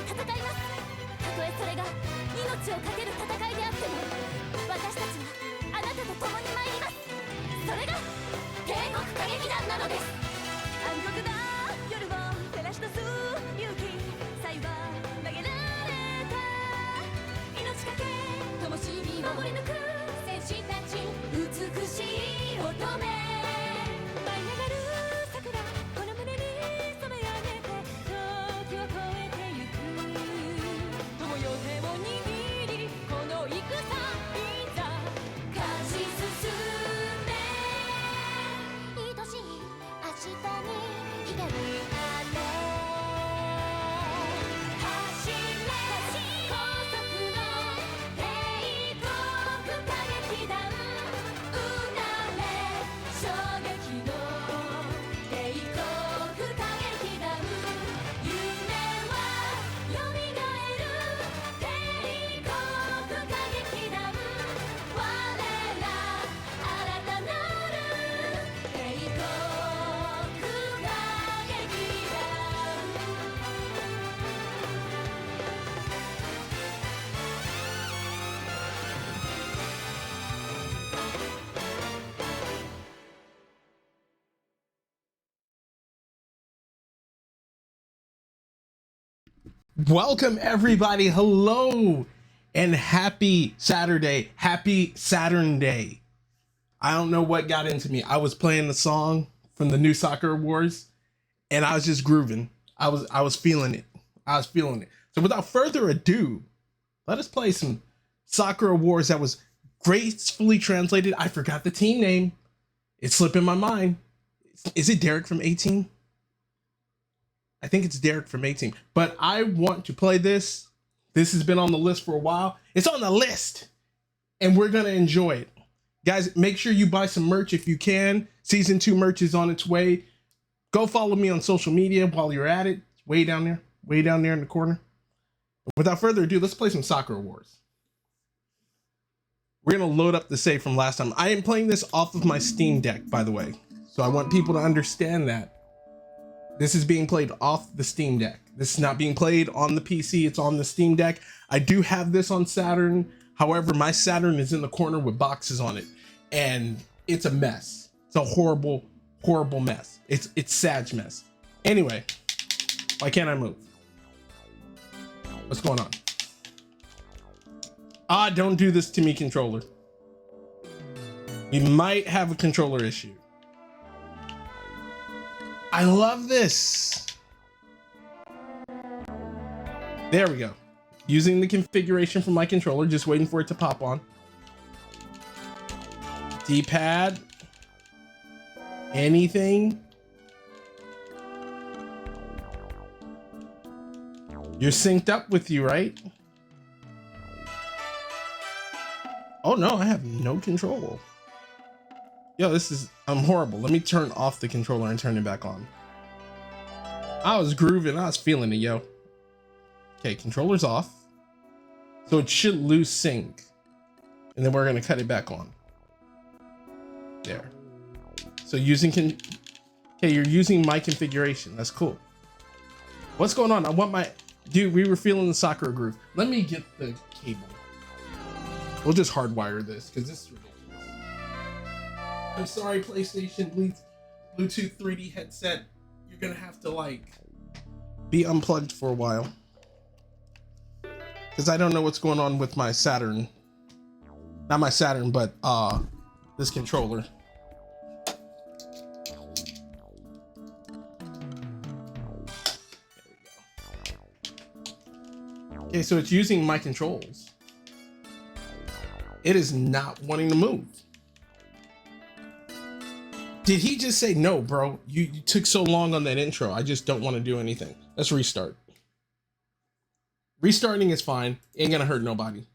戦います。たとえそれが命を懸ける戦いであっても、私たちはあなたと共に参ります。それが帝国歌劇団なのです。暗黒だ夜を照らし出す勇気さえは投げられた命かけ灯火を守り抜く戦士たち、美しい乙女舞い上がる桜、この胸に染め上げて時を越えてゆく友よ手を握りこの戦いざ勝ち進め、愛しい明日に光る羽走れ高速の帝国歌劇団、うなれ衝撃の帝国歌劇団、夢はよみがえる帝国歌劇団、我ら新たなる帝国歌劇団。Welcome everybody, hello, and happy Saturday, happy Saturn-Day. I don't know what got into me. I was playing the song from the new Soccer Awards, and I was just grooving. I was feeling it. So without further ado, let us play some Soccer Awards that was gracefully translated. I forgot the team name. It's slipping my mind. Is it Derek from 18? I think it's Derek from 18, but I want to play this. This has been on the list for a while. It's on the list, and we're going to enjoy it. Guys, make sure you buy some merch if you can. Season 2 merch is on its way. Go follow me on social media while you're at it. It's way down there in the corner. Without further ado, let's play some Soccer Awards. We're going to load up the save from last time. I am playing this off of my Steam Deck, by the way. So I want people to understand that. This is being played off the Steam Deck. This is not being played on the PC. It's on the Steam Deck. I do have this on Saturn. However, my Saturn is in the corner with boxes on it, and it's a mess. It's a horrible, horrible mess. It's Sag mess. Anyway, why can't I move? What's going on? Ah, don't do this to me, controller. We might have a controller issue. I love this. There we go. Using the configuration from my controller, just waiting for it to pop on. D-pad. Anything. You're synced up with you, right? Oh no, I have no control. Yo, I'm horrible. Let me turn off the controller and turn it back on. I was grooving, I was feeling it, yo. Okay, controller's off. So it should lose sync. And then we're gonna cut it back on. There. So okay, you're using my configuration. That's cool. What's going on? Dude, we were feeling the soccer groove. Let me get the cable. We'll just hardwire this, because this is ridiculous. I'm sorry, PlayStation Bluetooth 3D headset. You're gonna have to be unplugged for a while, because I don't know what's going on with my Saturn. Not my Saturn, but this controller. There we go. Okay, so it's using my controls. It is not wanting to move. Did he just say, no, bro, you took so long on that intro. I just don't want to do anything. Let's restart. Restarting is fine. Ain't gonna hurt nobody.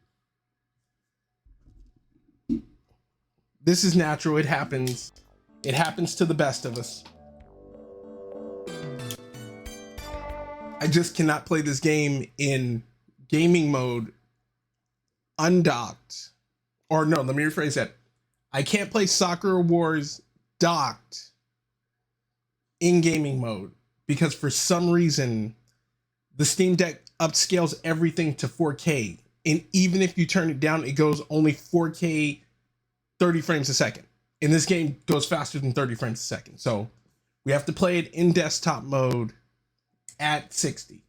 This is natural. It happens. It happens to the best of us. I just cannot play this game in gaming mode undocked. Or no, let me rephrase that. I can't play Soccer Wars docked in gaming mode because for some reason the Steam Deck upscales everything to 4K. And even if you turn it down, it goes only 4K 30 frames a second. And this game goes faster than 30 frames a second. So we have to play it in desktop mode at 60.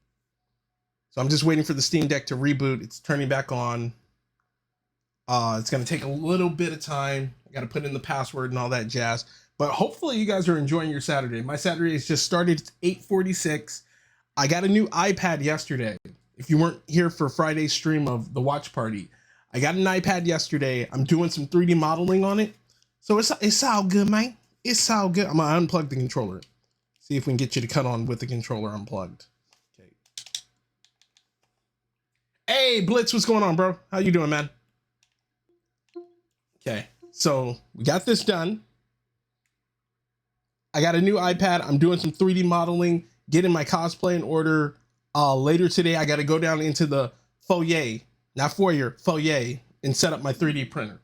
So I'm just waiting for the Steam Deck to reboot. It's turning back on. It's going to take a little bit of time. I got to put in the password and all that jazz. But hopefully you guys are enjoying your Saturday. My Saturday has just started. It's 8:46. I got a new iPad yesterday. If you weren't here for Friday's stream of the watch party, I got an iPad yesterday. I'm doing some 3D modeling on it. So it's all good, man. It's all good. I'm going to unplug the controller. See if we can get you to cut on with the controller unplugged. Okay. Hey, Blitz, what's going on, bro? How you doing, man? Okay, so we got this done. I got a new iPad. I'm doing some 3D modeling, getting my cosplay in order. Later today, I got to go down into the foyer, and set up my 3D printer.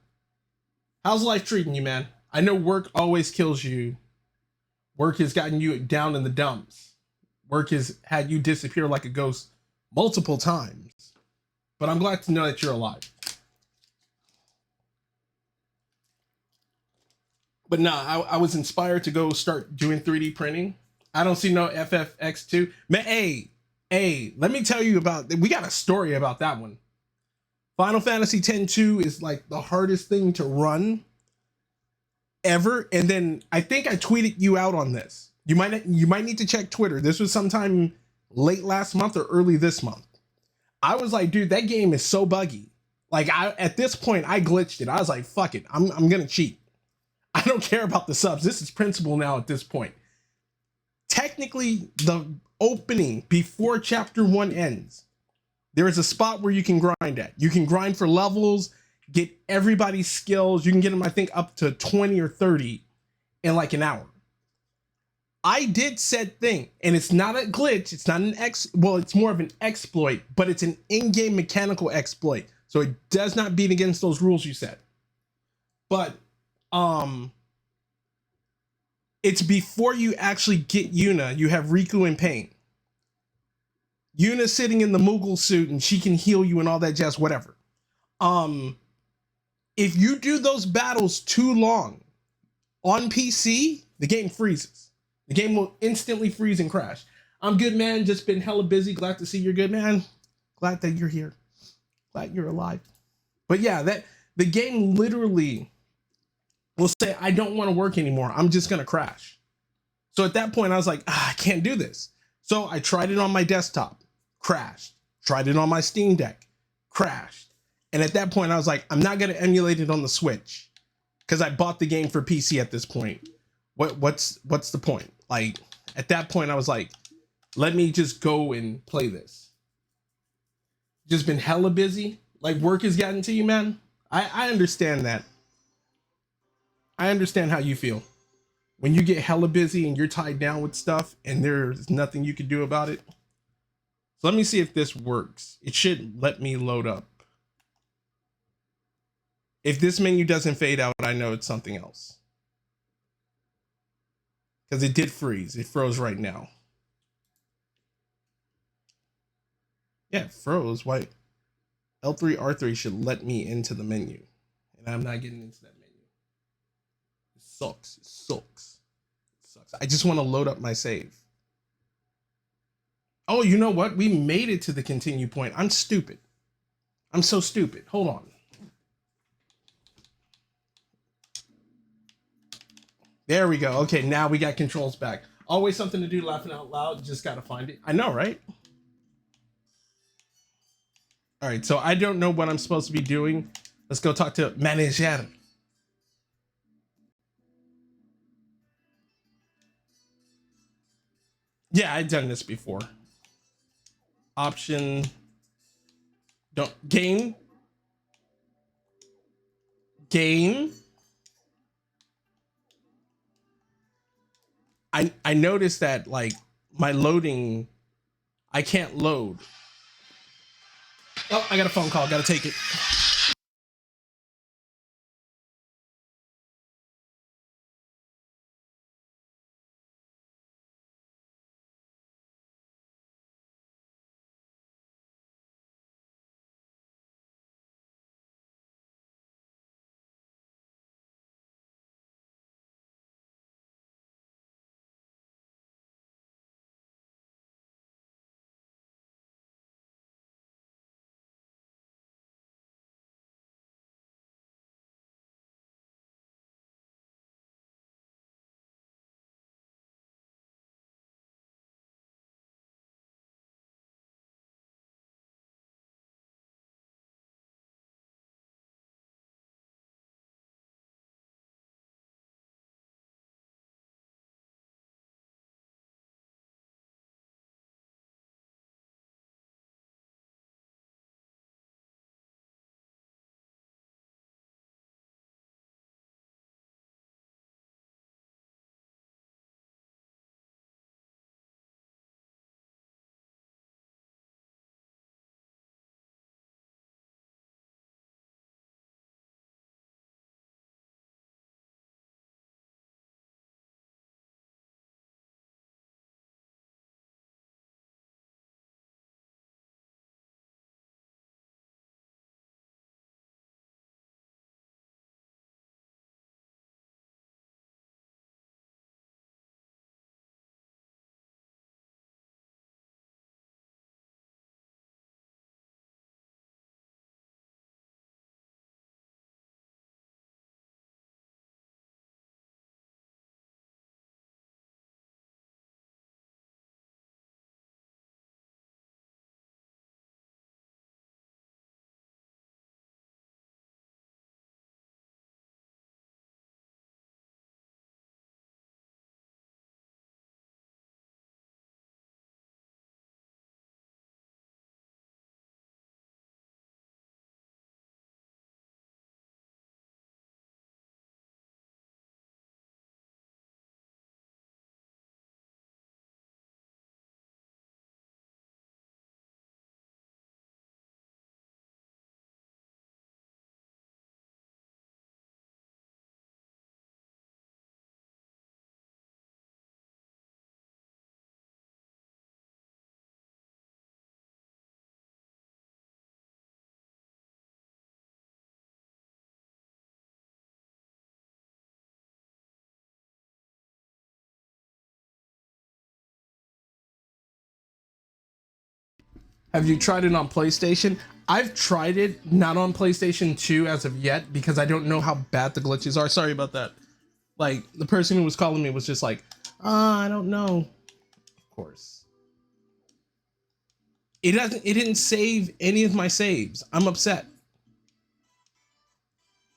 How's life treating you, man? I know work always kills you. Work has gotten you down in the dumps. Work has had you disappear like a ghost multiple times. But I'm glad to know that you're alive. But no, I was inspired to go start doing 3D printing. I don't see no FFX2. Man, hey, let me tell you about, we got a story about that one. Final Fantasy X-2 is like the hardest thing to run ever. And then I think I tweeted you out on this. You might need to check Twitter. This was sometime late last month or early this month. I was like, dude, that game is so buggy. Like at this point, I glitched it. I was like, fuck it. I'm going to cheat. I don't care about the subs. This is principle now at this point. Technically, the opening before chapter 1 ends, there is a spot where you can grind at. You can grind for levels, get everybody's skills. You can get them, I think, up to 20 or 30 in like an hour. I did said thing, and it's not a glitch. It's not an it's more of an exploit, but it's an in-game mechanical exploit. So it does not beat against those rules you set. But it's before you actually get Yuna. You have Riku in pain. Yuna's sitting in the Moogle suit and she can heal you and all that jazz, whatever. If you do those battles too long on PC, the game freezes. The game will instantly freeze and crash. I'm good, man. Just been hella busy. Glad to see you're good, man. Glad that you're here. Glad you're alive. But yeah, the game literally will say, I don't want to work anymore. I'm just going to crash. So at that point, I was like, I can't do this. So I tried it on my desktop, crashed. Tried it on my Steam Deck, crashed. And at that point, I was like, I'm not going to emulate it on the Switch because I bought the game for PC at this point. What's the point? Like, at that point, I was like, let me just go and play this. Just been hella busy. Like, work has gotten to you, man. I understand that. I understand how you feel. When you get hella busy and you're tied down with stuff and there's nothing you can do about it. So let me see if this works. It should let me load up. If this menu doesn't fade out, I know it's something else. Because it did freeze. It froze right now. Yeah, it froze. Why? L3, R3 should let me into the menu. And I'm not getting into that menu. It sucks. It sucks. It sucks. I just want to load up my save. Oh, you know what? We made it to the continue point. I'm stupid. I'm so stupid. Hold on. There we go. Okay, now we got controls back. Always something to do, laughing out loud. Just got to find it. I know, right? All right, so I don't know what I'm supposed to be doing. Let's go talk to manager. Yeah, I've done this before. Option. Don't. Game. Game. I noticed that, like, my loading, I can't load. Oh, I got a phone call. Got to take it. Have you tried it on PlayStation? I've tried it, not on PlayStation 2 as of yet, because I don't know how bad the glitches are. Sorry about that. Like, the person who was calling me was just like, I don't know. Of course. It didn't save any of my saves. I'm upset.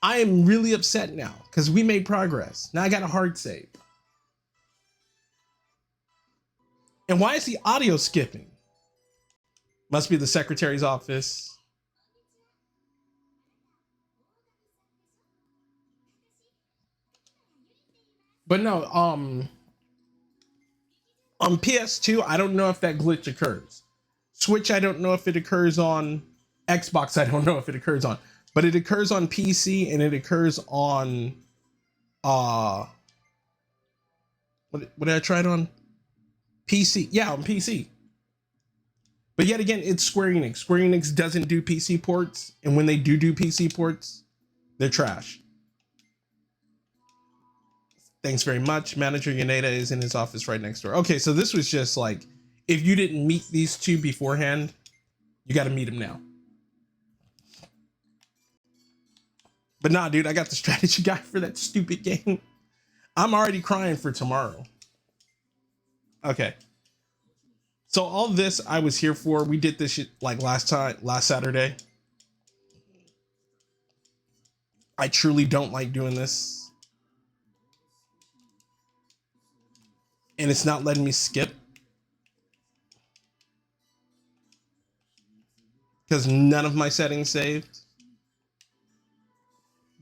I am really upset now because we made progress. Now I got a hard save. And why is the audio skipping? Must be the secretary's office. But no, on PS2, I don't know if that glitch occurs. Switch, I don't know if it occurs on. Xbox, I don't know if it occurs on. But it occurs on PC and it occurs on what did I try it on? PC. Yeah, on PC. But yet again, it's Square Enix. Square Enix doesn't do PC ports, and when they do PC ports, they're trash. Thanks very much. Manager Yaneda is in his office right next door. Okay, so this was just like, if you didn't meet these two beforehand, you got to meet them now. But nah, dude, I got the strategy guide for that stupid game. I'm already crying for tomorrow. Okay. So all this I was here for. We did this shit like last Saturday. I truly don't like doing this. And it's not letting me skip. Because none of my settings saved.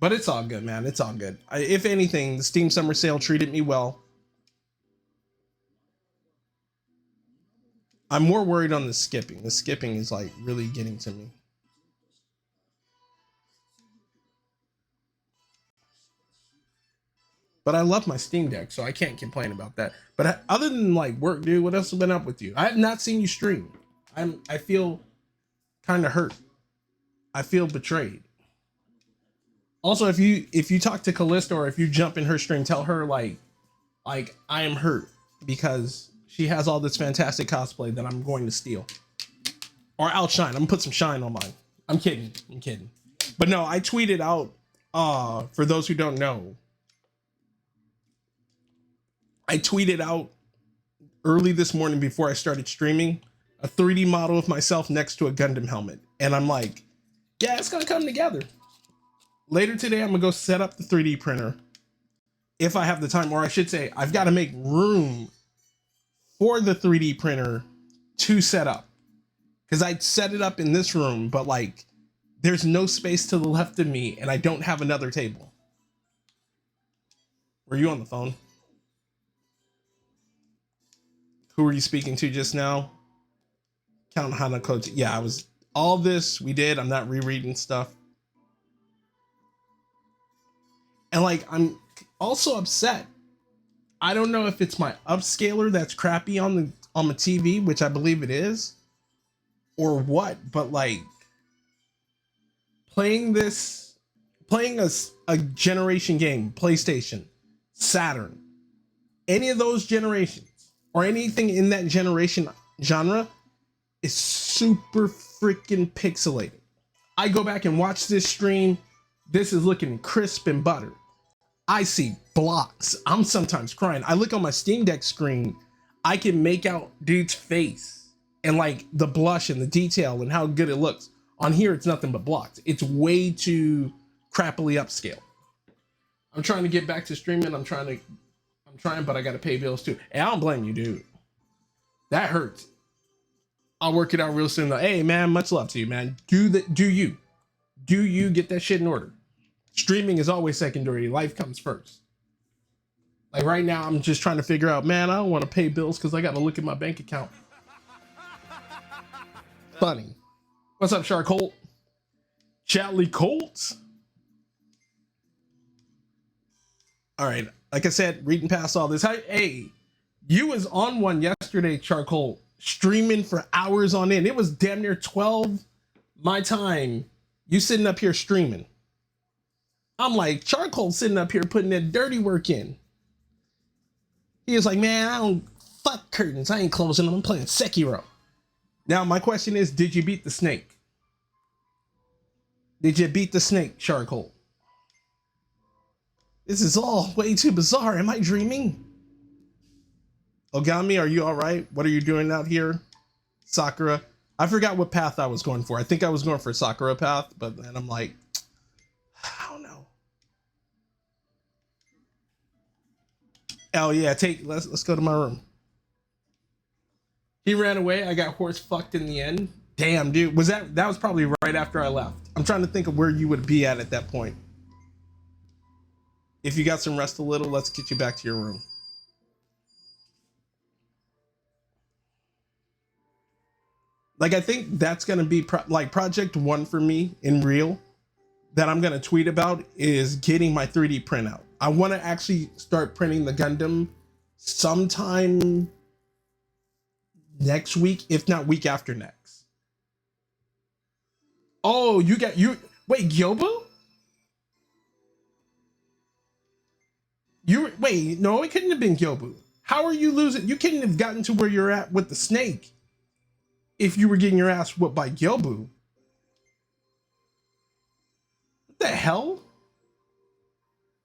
But it's all good, man. It's all good. If anything, the Steam Summer Sale treated me well. I'm more worried on the skipping. The skipping is like really getting to me. But I love my Steam Deck, so I can't complain about that. But other than like work, dude, what else has been up with you? I have not seen you stream. I feel kind of hurt. I feel betrayed. Also, if you talk to Callista or if you jump in her stream, tell her like I am hurt because she has all this fantastic cosplay that I'm going to steal or outshine. I'm gonna put some shine on mine. I'm kidding. But no, I tweeted out. For those who don't know, I tweeted out early this morning before I started streaming a 3D model of myself next to a Gundam helmet, and I'm like, yeah, it's gonna come together. Later today, I'm gonna go set up the 3D printer if I have the time, or I should say, I've got to make room for the 3D printer to set up. Because I'd set it up in this room, but like, there's no space to the left of me, and I don't have another table. Were you on the phone? Who were you speaking to just now? Count Hanako. Yeah, I was. All this we did. I'm not rereading stuff. And like, I'm also upset. I don't know if it's my upscaler that's crappy on the TV, which I believe it is, or what. But like, playing a generation game, PlayStation, Saturn, any of those generations or anything in that generation genre is super freaking pixelated. I go back and watch this stream. This is looking crisp and buttered. I see blocks. I'm sometimes crying. I look on my Steam Deck screen. I can make out dude's face and like the blush and the detail and how good it looks. On here, it's nothing but blocks. It's way too crappily upscale. I'm trying to get back to streaming. I'm trying, but I got to pay bills too. And I don't blame you, dude. That hurts. I'll work it out real soon though. Hey man, much love to you, man. Do you get that shit in order? Streaming is always secondary. Life comes first. Like right now, I'm just trying to figure out, man, I don't want to pay bills because I got to look at my bank account. Funny. What's up, Shark Holt? Chatley Colts? All right. Like I said, reading past all this. Hey, you was on one yesterday, Charcoal, streaming for hours on end. It was damn near 12 my time. You sitting up here streaming. I'm like, Charcoal sitting up here putting that dirty work in. He was like, man, I don't fuck curtains. I ain't closing them. I'm playing Sekiro. Now, my question is, did you beat the snake? Did you beat the snake, Charcoal? This is all way too bizarre. Am I dreaming? Ogami, are you all right? What are you doing out here? Sakura. I forgot what path I was going for. I think I was going for Sakura path, but then I'm like, I don't know. Oh yeah, let's go to my room. He ran away. I got horse fucked in the end. Damn, dude. That was probably right after I left. I'm trying to think of where you would be at that point. If you got some rest a little, let's get you back to your room. Like, I think that's going to be like project 1 for me in real that I'm going to tweet about is getting my 3D printout. I want to actually start printing the Gundam sometime next week, if not week after next. Oh, wait, Gyobu? Wait, no, it couldn't have been Gyobu. How are you losing? You couldn't have gotten to where you're at with the snake if you were getting your ass whooped by Gyobu. What the hell?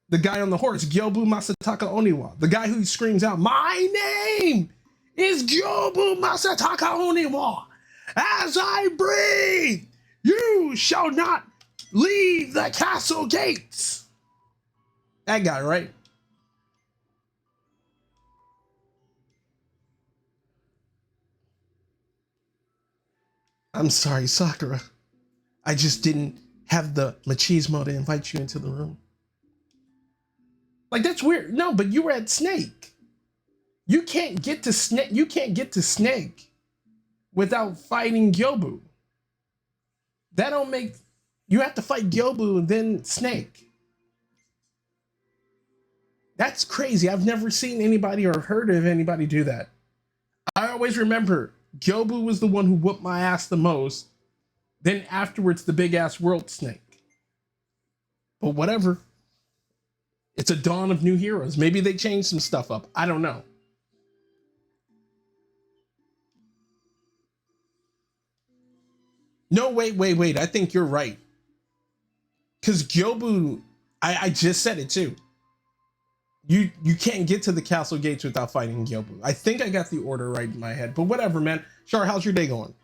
The guy on the horse, Gyobu Masataka Oniwa. The guy who screams out, "My name is Gyobu Masataka Oniwa. As I breathe, you shall not leave the castle gates." That guy, right? I'm sorry, Sakura. I just didn't have the machismo to invite you into the room. Like, that's weird. No, but you were at Snake. You can't get to Snake. You can't get to Snake without fighting Gyobu. That don't make. You have to fight Gyobu and then Snake. That's crazy. I've never seen anybody or heard of anybody do that. I always remember Gyobu was the one who whooped my ass the most. Then afterwards, the big ass world snake. But whatever. It's a dawn of new heroes. Maybe they changed some stuff up. I don't know. No, wait. I think you're right. Because Gyobu, I just said it too. You can't get to the castle gates without fighting Gyobu. I think I got the order right in my head. But whatever, man. Char, how's your day going?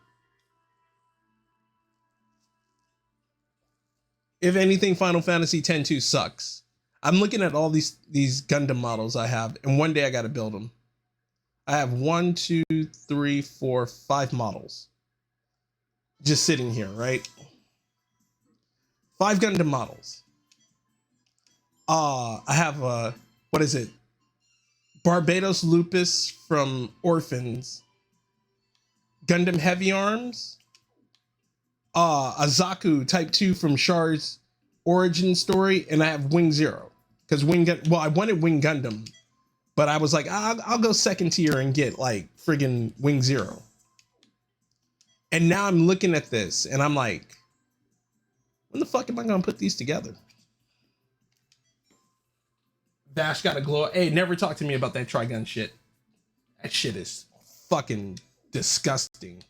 If anything, Final Fantasy X-2 sucks. I'm looking at all these Gundam models I have, and one day I got to build them. I have 1, 2, 3, 4, 5 models just sitting here, right? 5 Gundam models. I have what is it? Barbados Lupus from Orphans. Gundam Heavy Arms. Azaku Type 2 from Char's origin story, and I have Wing Zero. Because I wanted Wing Gundam, but I was like, I'll go second tier and get like friggin' Wing Zero. And now I'm looking at this and I'm like, when the fuck am I gonna put these together? Vash got a glow. Hey, never talk to me about that Trigun shit. That shit is fucking disgusting.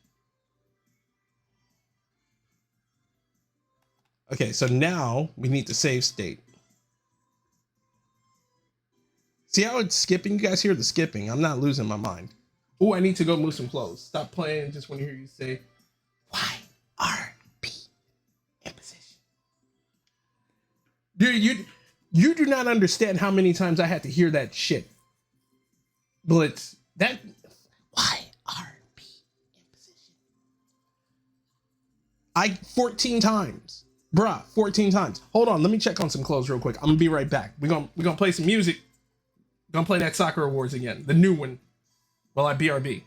Okay, so now we need to save state. See how it's skipping? You guys hear the skipping. I'm not losing my mind. Oh, I need to go move some clothes. Stop playing. Just want to hear you say, YRP in position. Dude, you do not understand how many times I had to hear that shit. Blitz. That YRP in position. 14 times. Bruh, 14 times. Hold on, let me check on some clothes real quick. I'm gonna be right back. We're gonna play some music. Gonna play that Soccer Awards again, the new one. While I BRB.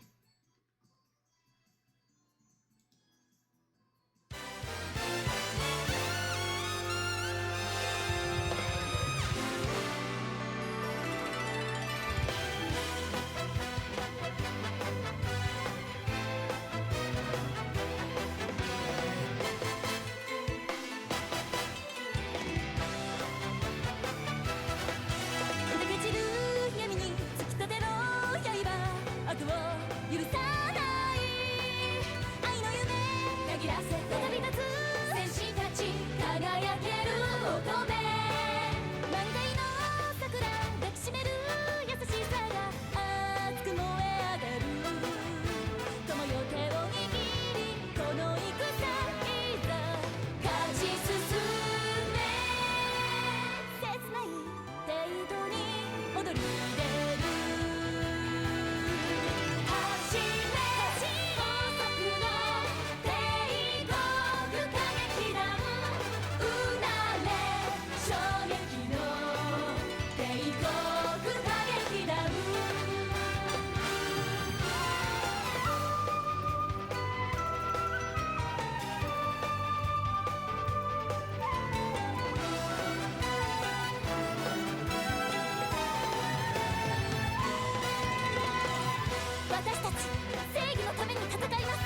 ために戦います。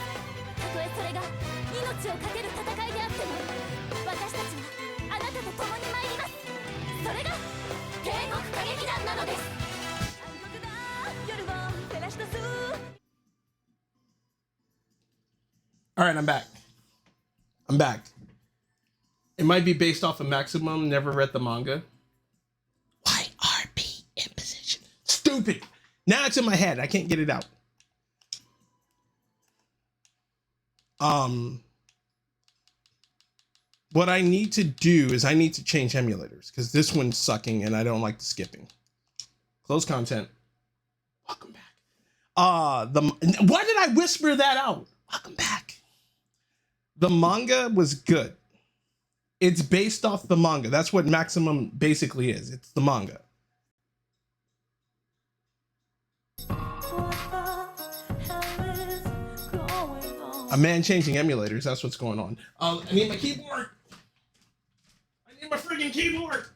たとえそれが命を懸ける戦いであっても、私たちはあなたと共に参ります。それが帝国歌劇団なのです。暗黒が夜を照らし出す。 All right, I'm back. I'm back. It might be based off of Maximum. Never read the manga. YRP imposition. Stupid. Now it's in my head. I can't get it out. What I need to do is I need to change emulators because this one's sucking and I don't like the skipping. Close content. Welcome back. Why did I whisper that out? Welcome back. The manga was good. It's based off the manga. That's what Maximum basically is. It's the manga. A man changing emulators. That's what's going on. I need my keyboard. I need my freaking keyboard.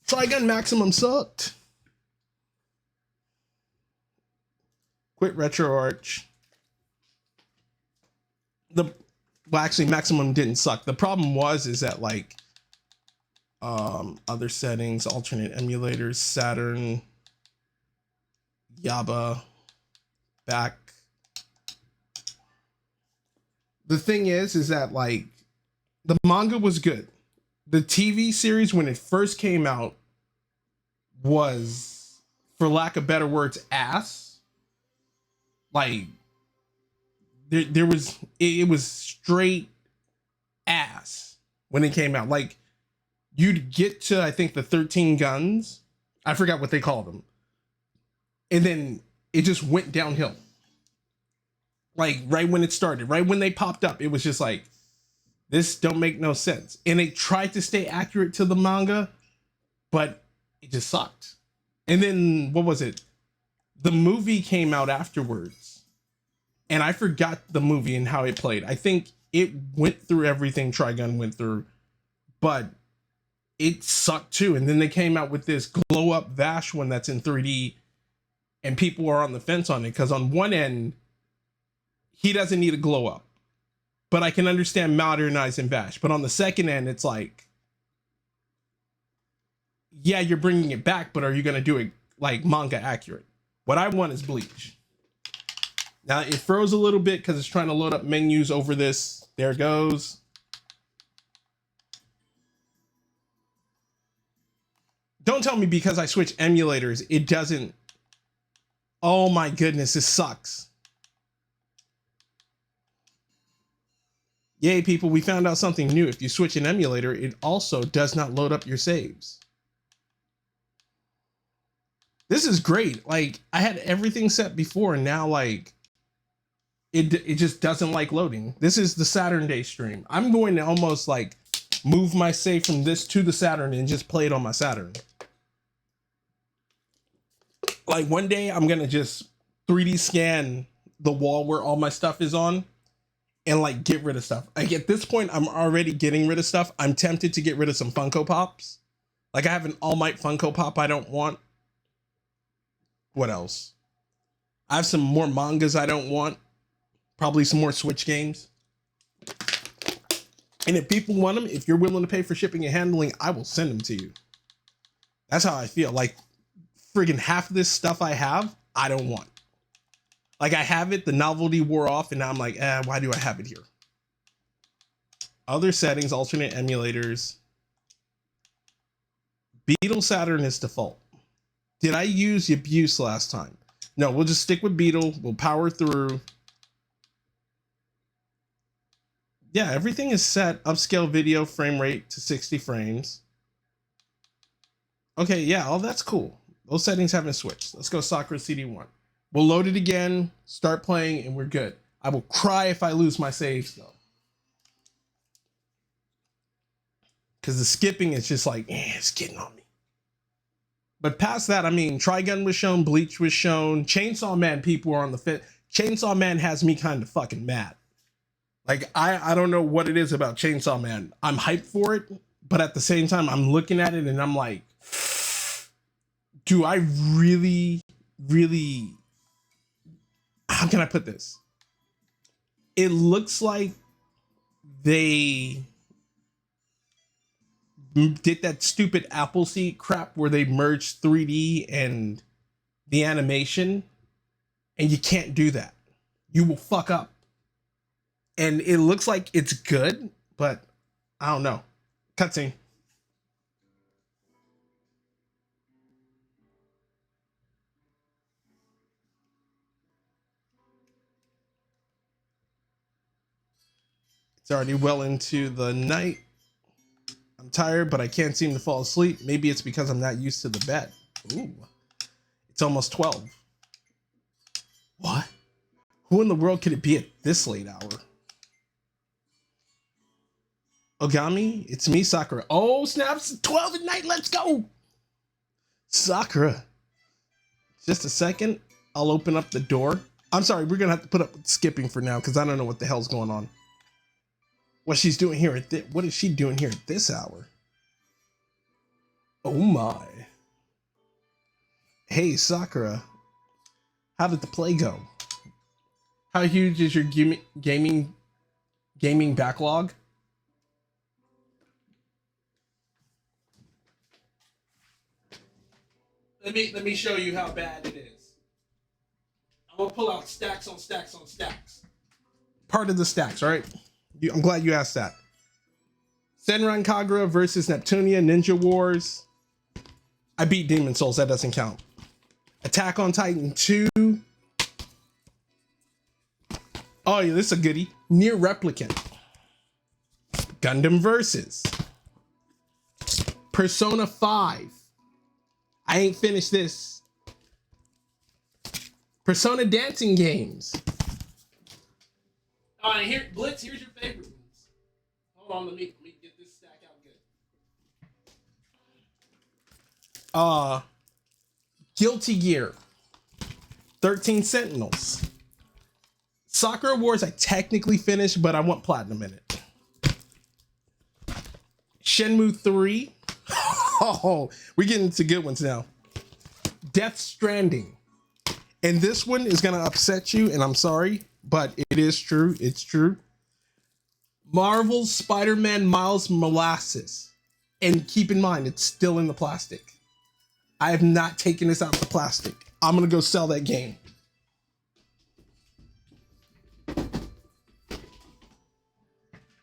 Trigun Maximum sucked. Quit Retro Arch. Well, actually, Maximum didn't suck. The problem is that like other settings, alternate emulators, Saturn, Yaba, back. The thing is that like the manga was good. The TV series when it first came out was, for lack of better words, ass. Like it was straight ass when it came out. Like you'd get to I think the 13 guns. I forgot what they called them. And then it just went downhill. Like right when it started, right when they popped up, it was just like, this don't make no sense. And they tried to stay accurate to the manga, but it just sucked. And then what was it? The movie came out afterwards. And I forgot the movie and how it played. I think it went through everything Trigun went through, but it sucked too. And then they came out with this glow up Vash one that's in 3D. And people are on the fence on it because on one end, he doesn't need a glow up, but I can understand modernizing Vash. But on the second end, it's like, yeah, you're bringing it back, but are you going to do it like manga accurate? What I want is Bleach. Now it froze a little bit because it's trying to load up menus over this. There it goes. Don't tell me because I switch emulators, it doesn't. Oh my goodness, this sucks. Yay, people, we found out something new. If you switch an emulator, it also does not load up your saves. This is great. Like, I had everything set before, and now, like, it just doesn't like loading. This is the Saturn-Day stream. I'm going to almost, like, move my save from this to the Saturn and just play it on my Saturn. Like, one day, I'm going to just 3D scan the wall where all my stuff is on and, like, get rid of stuff. Like, at this point, I'm already getting rid of stuff. I'm tempted to get rid of some Funko Pops. Like, I have an All Might Funko Pop I don't want. What else? I have some more mangas I don't want. Probably some more Switch games. And if people want them, if you're willing to pay for shipping and handling, I will send them to you. That's how I feel. Like, friggin' half of this stuff I have, I don't want. Like, I have it, the novelty wore off, and now I'm like, why do I have it here? Other settings, alternate emulators. Beetle Saturn is default. Did I use Abuse last time? No, we'll just stick with Beetle. We'll power through. Yeah, everything is set. Upscale video frame rate to 60 frames. Okay, yeah, oh, that's cool. Those settings haven't switched. Let's go Sakura CD1. We'll load it again, start playing, and we're good. I will cry if I lose my saves, though. Because the skipping is just like, it's getting on me. But past that, I mean, Trigun was shown, Bleach was shown, Chainsaw Man people are on the fence. Chainsaw Man has me kind of fucking mad. Like, I don't know what it is about Chainsaw Man. I'm hyped for it, but at the same time, I'm looking at it and I'm like, do I really, really, how can I put this? It looks like they did that stupid Appleseed crap where they merged 3D and the animation, and you can't do that. You will fuck up. And it looks like it's good, but I don't know. Cutscene. It's already well into the night. I'm tired, but I can't seem to fall asleep. Maybe it's because I'm not used to the bed. Ooh. It's almost 12. What? Who in the world could it be at this late hour? Ogami, it's me, Sakura. Oh, snaps, 12 at night, let's go! Sakura. Just a second, I'll open up the door. I'm sorry, we're gonna have to put up with skipping for now because I don't know what the hell's going on. What she's doing here at what is she doing here at this hour? Oh my. Hey, Sakura. How did the play go? How huge is your gaming backlog? Let me show you how bad it is. I'm gonna pull out stacks on stacks on stacks. Part of the stacks, all right? I'm glad you asked that. Senran Kagura versus Neptunia Ninja Wars. I beat Demon Souls, that doesn't count. Attack on Titan 2. Oh yeah, this is a goodie. Near Replicant. Gundam Versus. Persona 5. I ain't finished this. Persona Dancing Games. All right, here, Blitz, here's your favorite ones. Hold on, let me get this stack out good. Guilty Gear. 13 Sentinels. Sakura Wars I technically finished, but I want platinum in it. Shenmue 3. Oh, we're getting into good ones now. Death Stranding. And this one is gonna upset you, and I'm sorry, but it is true. It's true. Marvel's Spider-Man Miles Molasses. And keep in mind, it's still in the plastic. I have not taken this out of the plastic. I'm gonna go sell that game.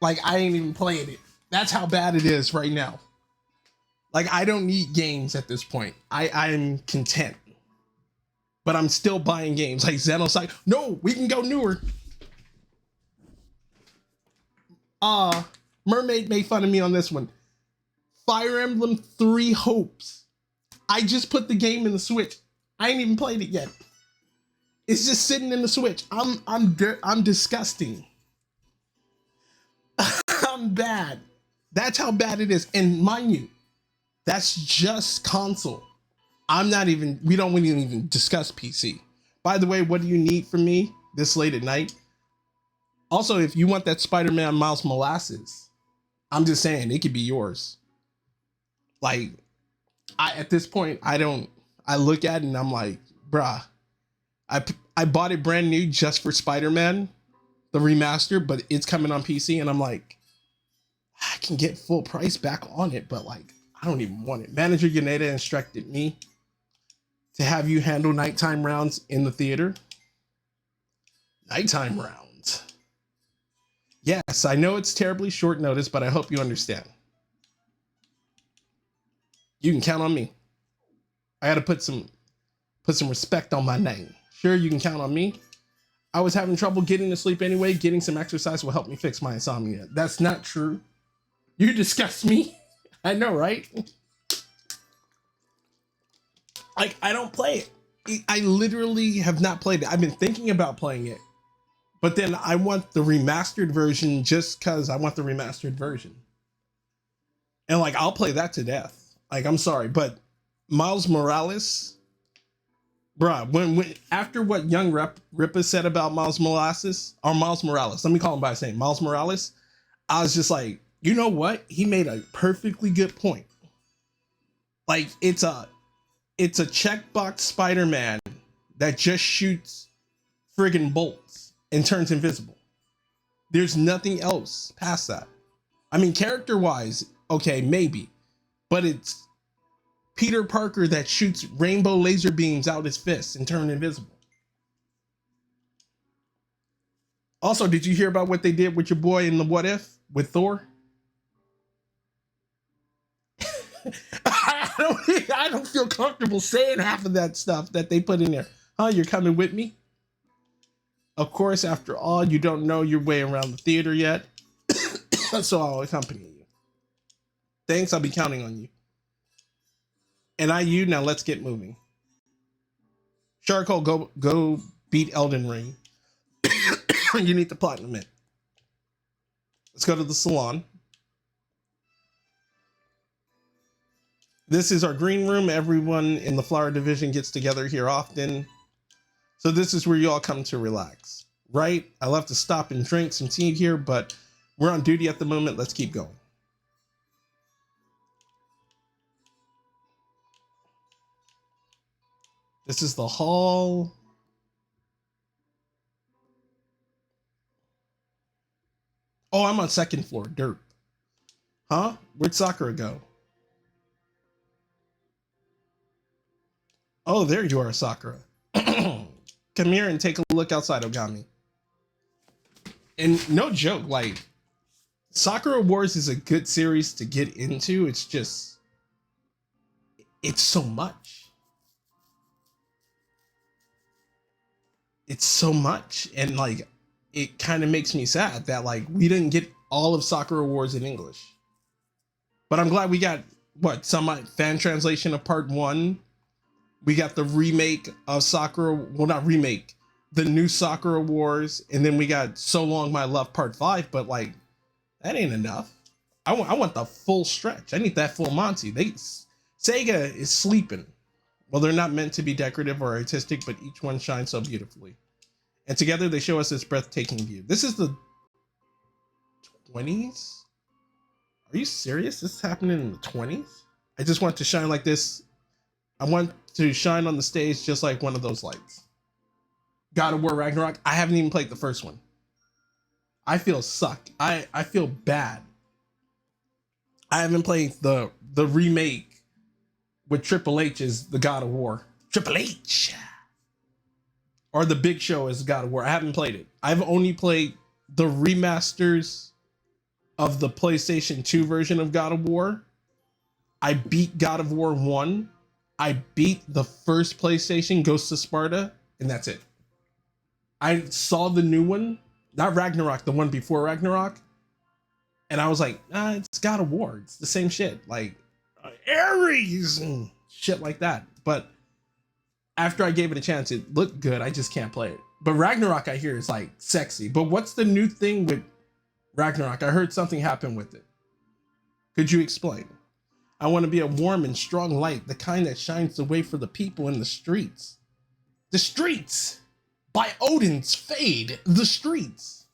Like, I ain't even playing it. That's how bad it is right now. Like, I don't need games at this point. I'm content. But I'm still buying games. Like, Xeno's like, no, we can go newer. Mermaid made fun of me on this one. Fire Emblem 3 Hopes. I just put the game in the Switch. I ain't even played it yet. It's just sitting in the Switch. I'm disgusting. I'm bad. That's how bad it is. And mind you, that's just console. We don't even discuss PC. By the way, what do you need from me this late at night? Also, if you want that Spider-Man Miles Molasses, I'm just saying it could be yours. Like, at this point, I look at it and I'm like, bruh, I bought it brand new just for Spider-Man, the remaster, but it's coming on PC and I'm like, I can get full price back on it, but like, I don't even want it. Manager Yaneda instructed me to have you handle nighttime rounds in the theater. Nighttime rounds. Yes, I know it's terribly short notice, but I hope you understand. You can count on me. I gotta put some respect on my name. Sure, you can count on me. I was having trouble getting to sleep anyway. Getting some exercise will help me fix my insomnia. That's not true. You disgust me. I know, right? Like, I don't play it. I literally have not played it. I've been thinking about playing it. But then I want the remastered version just because I want the remastered version. And like, I'll play that to death. Like, I'm sorry, but Miles Morales, bruh, when after what Young Rippa said about Miles Morales, let me call him by his name, Miles Morales, I was just like, you know what? He made a perfectly good point. Like, it's a It's a checkbox Spider-Man that just shoots friggin' bolts and turns invisible. There's nothing else past that. I mean, character-wise, okay, maybe. But it's Peter Parker that shoots rainbow laser beams out his fists and turn invisible. Also, did you hear about what they did with your boy in the What If with Thor? I don't feel comfortable saying half of that stuff that they put in there. Huh? You're coming with me? Of course, after all, you don't know your way around the theater yet. So I'll accompany you. Thanks, I'll be counting on you. And now let's get moving. Charcoal, go beat Elden Ring. You need the platinum it. Let's go to the salon. This is our green room. Everyone in the flower division gets together here often. So this is where you all come to relax, right? I love to stop and drink some tea here, but we're on duty at the moment. Let's keep going. This is the hall. Oh, I'm on second floor, dirt. Huh? Where'd Sakura go? Oh, there you are, Sakura. Come here and take a look outside, Ogami. And no joke, like, Sakura Wars is a good series to get into. It's just, it's so much. It's so much. And like, it kind of makes me sad that like we didn't get all of Sakura Wars in English. But I'm glad we got some fan translation of part 1. We got the remake of Sakura, well, not remake, the new Sakura Wars, and then we got So Long My Love Part 5, but like, that ain't enough. I want the full stretch. I need that full Monty. Sega is sleeping. Well, they're not meant to be decorative or artistic, but each one shines so beautifully. And together they show us this breathtaking view. This is the 20s? Are you serious? This is happening in the 20s? I just want to shine like this. I want to shine on the stage just like one of those lights. God of War Ragnarok. I haven't even played the first one. I feel suck. I feel bad. I haven't played the remake with Triple H as the God of War. Triple H! Or the Big Show as God of War. I haven't played it. I've only played the remasters of the PlayStation 2 version of God of War. I beat God of War 1. I beat the first PlayStation, Ghost of Sparta, and that's it. I saw the new one, not Ragnarok, the one before Ragnarok, and I was like, it's God of War. It's the same shit, like Ares and shit like that. But after I gave it a chance, it looked good. I just can't play it. But Ragnarok, I hear, is like sexy. But what's the new thing with Ragnarok? I heard something happened with it. Could you explain? I want to be a warm and strong light, the kind that shines the way for the people in the streets. The streets! By Odin's fade, the streets!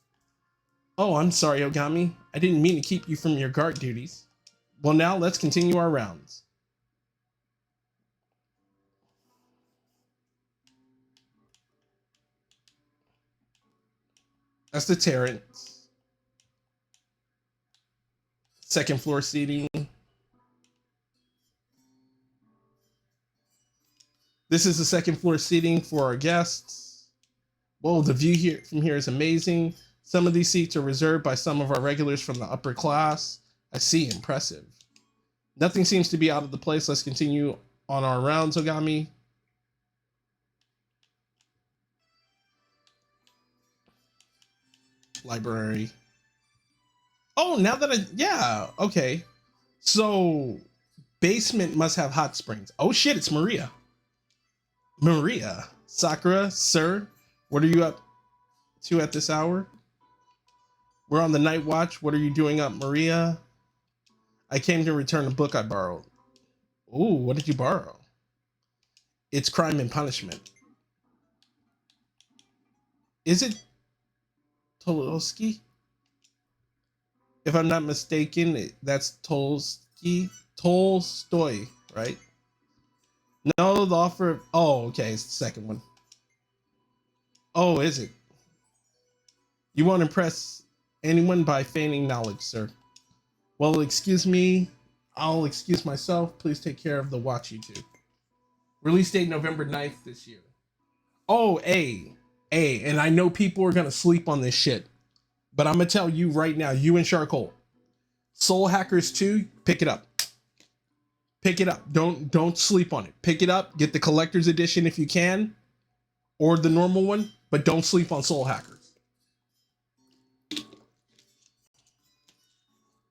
Oh, I'm sorry, Ogami. I didn't mean to keep you from your guard duties. Well, now let's continue our rounds. That's the Terrence. Second floor seating. This is the second floor seating for our guests. Whoa, the view here from here is amazing. Some of these seats are reserved by some of our regulars from the upper class. I see, impressive. Nothing seems to be out of the place. Let's continue on our rounds, Ogami. Library. Oh, now that yeah, okay. So, basement must have hot springs. Oh shit, it's Maria. Maria. Sakura, sir, what are you up to at this hour? We're on the night watch. What are you doing up, Maria? I came to return a book I borrowed. Ooh, what did you borrow? It's Crime and Punishment. Is it Tolstoy? If I'm not mistaken, that's Tolstoy, right? No, the offer. Oh, okay, it's the second one. Oh, is it? You won't impress anyone by feigning knowledge, sir. Well, excuse me. I'll excuse myself. Please take care of the watch you do. Release date November 9th this year. Oh, and I know people are gonna sleep on this shit, but I'm gonna tell you right now, you and Charcoal, Soul Hackers 2, pick it up. Pick it up. Don't sleep on it. Pick it up. Get the collector's edition if you can, or the normal one, but don't sleep on Soul Hackers.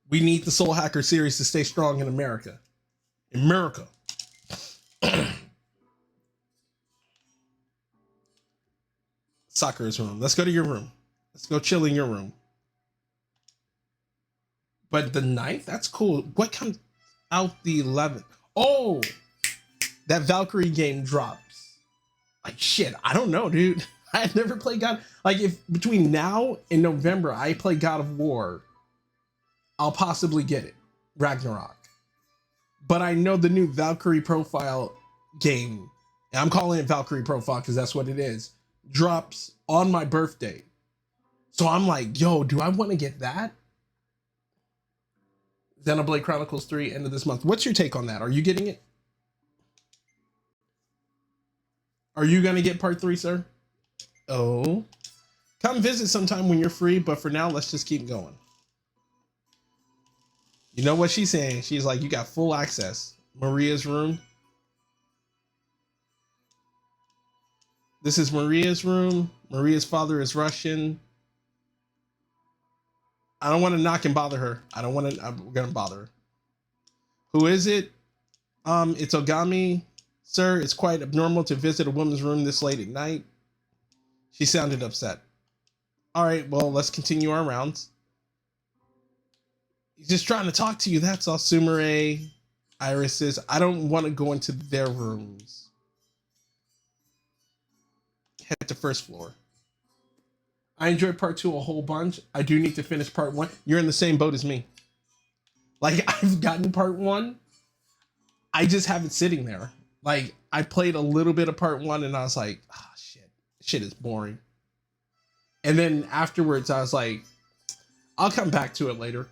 We need the Soul Hacker series to stay strong in America. America. Sakura's room. Let's go to your room. Let's go chill in your room. But the 9th, that's cool. What comes out the 11th? Oh, that Valkyrie game drops. Like shit, I don't know, dude. I've never played God. Like if between now and November I play God of War, I'll possibly get it. Ragnarok. But I know the new Valkyrie profile game, and I'm calling it Valkyrie profile because that's what it is, drops on my birthday. So I'm like, yo, do I want to get that? Xenoblade Chronicles 3 end of this month. What's your take on that? Are you getting it? Are you going to get part 3, sir? Oh. Come visit sometime when you're free, but for now, let's just keep going. You know what she's saying? She's like, you got full access. Maria's room. This is Maria's room. Maria's father is Russian. I don't want to knock and bother her. I don't want to. I'm gonna bother her. Who is it? It's Ogami. Sir, it's quite abnormal to visit a woman's room this late at night. She sounded upset. All right, well, let's continue our rounds. He's just trying to talk to you. That's all. Sumire, Iris says, I don't want to go into their rooms. Head to first floor. I enjoyed part 2 a whole bunch. I do need to finish part 1. You're in the same boat as me. Like, I've gotten part 1. I just have it sitting there. Like, I played a little bit of part 1 and I was like, ah, shit. Shit is boring. And then afterwards, I was like, I'll come back to it later.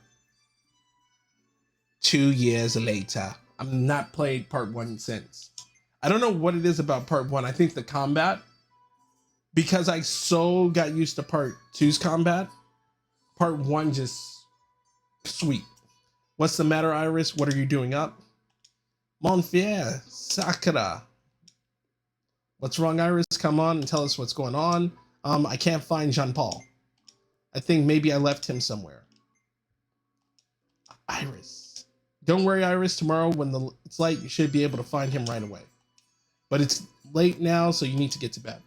2 years later. I've not played part 1 since. I don't know what it is about part 1. I think the combat. Because I so got used to part 2's combat, part 1 just sweet. What's the matter, Iris? What are you doing up? Mon fier, Sakura. What's wrong, Iris? Come on and tell us what's going on. I can't find Jean-Paul. I think maybe I left him somewhere. Iris. Don't worry, Iris. Tomorrow when it's light, you should be able to find him right away. But it's late now, so you need to get to bed.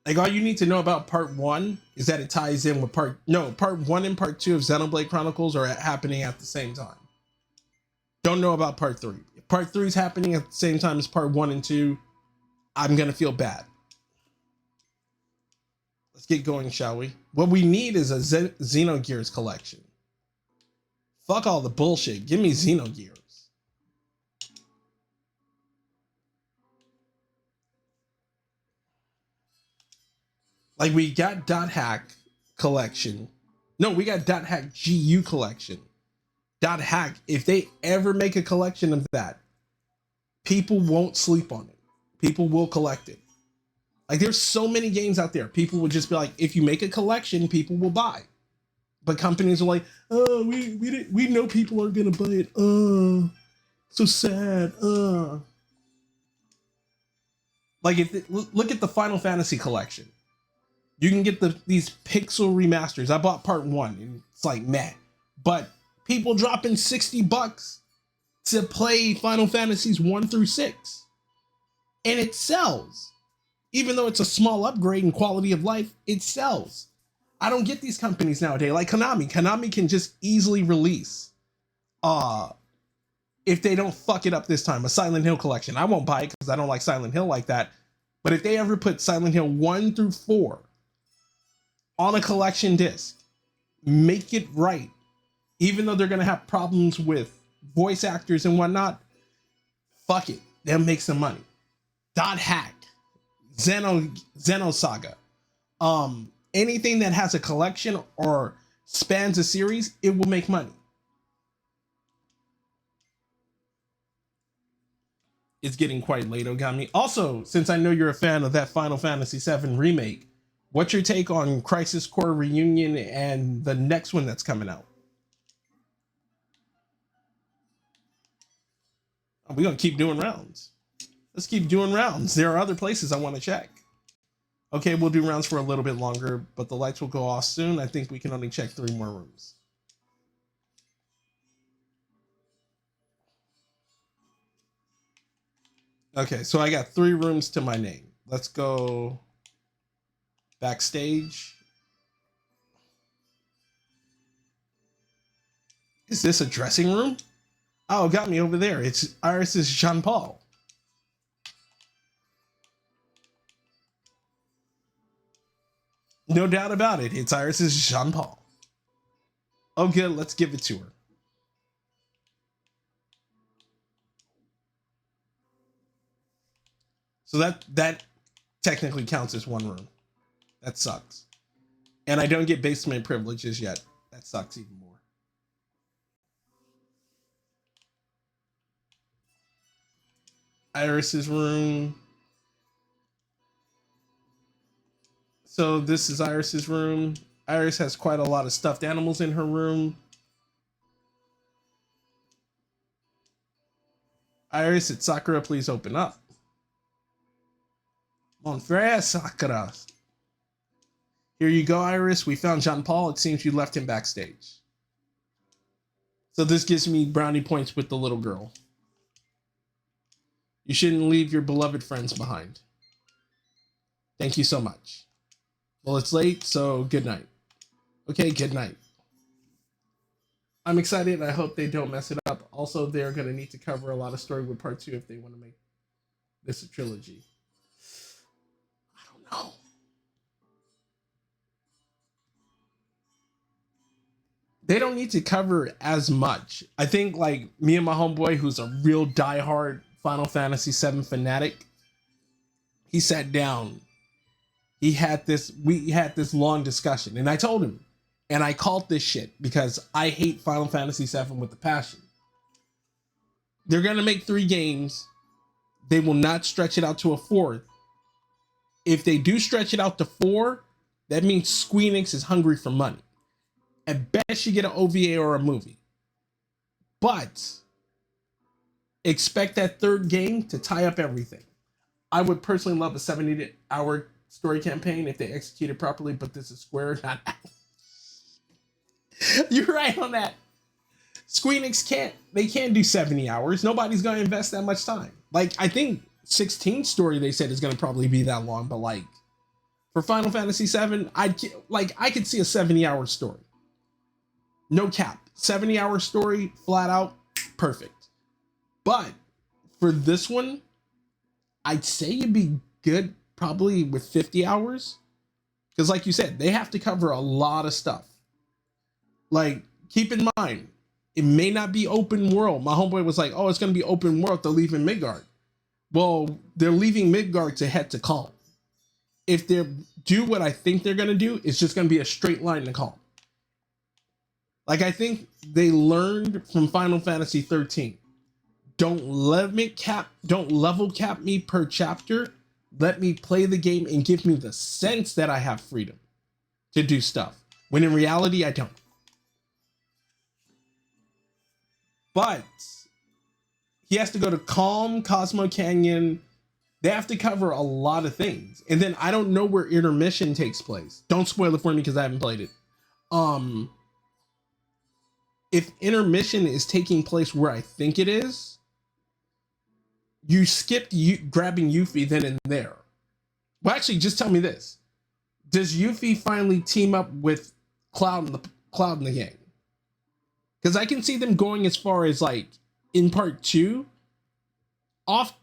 Like, all you need to know about part 1 is that it ties in with part 1 and part 2 of Xenoblade Chronicles are happening at the same time. Don't know about part 3. If part 3 is happening at the same time as part 1 and 2, I'm going to feel bad. Let's get going, shall we? What we need is a Xenogears collection. Fuck all the bullshit. Give me Xenogears. Like, we got Dot Hack collection. No, we got Dot Hack GU collection. Dot Hack, if they ever make a collection of that, people won't sleep on it. People will collect it. Like, there's so many games out there. People will just be like, if you make a collection, people will buy. But companies are like, oh, we know people aren't gonna buy it. Oh, so sad. Like, look at the Final Fantasy collection. You can get these pixel remasters. I bought part 1 and it's like meh. But people dropping $60 to play Final Fantasies 1 through 6. And it sells. Even though it's a small upgrade in quality of life, it sells. I don't get these companies nowadays. Like Konami. Konami can just easily release, if they don't fuck it up this time, a Silent Hill collection. I won't buy it because I don't like Silent Hill like that. But if they ever put Silent Hill 1 through 4 on a collection disc, make it right. Even though they're going to have problems with voice actors and whatnot, Fuck it. They'll make some money. Dot Hack, Xenosaga, anything that has a collection or spans a series, it will make money. It's getting quite late, Ogami. Also, since I know you're a fan of that Final Fantasy VII remake, what's your take on Crisis Core Reunion and the next one that's coming out? We're going to keep doing rounds. Let's keep doing rounds. There are other places I want to check. Okay, we'll do rounds for a little bit longer, but the lights will go off soon. I think we can only check 3 more rooms. Okay, so I got 3 rooms to my name. Let's go backstage. Is this a dressing room? Oh, got me over there. It's Iris's Jean Paul. No doubt about it. It's Iris's Jean Paul. Oh, good. Let's give it to her. So that technically counts as 1 room. That sucks. And I don't get basement privileges yet. That sucks even more. Iris's room. So this is Iris's room. Iris has quite a lot of stuffed animals in her room. Iris, it's Sakura, please open up. Mon frère Sakura. Here you go, Iris. We found Jean Paul. It seems you left him backstage. So this gives me brownie points with the little girl. You shouldn't leave your beloved friends behind. Thank you so much. Well, it's late, so good night. Okay, good night. I'm excited. I hope they don't mess it up. Also, they're going to need to cover a lot of story with part 2 if they want to make this a trilogy. I don't know. They don't need to cover as much. I think like me and my homeboy, who's a real diehard Final Fantasy VII fanatic, he sat down. We had this long discussion, and I told him, and I called this shit because I hate Final Fantasy VII with a passion. They're gonna make 3 games. They will not stretch it out to a 4th. If they do stretch it out to 4, that means Square Enix is hungry for money. At best, you get an OVA or a movie. But expect that 3rd game to tie up everything. I would personally love a 70-hour story campaign if they execute it properly, but this is Square, not You're right on that. Square Enix can't do 70 hours. Nobody's gonna invest that much time. Like, I think 16 story they said is gonna probably be that long, but like for Final Fantasy VII, I could see a 70-hour story. No cap. 70-hour story, flat out, perfect. But for this one, I'd say it'd be good probably with 50 hours. Because like you said, they have to cover a lot of stuff. Like, keep in mind, it may not be open world. My homeboy was like, oh, it's going to be open world. They're leaving Midgard. Well, they're leaving Midgard to head to Calm. If they do what I think they're going to do, it's just going to be a straight line to Calm. Like, I think they learned from Final Fantasy 13. Don't level cap me per chapter. Let me play the game and give me the sense that I have freedom to do stuff. When in reality, I don't. But he has to go to Calm, Cosmo Canyon. They have to cover a lot of things. And then I don't know where intermission takes place. Don't spoil it for me because I haven't played it. If intermission is taking place where I think it is, you skipped grabbing Yuffie then and there. Well, actually, just tell me this. Does Yuffie finally team up with Cloud in the game? Because I can see them going as far as, like, in part 2, off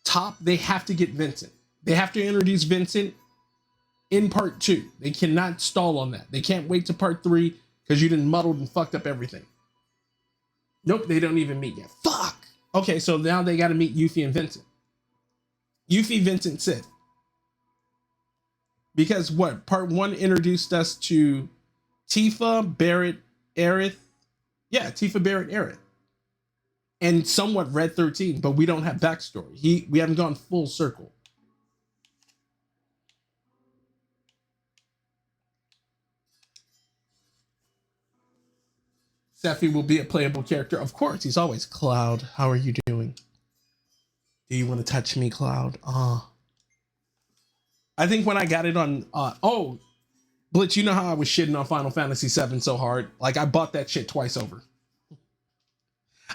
top, they have to get Vincent. They have to introduce Vincent in part 2. They cannot stall on that. They can't wait to part 3 because you done muddled and fucked up everything. Nope, they don't even meet yet. Fuck! Okay, so now they got to meet Yuffie and Vincent. Yuffie, Vincent, Sid. Because what? Part 1 introduced us to Tifa, Barrett, Aerith. Yeah, Tifa, Barrett, Aerith. And somewhat Red 13, but we don't have backstory. We haven't gone full circle. Sephi will be a playable character. Of course, he's always Cloud. How are you doing? Do you want to touch me, Cloud? I think when I got it on Blitz, you know how I was shitting on Final Fantasy VII so hard? Like, I bought that shit twice over.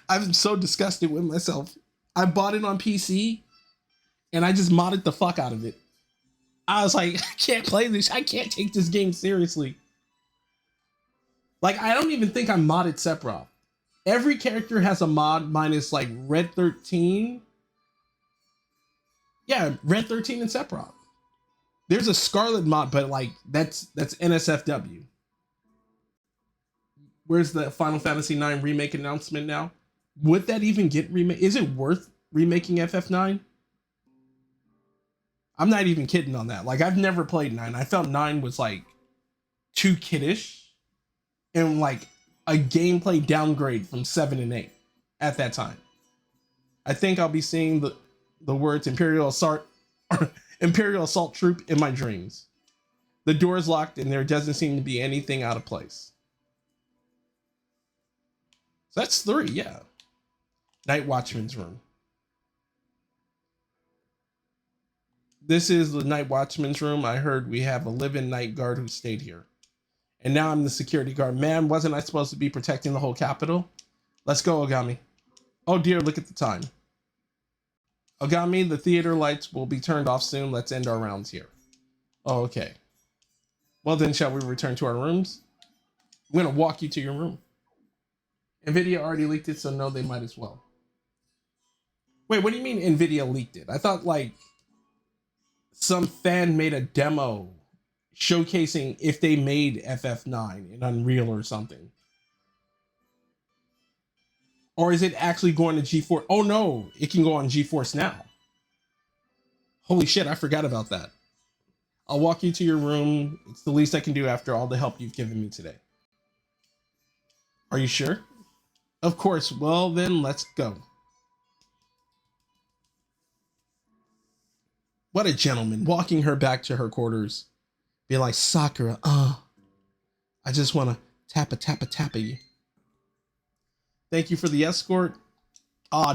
I'm so disgusted with myself. I bought it on PC and I just modded the fuck out of it. I was like, I can't play this. I can't take this game seriously. Like, I don't even think I modded Sephiroth. Every character has a mod minus like Red 13. Yeah, Red 13 and Sephiroth. There's a Scarlet mod, but like that's NSFW. Where's the Final Fantasy IX remake announcement now? Would that even get remade? Is it worth remaking FF9? I'm not even kidding on that. Like, I've never played 9. I felt 9 was like too kiddish and like a gameplay downgrade from 7 and 8 at that time. I think I'll be seeing the words Imperial Assault Troop in my dreams. The door is locked and there doesn't seem to be anything out of place. So that's 3, yeah. Night Watchman's room. This is the Night Watchman's room. I heard we have a live-in night guard who stayed here. And now I'm the security guard. Man, wasn't I supposed to be protecting the whole capital? Let's go, Ogami. Oh dear, look at the time. Ogami, the theater lights will be turned off soon. Let's end our rounds here. Oh, okay. Well then, shall we return to our rooms? I'm going to walk you to your room. NVIDIA already leaked it, so no, they might as well. Wait, what do you mean NVIDIA leaked it? I thought like some fan made a demo showcasing if they made FF9 in Unreal or something. Or is it actually going to GeForce? Oh no, it can go on GeForce now. Holy shit, I forgot about that. I'll walk you to your room. It's the least I can do after all the help you've given me today. Are you sure? Of course. Well, then let's go. What a gentleman, walking her back to her quarters. Being like, Sakura, I just want to tap you. Thank you for the escort.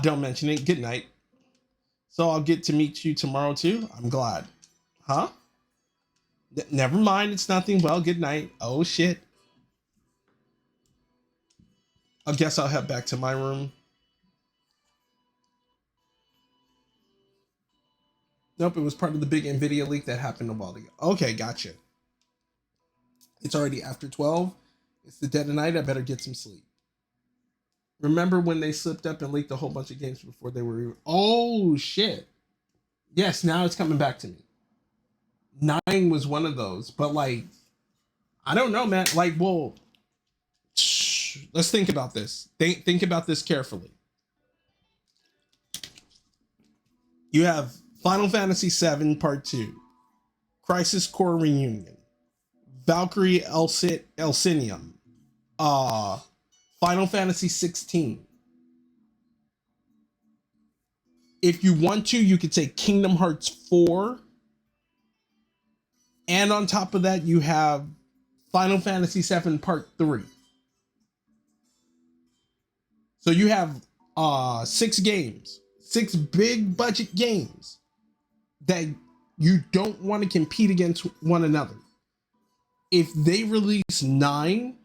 Don't mention it. Good night. So I'll get to meet you tomorrow too? I'm glad. Huh? Never mind, it's nothing. Well, good night. Oh shit. I guess I'll head back to my room. Nope, it was part of the big NVIDIA leak that happened a while ago. Okay, gotcha. It's already after 12. It's the dead of night. I better get some sleep. Remember when they slipped up and leaked a whole bunch of games before they were... Oh, shit. Yes, now it's coming back to me. 9 was one of those. But, like, I don't know, man. Like, well, let's think about this. Think about this carefully. You have Final Fantasy VII Part 2, Crisis Core Reunion, Valkyrie Elsinium, Final Fantasy 16. If you want to, you could say Kingdom Hearts 4. And on top of that, you have Final Fantasy VII Part 3. So you have 6 games, 6 big budget games that you don't want to compete against one another. If they release 9,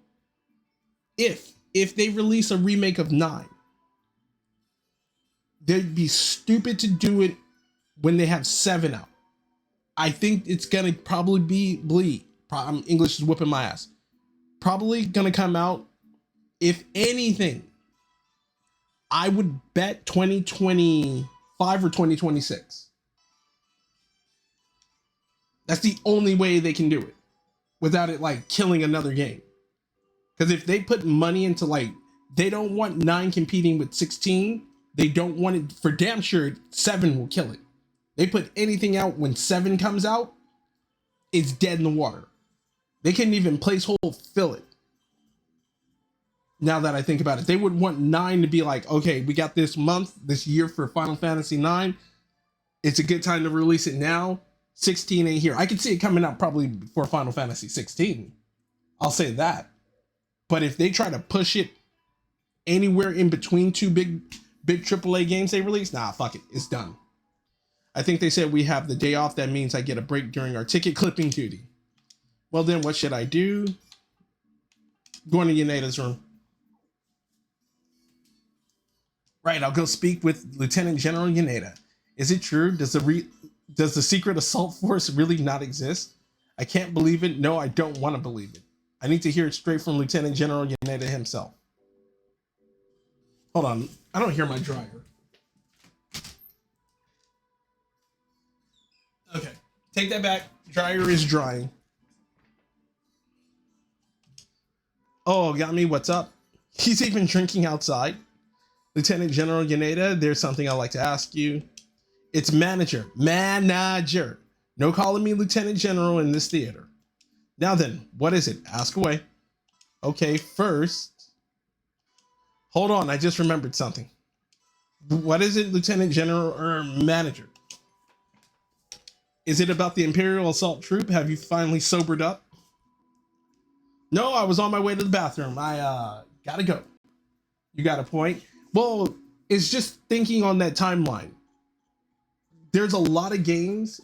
if they release a remake of 9, they'd be stupid to do it when they have 7 out. I think it's gonna probably be bleed. English is whooping my ass. Probably gonna come out, if anything, I would bet 2025 or 2026. That's the only way they can do it without it like killing another game. Because if they put money into like, they don't want 9 competing with 16, They don't want it for damn sure. 7 will kill it. They put anything out when 7 comes out, it's dead in the water. They couldn't even placeholder fill it. Now that I think about it, they would want 9 to be like, okay, we got this month, this year for Final Fantasy 9. It's a good time to release it now. 16 ain't here. I could see it coming out probably before Final Fantasy 16. I'll say that. But if they try to push it anywhere in between two big AAA games they release, nah, fuck it. It's done. I think they said we have the day off. That means I get a break during our ticket clipping duty. Well, then what should I do? Going to Yoneda's room. Right, I'll go speak with Lieutenant General Yoneda. Is it true? Does the secret assault force really not exist? I can't believe it. No, I don't want to believe it. I need to hear it straight from Lieutenant General Yoneda himself. Hold on. I don't hear my dryer. Okay. Take that back. Dryer is drying. Oh, got me. What's up? He's even drinking outside. Lieutenant General Yoneda, there's something I'd like to ask you. It's manager. Manager. No calling me Lieutenant General in this theater. Now then, what is it? Ask away. Okay, first. Hold on, I just remembered something. What is it, Lieutenant General or manager? Is it about the Imperial Assault Troop? Have you finally sobered up? No, I was on my way to the bathroom. I gotta go. You got a point. Well, it's just thinking on that timeline. There's a lot of games,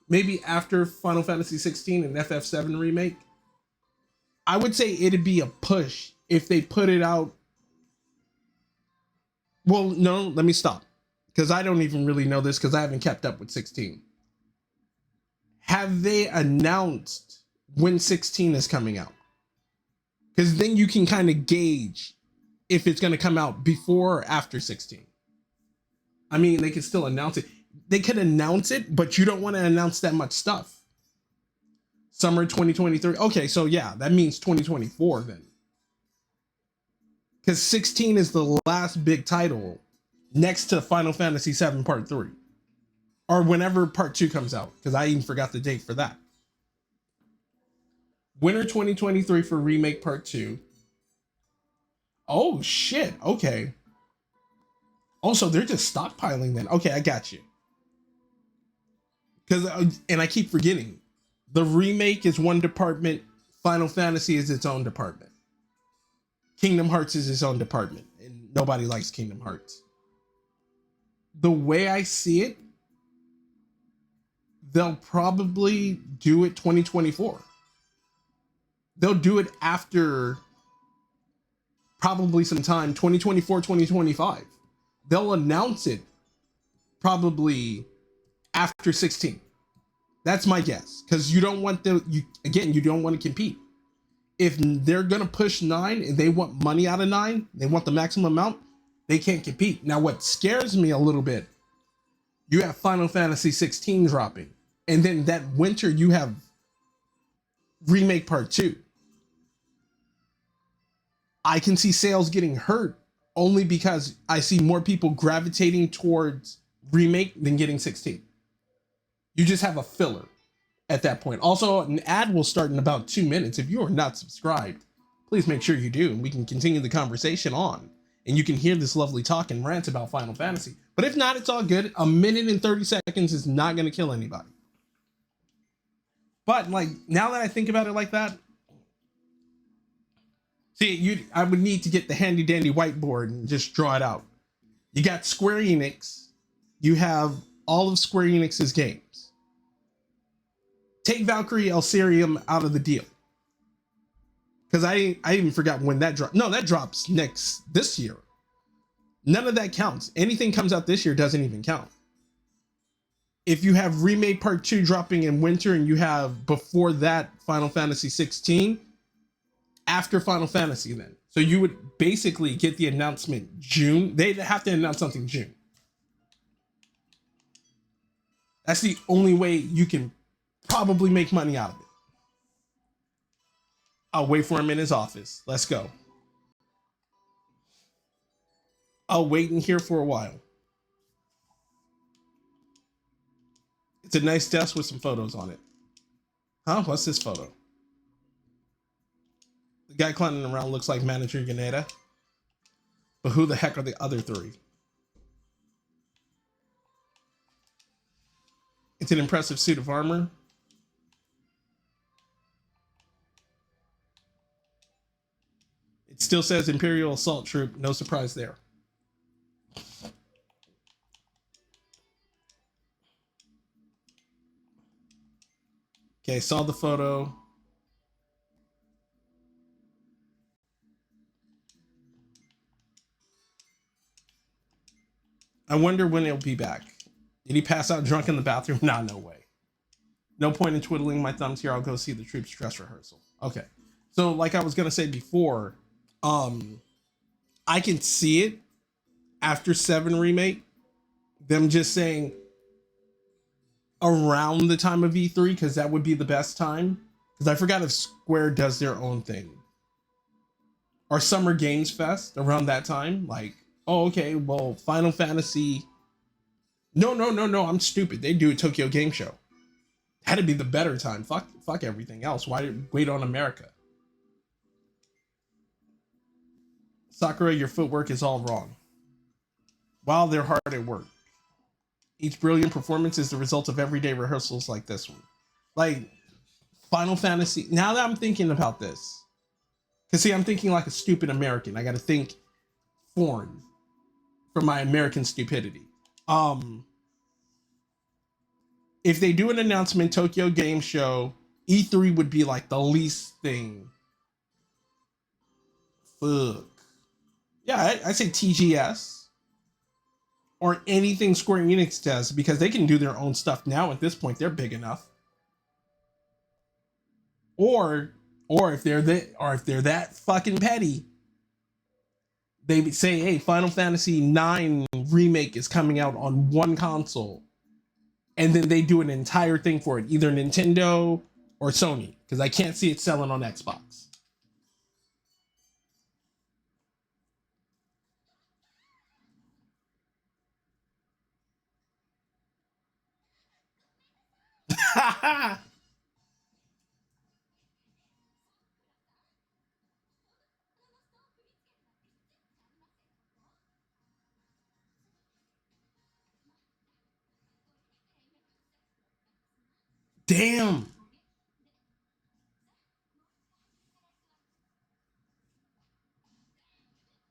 maybe after Final Fantasy 16 and FF7 remake. I would say it'd be a push if they put it out. Well, no, let me stop. Because I don't even really know this because I haven't kept up with 16. Have they announced when 16 is coming out? Because then you can kind of gauge if it's going to come out before or after 16. I mean, they could still announce it. They could announce it, but you don't want to announce that much stuff. Summer 2023. Okay, so yeah, that means 2024 then. Because 16 is the last big title next to Final Fantasy 7 Part 3. Or whenever Part 2 comes out, because I even forgot the date for that. Winter 2023 for Remake Part 2. Oh, shit. Okay. Also, they're just stockpiling then. Okay, I got you. And I keep forgetting. The remake is one department. Final Fantasy is its own department. Kingdom Hearts is its own department. And nobody likes Kingdom Hearts. The way I see it, they'll probably do it 2024. They'll do it after probably sometime 2024, 2025. They'll announce it probably after 16. That's my guess. Because you don't want you don't want to compete. If they're going to push 9 and they want money out of 9, they want the maximum amount, they can't compete. Now, what scares me a little bit, you have Final Fantasy 16 dropping. And then that winter, you have Remake Part 2. I can see sales getting hurt only because I see more people gravitating towards Remake than getting 16. You just have a filler at that point. Also, an ad will start in about 2 minutes. If you are not subscribed, please make sure you do, and we can continue the conversation on. And you can hear this lovely talk and rant about Final Fantasy. But if not, it's all good. A minute and 30 seconds is not going to kill anybody. But like, now that I think about it like that, see, I would need to get the handy dandy whiteboard and just draw it out. You got Square Enix. You have all of Square Enix's games. Take Valkyrie Elysium out of the deal. Because I even forgot when that dropped. No, that drops this year. None of that counts. Anything comes out this year doesn't even count. If you have Remake Part 2 dropping in winter and you have before that Final Fantasy 16, after Final Fantasy then. So you would basically get the announcement June. They'd have to announce something June. That's the only way you can probably make money out of it. I'll wait for him in his office. Let's go. I'll wait in here for a while. It's a nice desk with some photos on it. Huh? What's this photo? The guy climbing around looks like Manager Yaneda. But who the heck are the other three? It's an impressive suit of armor. It still says Imperial Assault Troop. No surprise there. Okay, saw the photo. I wonder when he'll be back. Did he pass out drunk in the bathroom? Nah, no way. No point in twiddling my thumbs here. I'll go see the troops dress rehearsal. Okay. So like I was going to say before, I can see it after 7 remake, them just saying around the time of E3, because that would be the best time. Because I forgot if Square does their own thing. Or Summer Games Fest around that time. Like, oh, okay, well, Final Fantasy. No, I'm stupid. They do a Tokyo Game Show. Had to be the better time. Fuck everything else. Why did wait on America? Sakura, your footwork is all wrong. Wow, they're hard at work. Each brilliant performance is the result of everyday rehearsals like this one. Like, Final Fantasy, now that I'm thinking about this, because see, I'm thinking like a stupid American. I got to think foreign for my American stupidity. If they do an announcement, Tokyo Game Show, E3 would be like the least thing. Fuck. Yeah, I say TGS or anything Square Enix does, because they can do their own stuff now. At this point, they're big enough. Or if they're that fucking petty, they say, "Hey, Final Fantasy 9 remake is coming out on one console," and then they do an entire thing for it, either Nintendo or Sony, because I can't see it selling on Xbox. Damn.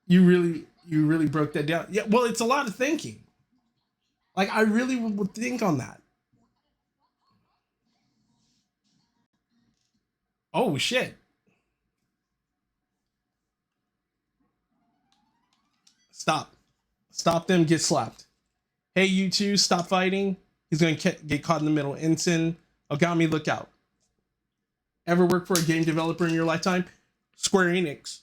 You really broke that down. Yeah, well, it's a lot of thinking. Like, I really would think on that. Oh shit. Stop. Stop them, get slapped. Hey, you two, stop fighting. He's gonna get caught in the middle. Ensign, Ogami, look out. Ever work for a game developer in your lifetime? Square Enix.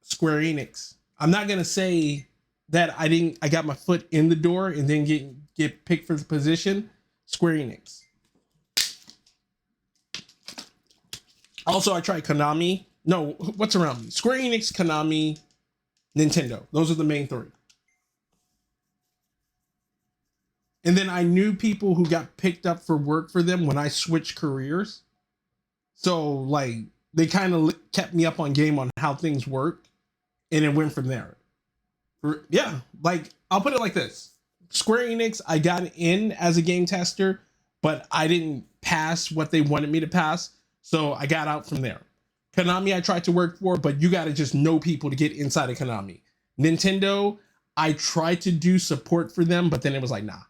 Square Enix. I'm not gonna say that I got my foot in the door and then get picked for the position. Square Enix. Also, I tried Konami. No, what's around me? Square Enix, Konami, Nintendo. Those are the main 3. And then I knew people who got picked up for work for them when I switched careers. So, like, they kind of kept me up on game on how things work. And it went from there. Yeah, like, I'll put it like this. Square Enix, I got in as a game tester, but I didn't pass what they wanted me to pass. So I got out from there. Konami, I tried to work for, but you got to just know people to get inside of Konami. Nintendo, I tried to do support for them, but then it was like, nah.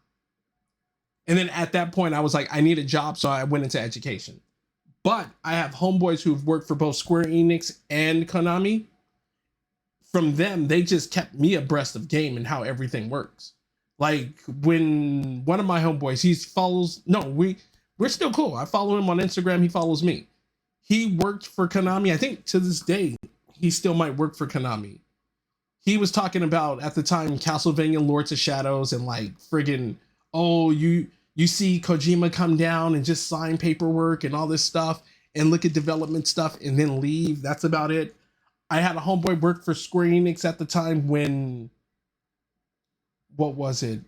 And then at that point, I was like, I need a job, so I went into education. But I have homeboys who've worked for both Square Enix and Konami. From them, they just kept me abreast of game and how everything works. Like, when one of my homeboys, we're still cool. I follow him on Instagram. He follows me. He worked for Konami. I think to this day, he still might work for Konami. He was talking about, at the time, Castlevania Lords of Shadows and like friggin', oh, you see Kojima come down and just sign paperwork and all this stuff and look at development stuff and then leave. That's about it. I had a homeboy work for Square Enix at the time when, what was it?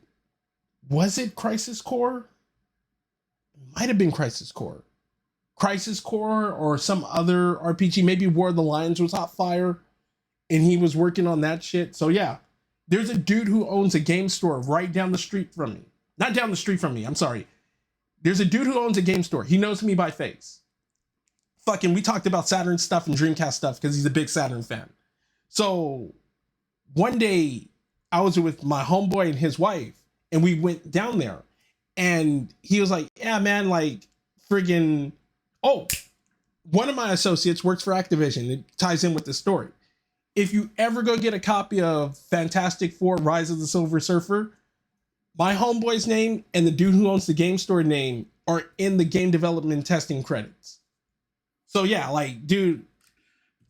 Was it Crisis Core? Might have been Crisis Core. Crisis Core or some other RPG. Maybe War of the Lions was hot fire, and he was working on that shit. So yeah, there's a dude who owns a game store right down the street from me. Not down the street from me, I'm sorry. There's a dude who owns a game store. He knows me by face. Fucking, we talked about Saturn stuff and Dreamcast stuff because he's a big Saturn fan. So one day I was with my homeboy and his wife, and we went down there, and he was like, yeah, man, like friggin', oh, one of my associates works for Activision. It ties in with the story. If you ever go get a copy of Fantastic Four Rise of the Silver Surfer, my homeboy's name and the dude who owns the game store name are in the game development and testing credits. So yeah, like, dude,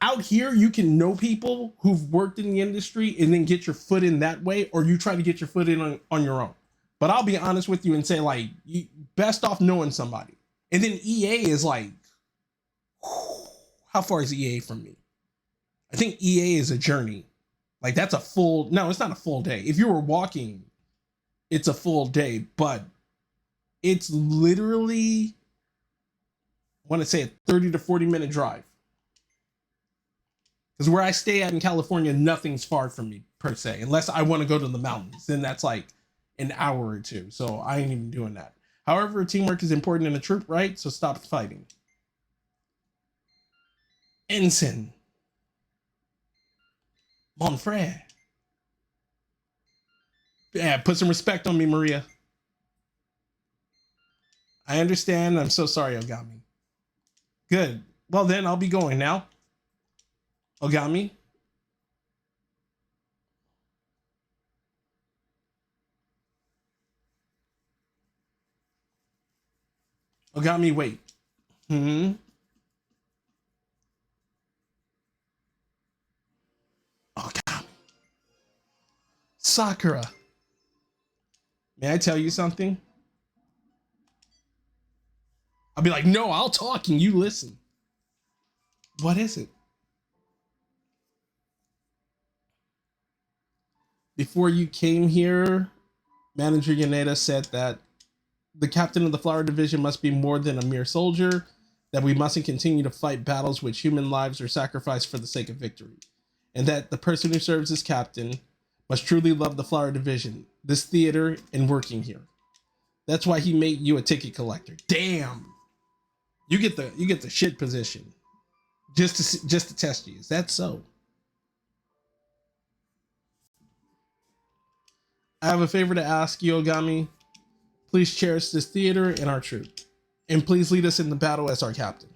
out here you can know people who've worked in the industry and then get your foot in that way, or you try to get your foot in on your own. But I'll be honest with you and say, like, you best off knowing somebody. And then EA is like, how far is EA from me? I think EA is a journey. Like, that's a full, no, it's not a full day. If you were walking, it's a full day, but it's literally, I want to say a 30 to 40 minute drive. Because where I stay at in California, nothing's far from me per se, unless I want to go to the mountains. Then that's like an hour or two. So I ain't even doing that. However, teamwork is important in a troop, right? So stop fighting. Ensign. Mon frere. Yeah, put some respect on me, Maria. I understand. I'm so sorry, Ogami. Good. Well, then I'll be going now. Ogami. Ogami, wait. Ogami. Sakura. May I tell you something? I'll be like, no, I'll talk and you listen. What is it? Before you came here, Manager Yaneda said that the captain of the Flower Division must be more than a mere soldier, that we mustn't continue to fight battles which human lives are sacrificed for the sake of victory, and that the person who serves as captain must truly love the Flower Division, this theater, and working here. That's why he made you a ticket collector. Damn, you get the shit position just to test you. Is that so? I have a favor to ask you, Ogami. Please cherish this theater and our troop, and please lead us in the battle as our captain.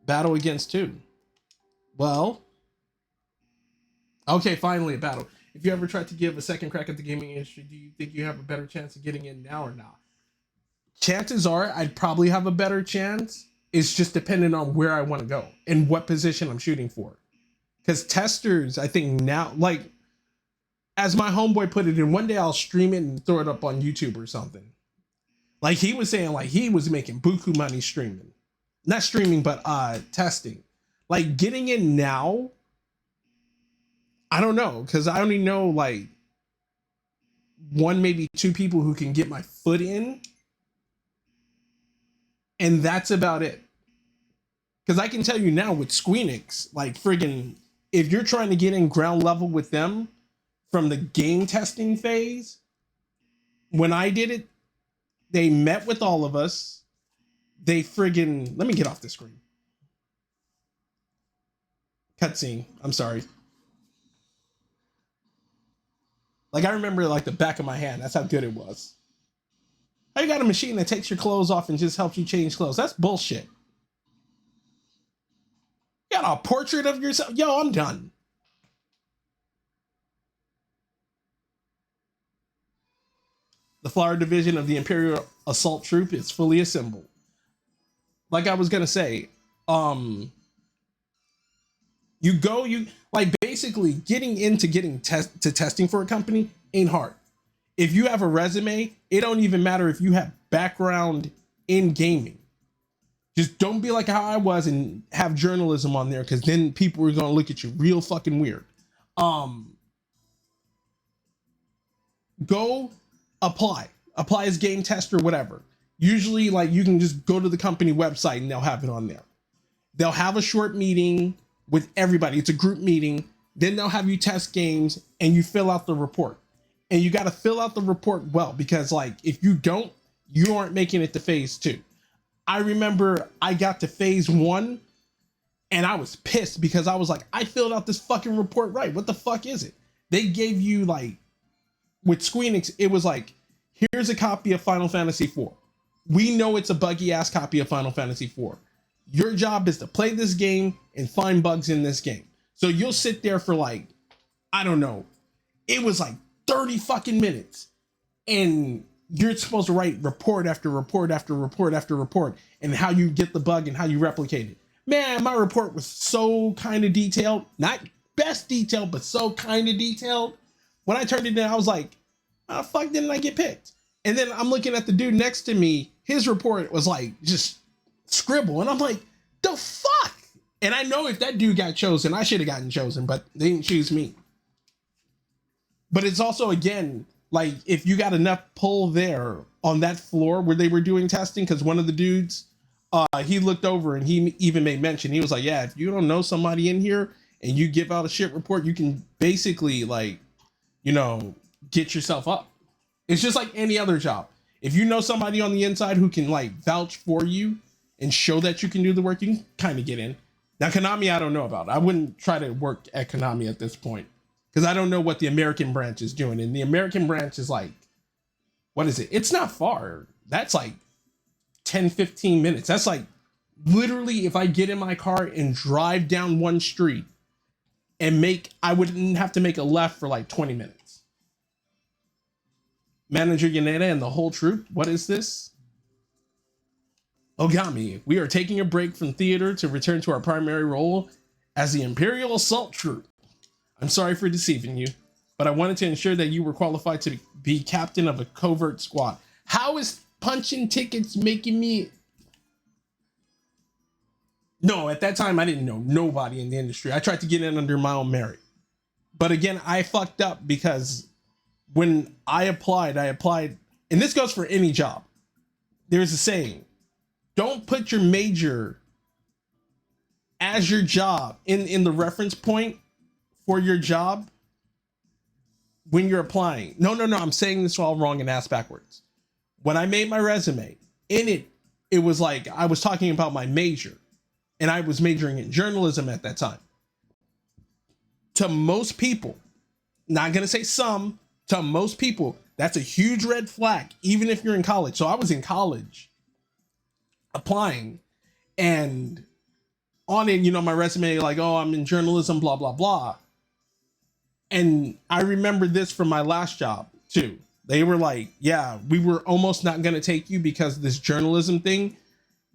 Battle against who? Well, okay, finally a battle. If you ever tried to give a second crack at the gaming industry, do you think you have a better chance of getting in now or not? Chances are I'd probably have a better chance. It's just dependent on where I want to go and what position I'm shooting for. Because testers, I think now, like, as my homeboy put it, in one day I'll stream it and throw it up on YouTube or something. Like, he was saying, like, he was making buku money streaming. Not streaming, but testing. Like, getting in now, I don't know, because I only know, like, one, maybe two people who can get my foot in. And that's about it. Because I can tell you now with Squeenix, like, friggin', if you're trying to get in ground level with them from the game testing phase, when I did it, they met with all of us. They friggin', let me get off the screen. Cutscene, I'm sorry. Like, I remember, like, the back of my hand. That's how good it was. How you got a machine that takes your clothes off and just helps you change clothes? That's bullshit. You got a portrait of yourself? Yo, I'm done. The Flower Division of the Imperial Assault Troop is fully assembled. Like I was gonna say, you like, basically getting into testing for a company ain't hard. If you have a resume, it don't even matter if you have background in gaming. Just don't be like how I was and have journalism on there, because then people are gonna look at you real fucking weird. Go apply as game tester, whatever. Usually, like, you can just go to the company website and they'll have it on there. They'll have a short meeting with everybody. It's a group meeting. Then they'll have you test games and you fill out the report. And you got to fill out the report well, because, like, if you don't, you aren't making it to phase 2. I remember I got to phase 1 and I was pissed because I was like, I filled out this fucking report right. What the fuck is it? They gave you, like, with Squeenix, it was like, here's a copy of Final Fantasy IV. We know it's a buggy ass copy of Final Fantasy IV. Your job is to play this game and find bugs in this game. So you'll sit there for, like, I don't know, it was like 30 fucking minutes. And you're supposed to write report after report after report after report, and how you get the bug and how you replicate it. Man, my report was so kind of detailed. Not best detailed, but so kind of detailed. When I turned it in, I was like, how the fuck didn't I get picked? And then I'm looking at the dude next to me. His report was like just scribble. And I'm like, the fuck? And I know if that dude got chosen, I should have gotten chosen, but they didn't choose me. But it's also, again, like, if you got enough pull there on that floor where they were doing testing, because one of the dudes, he looked over and he even made mention. He was like, yeah, if you don't know somebody in here and you give out a shit report, you can basically, like, you know, get yourself up. It's just like any other job. If you know somebody on the inside who can, like, vouch for you and show that you can do the work, you can kind of get in. Now, Konami, I don't know about. I wouldn't try to work at Konami at this point, because I don't know what the American branch is doing. And the American branch is like, what is it? It's not far. That's like 10, 15 minutes. That's like literally if I get in my car and drive down one street and I wouldn't have to make a left for like 20 minutes. Manager Yaneda and the whole troop. What is this? Ogami, we are taking a break from theater to return to our primary role as the Imperial Assault Troop. I'm sorry for deceiving you, but I wanted to ensure that you were qualified to be captain of a covert squad. How is punching tickets making me... No, at that time, I didn't know nobody in the industry. I tried to get in under my own merit. But again, I fucked up because when I applied, and this goes for any job. There's a saying, don't put your major as your job in the reference point for your job when you're applying. No, I'm saying this all wrong and ass backwards. When I made my resume, in it was like I was talking about my major, and I was majoring in journalism at that time. To most people, not gonna say some, to most people, that's a huge red flag, even if you're in college. So I was in college applying, and on it, you know, my resume, like, oh, I'm in journalism, blah, blah, blah. And I remember this from my last job too. They were like, yeah, we were almost not going to take you because this journalism thing,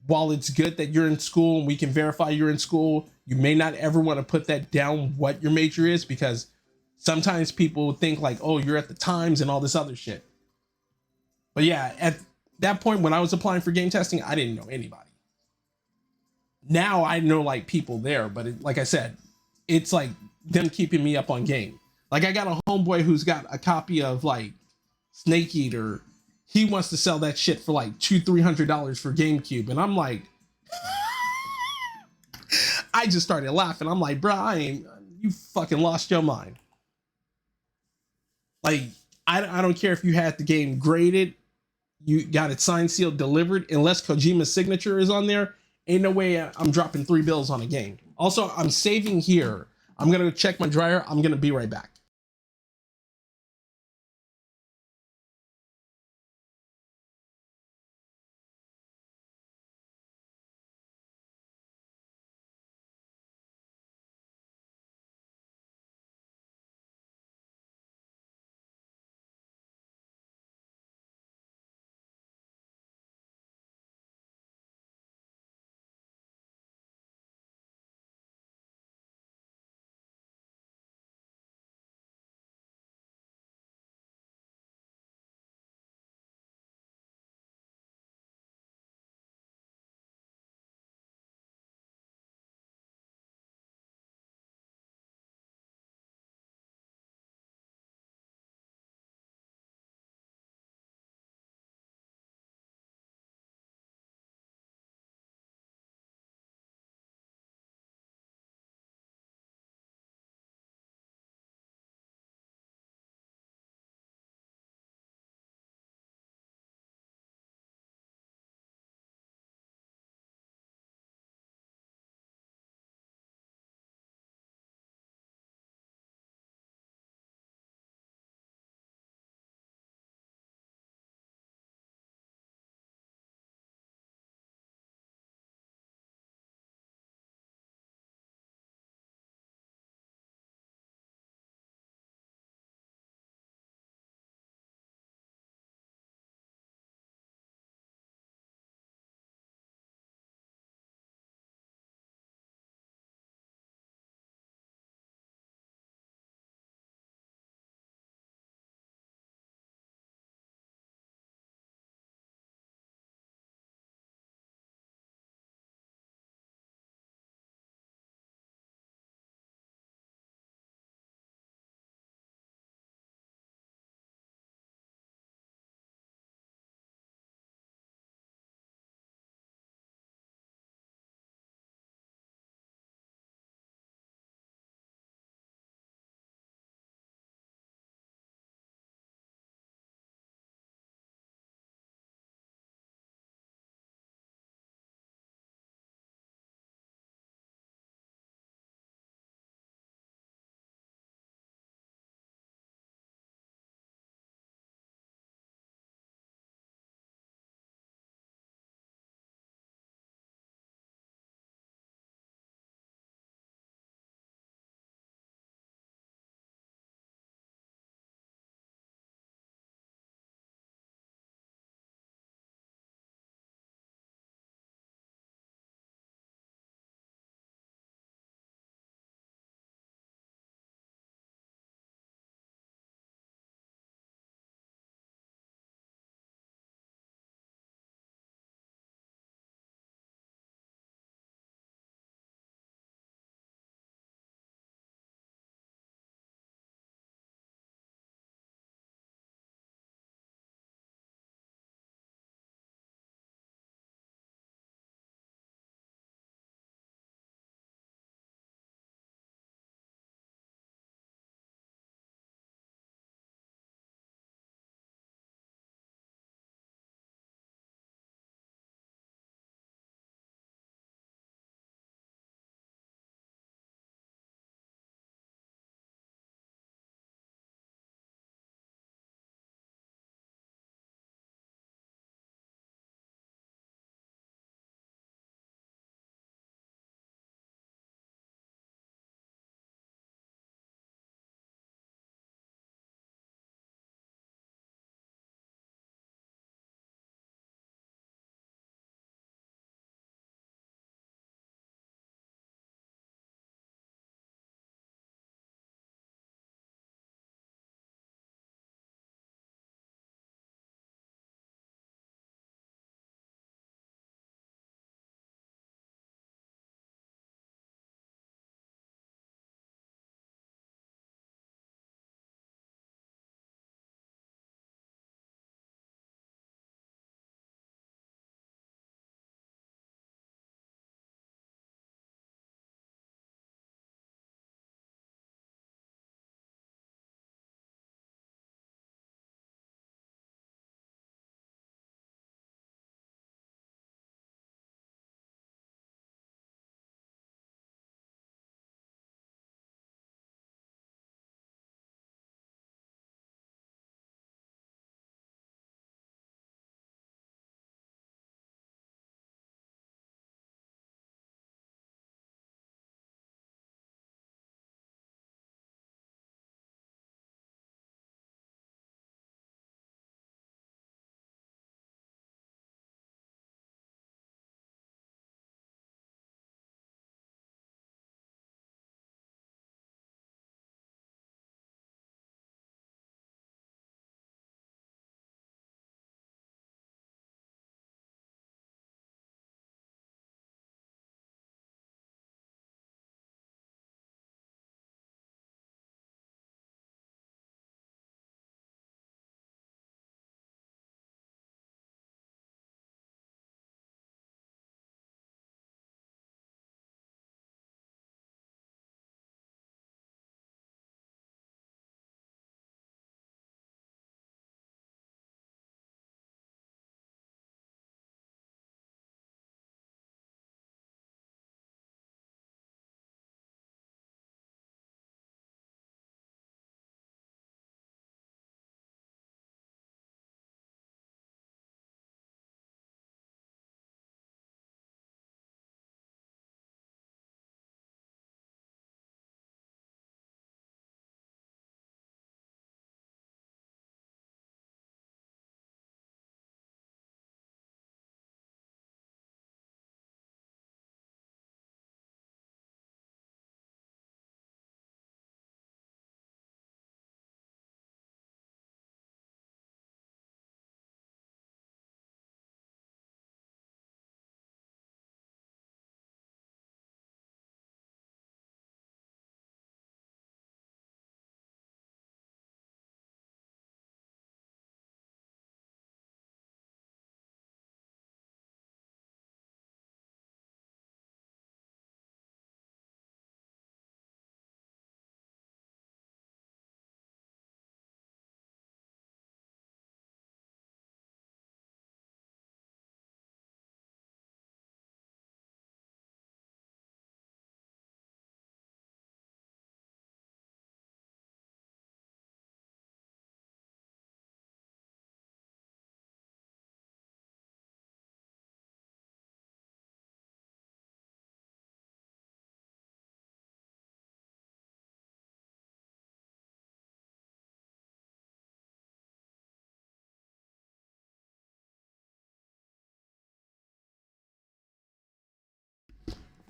while it's good that you're in school and we can verify you're in school, you may not ever want to put that down what your major is, because sometimes people think like, oh, you're at the Times and all this other shit. But yeah, at that point when I was applying for game testing, I didn't know anybody. Now I know like people there, but like I said, it's like them keeping me up on game. Like, I got a homeboy who's got a copy of like Snake Eater. He wants to sell that shit for like $200-300 for GameCube, and I'm like, I just started laughing. I'm like, bro, you fucking lost your mind. Like, I don't care if you had the game graded, you got it signed, sealed, delivered, unless Kojima's signature is on there. Ain't no way I'm dropping $3 on a game. Also, I'm saving here. I'm gonna check my dryer. I'm gonna be right back.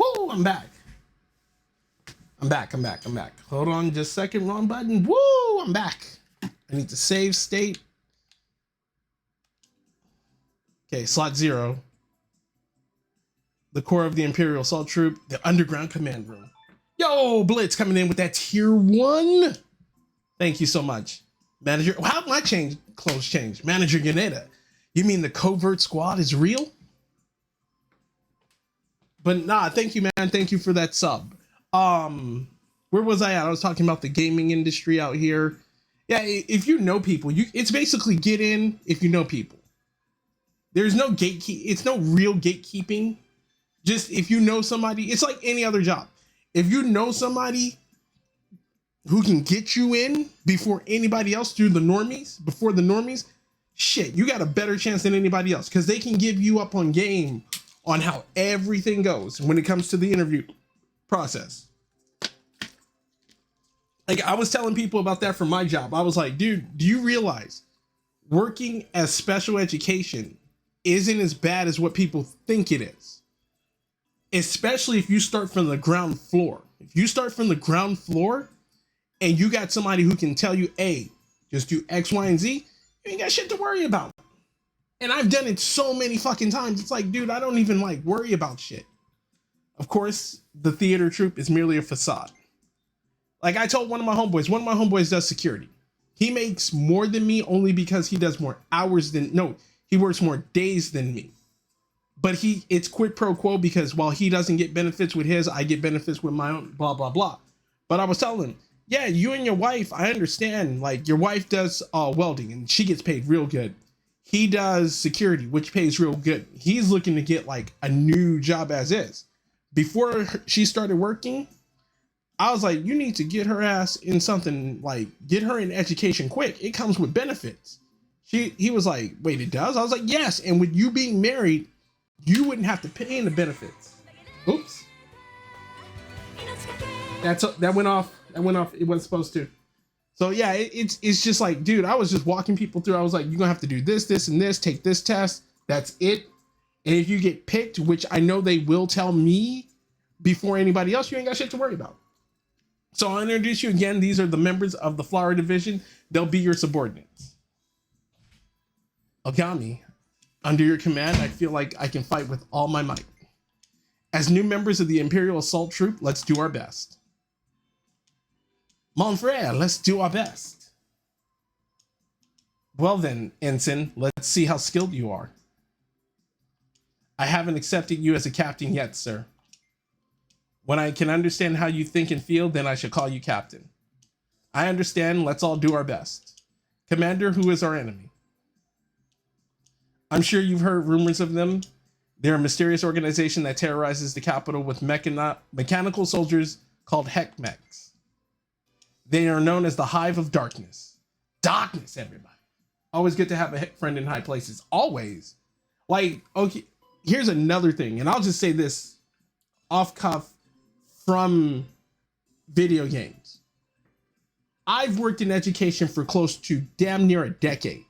Woo, I'm back. I'm back. Hold on just a second, wrong button. Woo, I'm back. I need to save state. Okay, slot 0. The core of the Imperial Assault Troop, the underground command room. Yo, Blitz coming in with that tier 1. Thank you so much. Manager, how my clothes change? Manager Ganeta. You mean the covert squad is real? But nah, thank you, man. Thank you for that sub. Where was I at? I was talking about the gaming industry out here. Yeah, if you know people, it's basically get in if you know people. There's no gatekeep. It's no real gatekeeping. Just if you know somebody, it's like any other job. If you know somebody who can get you in before anybody else before the normies, shit, you got a better chance than anybody else because they can give you up on game on how everything goes when it comes to the interview process. Like I was telling people about that for my job. I was like, dude, do you realize working as special education isn't as bad as what people think it is? Especially if you start from the ground floor. If you start from the ground floor and you got somebody who can tell you, hey, just do X, Y, and Z, you ain't got shit to worry about. And I've done it so many fucking times. It's like, dude, I don't even like worry about shit. Of course, the theater troupe is merely a facade. Like I told one of my homeboys does security. He makes more than me only because he does more hours he works more days than me. But it's quid pro quo because while he doesn't get benefits with his, I get benefits with my own, blah, blah, blah. But I was telling him, yeah, you and your wife, I understand. Like your wife does welding and she gets paid real good. He does security, which pays real good. He's looking to get like a new job as is. Before she started working, I was like, you need to get her ass in something, like get her in education quick. It comes with benefits. He was like, wait, it does? I was like, yes. And with you being married, you wouldn't have to pay in the benefits. Oops. That went off. It wasn't supposed to. So yeah, it's just like, dude, I was just walking people through. I was like, you're gonna have to do this, this, and this, take this test. That's it. And if you get picked, which I know they will tell me before anybody else, you ain't got shit to worry about. So I'll introduce you again. These are the members of the Flower Division. They'll be your subordinates. Ogami, under your command, I feel like I can fight with all my might. As new members of the Imperial Assault Troop, let's do our best. Mon frere, let's do our best. Well then, Ensign, let's see how skilled you are. I haven't accepted you as a captain yet, sir. When I can understand how you think and feel, then I should call you captain. I understand, let's all do our best. Commander, who is our enemy? I'm sure you've heard rumors of them. They're a mysterious organization that terrorizes the capital with mechanical soldiers called Heckmechs. They are known as the Hive of Darkness. Darkness, everybody. Always good to have a friend in high places. Always. Like, okay, here's another thing. And I'll just say this off cuff from video games. I've worked in education for close to damn near a decade.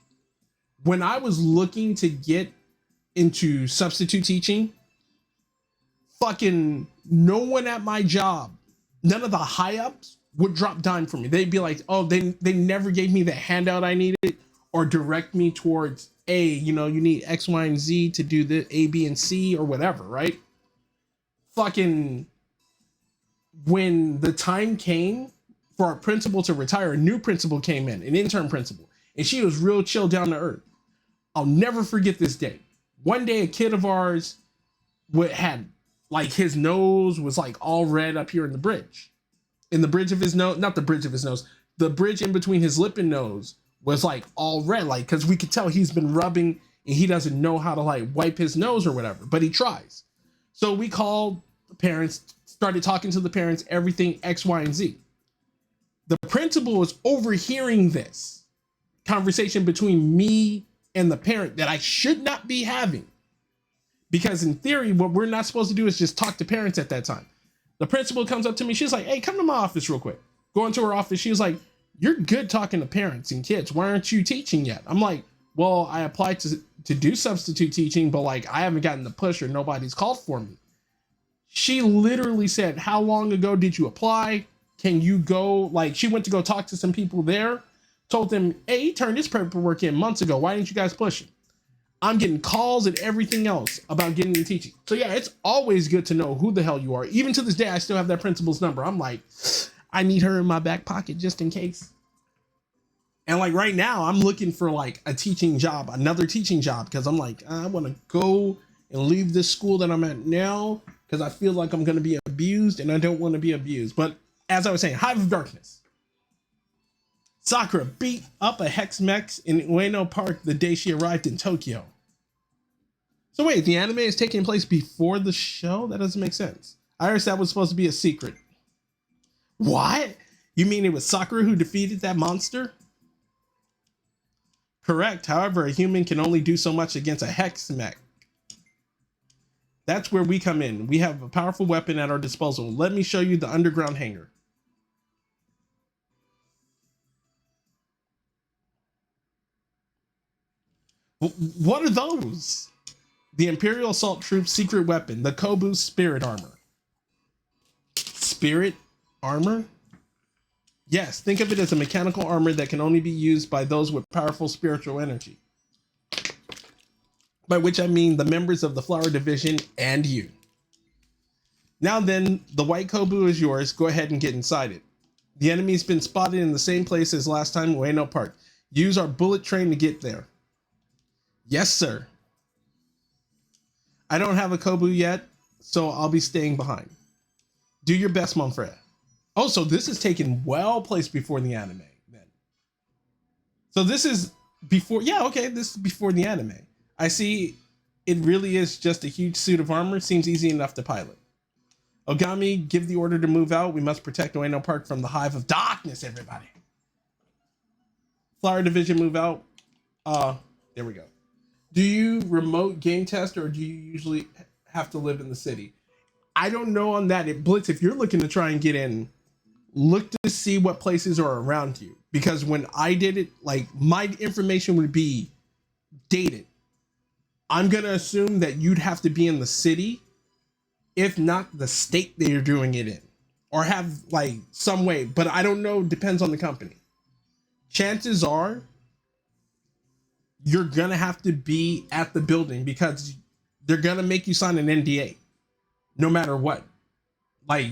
When I was looking to get into substitute teaching, fucking no one at my job, none of the high ups would drop dime for me. They'd be like, oh, they never gave me the handout I needed or direct me towards you need X, Y, and Z to do the A, B, and C or whatever, right? Fucking when the time came for our principal to retire, a new principal came in, an intern principal, and she was real chill, down to earth. I'll never forget this day. One day, a kid of ours had like his nose was like all red up here in the bridge of his nose, not the bridge of his nose, the bridge in between his lip and nose was like all red, like, cause we could tell he's been rubbing and he doesn't know how to like wipe his nose or whatever, but he tries. So we called the parents, started talking to the parents, everything X, Y, and Z. The principal was overhearing this conversation between me and the parent that I should not be having. Because in theory, what we're not supposed to do is just talk to parents at that time. The principal comes up to me. She's like, hey, come to my office real quick. Go into her office. She was like, you're good talking to parents and kids. Why aren't you teaching yet? I'm like, well, I applied to do substitute teaching, but like I haven't gotten the push or nobody's called for me. She literally said, how long ago did you apply? Can you go? Like, she went to go talk to some people there, told them, hey, he turned his paperwork in months ago. Why didn't you guys push him? I'm getting calls and everything else about getting into teaching. So yeah, it's always good to know who the hell you are. Even to this day, I still have that principal's number. I'm like, I need her in my back pocket just in case. And like right now, I'm looking for like a teaching job, another teaching job, because I'm like, I want to go and leave this school that I'm at now because I feel like I'm going to be abused and I don't want to be abused. But as I was saying, Hive of Darkness. Sakura beat up a Hex-Mex in Ueno Park the day she arrived in Tokyo. So wait, the anime is taking place before the show? That doesn't make sense. I heard that was supposed to be a secret. What? You mean it was Sakura who defeated that monster? Correct. However, a human can only do so much against a Hex-Mech. That's where we come in. We have a powerful weapon at our disposal. Let me show you the underground hangar. What are those? The Imperial Assault Troops' secret weapon, the Kobu Spirit Armor. Spirit Armor? Yes, think of it as a mechanical armor that can only be used by those with powerful spiritual energy. By which I mean the members of the Flower Division and you. Now then, the white Kobu is yours. Go ahead and get inside it. The enemy's been spotted in the same place as last time, Ueno Park. Use our bullet train to get there. Yes, sir. I don't have a Kobu yet, so I'll be staying behind. Do your best, Monfred. Oh, so this is taken well placed before the anime, then. So this is before, yeah, okay, this is before the anime. I see it really is just a huge suit of armor. Seems easy enough to pilot. Ogami, give the order to move out. We must protect Ueno Park from the Hive of Darkness, everybody. Flower Division, move out. There we go. Do you remote game test or do you usually have to live in the city? I don't know on that. It Blitz, if you're looking to try and get in, look to see what places are around you. Because when I did it, like my information would be dated. I'm going to assume that you'd have to be in the city, if not the state that you're doing it in, or have like some way, but I don't know. Depends on the company. Chances are you're going to have to be at the building because they're going to make you sign an NDA no matter what. Like,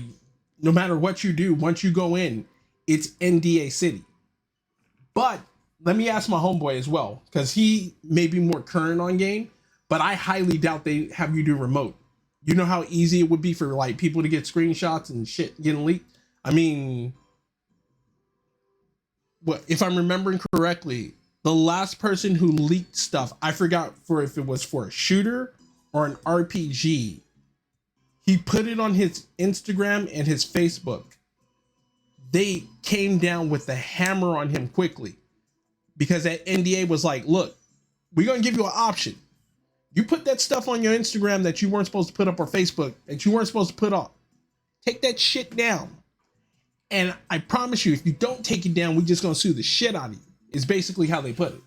no matter what you do, once you go in, it's NDA city. But let me ask my homeboy as well, because he may be more current on game, but I highly doubt they have you do remote. You know how easy it would be for like people to get screenshots and shit getting leaked? I mean, what if I'm remembering correctly, the last person who leaked stuff, I forgot for if it was for a shooter or an RPG. He put it on his Instagram and his Facebook. They came down with the hammer on him quickly because that NDA was like, look, we're going to give you an option. You put that stuff on your Instagram that you weren't supposed to put up, or Facebook that you weren't supposed to put up. Take that shit down. And I promise you, if you don't take it down, we're just going to sue the shit out of you. Is basically how they put it.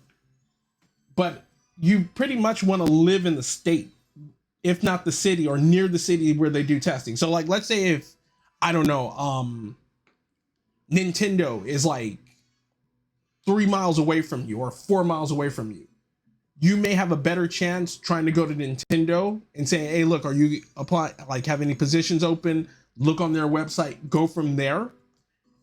But you pretty much want to live in the state, if not the city or near the city where they do testing. So like, let's say if, I don't know, Nintendo is like 3 miles away from you or 4 miles away from you. You may have a better chance trying to go to Nintendo and say, hey, look, are you have any positions open? Look on their website, go from there,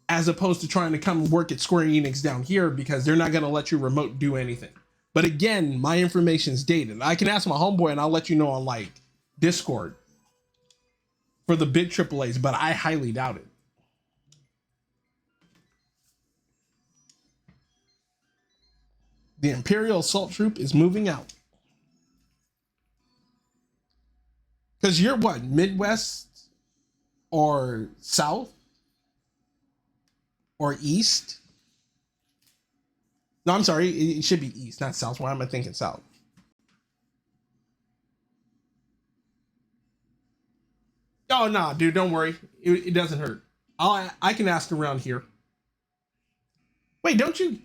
as opposed to trying to come work at Square Enix down here because they're not going to let you remote do anything. But again, my information's dated. I can ask my homeboy and I'll let you know on like Discord for the big AAAs, but I highly doubt it. The Imperial Assault Troop is moving out. Because you're what, Midwest or South or East? No, I'm sorry. It should be East, not South. Why am I thinking South? Oh, no, dude, don't worry. It doesn't hurt. I can ask around here. Wait, don't you?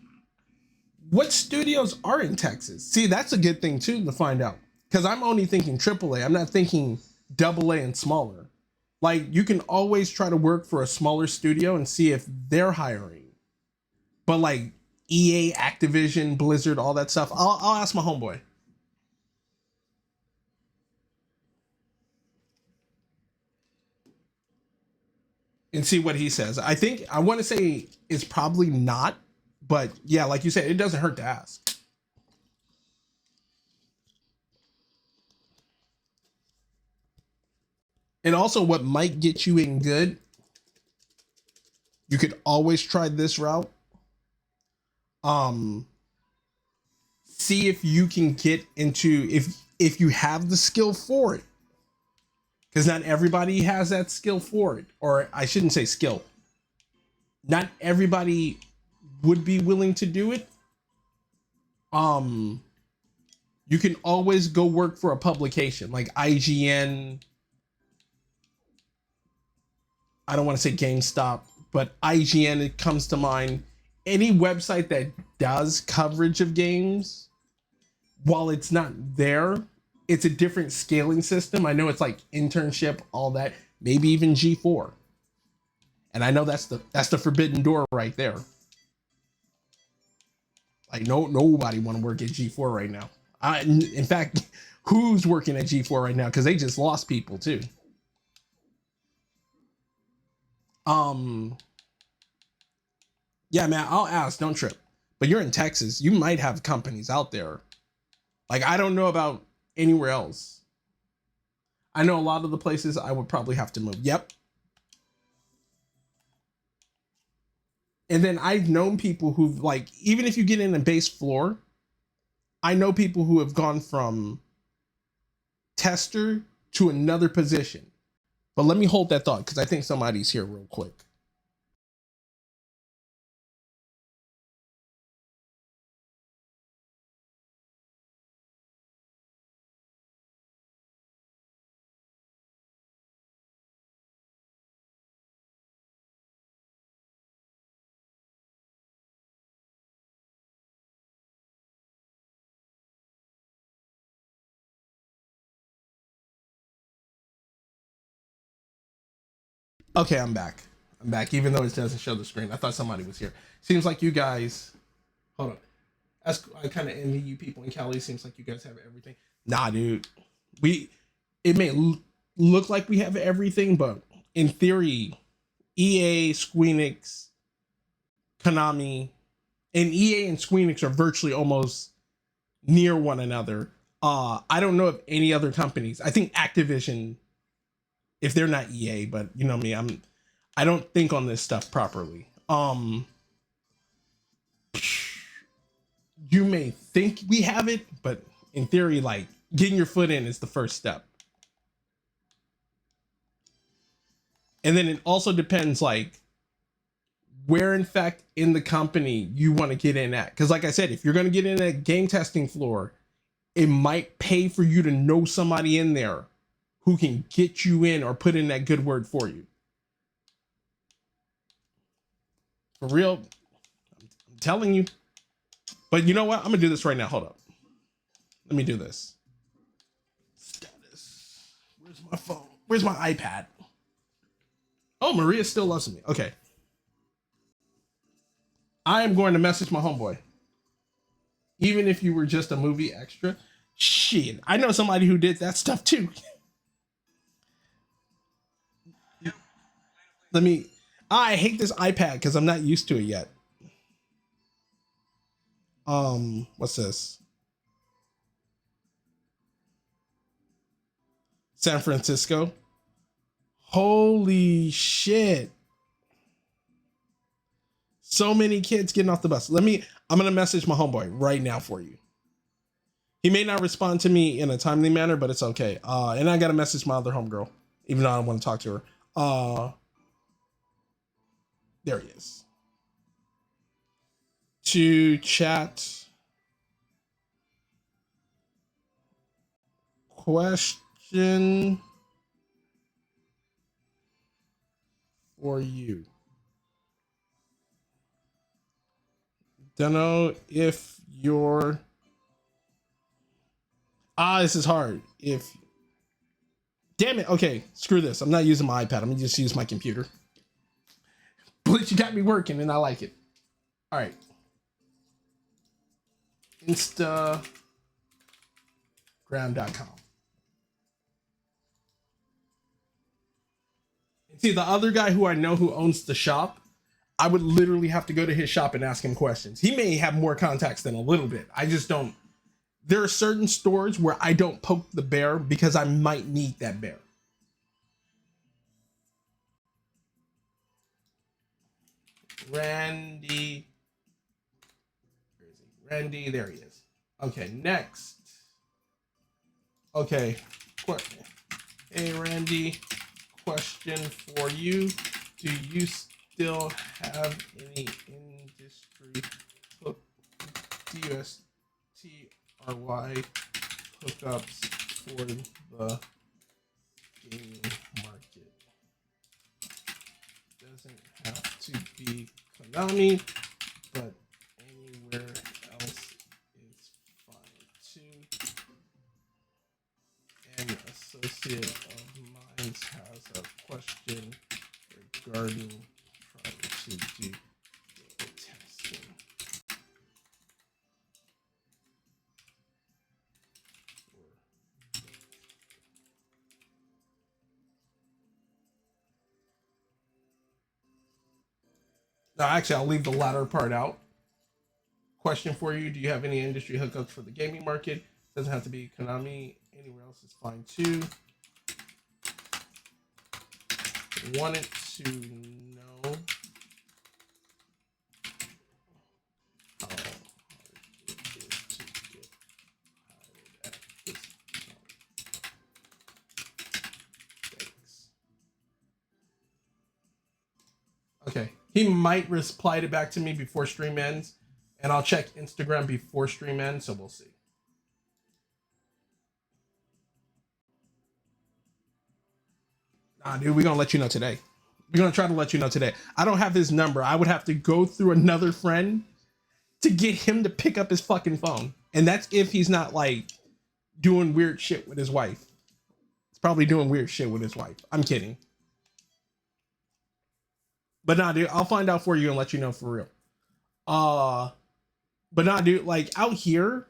What studios are in Texas? See, that's a good thing, too, to find out. Because I'm only thinking AAA. I'm not thinking AA and smaller. Like you can always try to work for a smaller studio and see if they're hiring. But like EA, Activision, Blizzard, all that stuff, I'll ask my homeboy. And see what he says. I want to say it's probably not, but yeah, like you said, it doesn't hurt to ask. And also, what might get you in good, you could always try this route. Um, See if you can get into if you have the skill for it, because not everybody has that skill for it, or I shouldn't say skill. Not everybody would be willing to do it. Um, you can always go work for a publication like IGN. I don't want to say GameStop, but IGN, it comes to mind. Any website that does coverage of games, while it's not there, it's a different scaling system. I know it's like internship, all that, maybe even G4. And I know that's the forbidden door right there. Like nobody want to work at G4 right now. In fact, who's working at G4 right now? Because they just lost people too. Um, yeah, man, I'll ask. Don't trip. But you're in Texas. You might have companies out there. Like I don't know about anywhere else. I know a lot of the places I would probably have to move. Yep. And then I've known people who've like, even if you get in a base floor, I know people who have gone from tester to another position. But let me hold that thought because I think somebody's here real quick. Okay, I'm back. I'm back, even though it doesn't show the screen. I thought somebody was here. Seems like you guys. Hold on. I kind of envy you people in Cali. Seems like you guys have everything. Nah, dude. We. It may look like we have everything, but in theory, EA, Squeenix, Konami, and EA and Squeenix are virtually almost near one another. I don't know of any other companies. I think Activision, if they're not EA, but you know me, I don't think on this stuff properly. You may think we have it, but in theory, like getting your foot in is the first step. And then it also depends like where in fact in the company you want to get in at. Because like I said, if you're going to get in a game testing floor, it might pay for you to know somebody in there who can get you in or put in that good word for you. For real, I'm telling you. But you know what? I'm gonna do this right now. Hold up. Let me do this. Status. Where's my phone? Where's my iPad? Oh, Maria still loves me. Okay. I am going to message my homeboy. Even if you were just a movie extra. Shit. I know somebody who did that stuff too. Let me. I hate this iPad because I'm not used to it yet. What's this? San Francisco. Holy shit. So many kids getting off the bus. I'm gonna message my homeboy right now for you. He may not respond to me in a timely manner, but it's okay. And I gotta message my other homegirl, even though I don't want to talk to her. There he is. To chat. Question for you. Don't know if you're. This is hard. If Damn it. Okay, screw this. I'm not using my iPad. I'm gonna just use my computer. But you got me working and I like it. All right. Instagram.com. See, the other guy who I know who owns the shop, I would literally have to go to his shop and ask him questions. He may have more contacts than a little bit. I just don't. There are certain stores where I don't poke the bear because I might need that bear. Randy. Where is he? Randy, there he is. Okay, next. Okay. Hey, Randy, question for you. Do you still have any industry hook DSTRY hookups for the gaming market? Doesn't have to be Konami, but anywhere else is fine too. An associate of mine has a question regarding trying to do data testing. No, actually, I'll leave the latter part out. Question for you: do you have any industry hookups for the gaming market? Doesn't have to be Konami. Anywhere else is fine too. Wanted to know how hard it is to get hired at this point. Thanks. Okay, he might reply it back to me before stream ends, and I'll check Instagram before stream ends, so we'll see. Nah, dude, we're gonna let you know today. We're gonna try to let you know today. I don't have his number. I would have to go through another friend to get him to pick up his fucking phone. And that's if he's not like doing weird shit with his wife. He's probably doing weird shit with his wife. I'm kidding. But nah, dude, I'll find out for you and let you know for real. But nah, dude, like out here,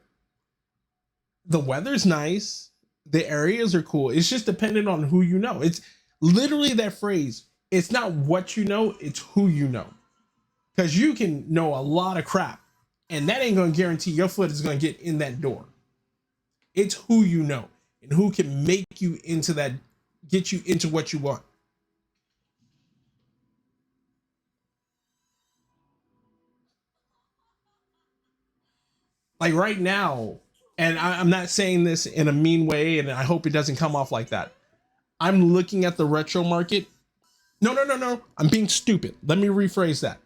the weather's nice. The areas are cool. It's just dependent on who you know. It's literally that phrase. It's not what you know, it's who you know. Because you can know a lot of crap, and that ain't going to guarantee your foot is going to get in that door. It's who you know and who can make you into that, get you into what you want. Like right now, and I'm not saying this in a mean way, and I hope it doesn't come off like that. I'm looking at the retro market. No. I'm being stupid. Let me rephrase that.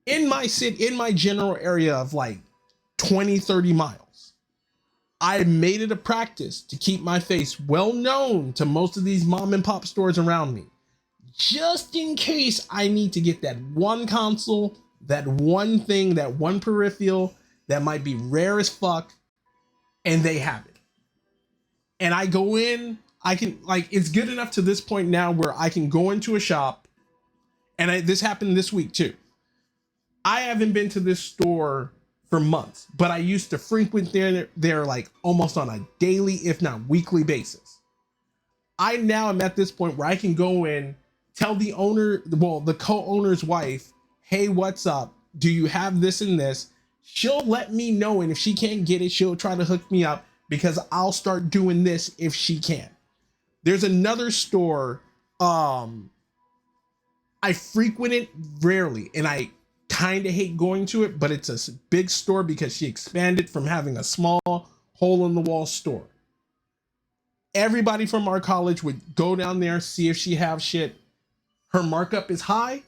In my city, in my general area of like 20, 30 miles, I made it a practice to keep my face well known to most of these mom and pop stores around me, just in case I need to get that one console, that one thing, that one peripheral that might be rare as fuck, and they have it. And I go in, I can, like, it's good enough to this point now where I can go into a shop, and this happened this week too. I haven't been to this store for months, but I used to frequent there like almost on a daily, if not weekly basis. I now am at this point where I can go in, tell the owner, well, the co-owner's wife, hey, what's up? Do you have this and this? She'll let me know, and if she can't get it, she'll try to hook me up because I'll start doing this if she can. There's another store I frequent it rarely, and I kind of hate going to it, but it's a big store because she expanded from having a small hole in the wall store. Everybody from our college would go down there, see if she have shit. Her markup is high,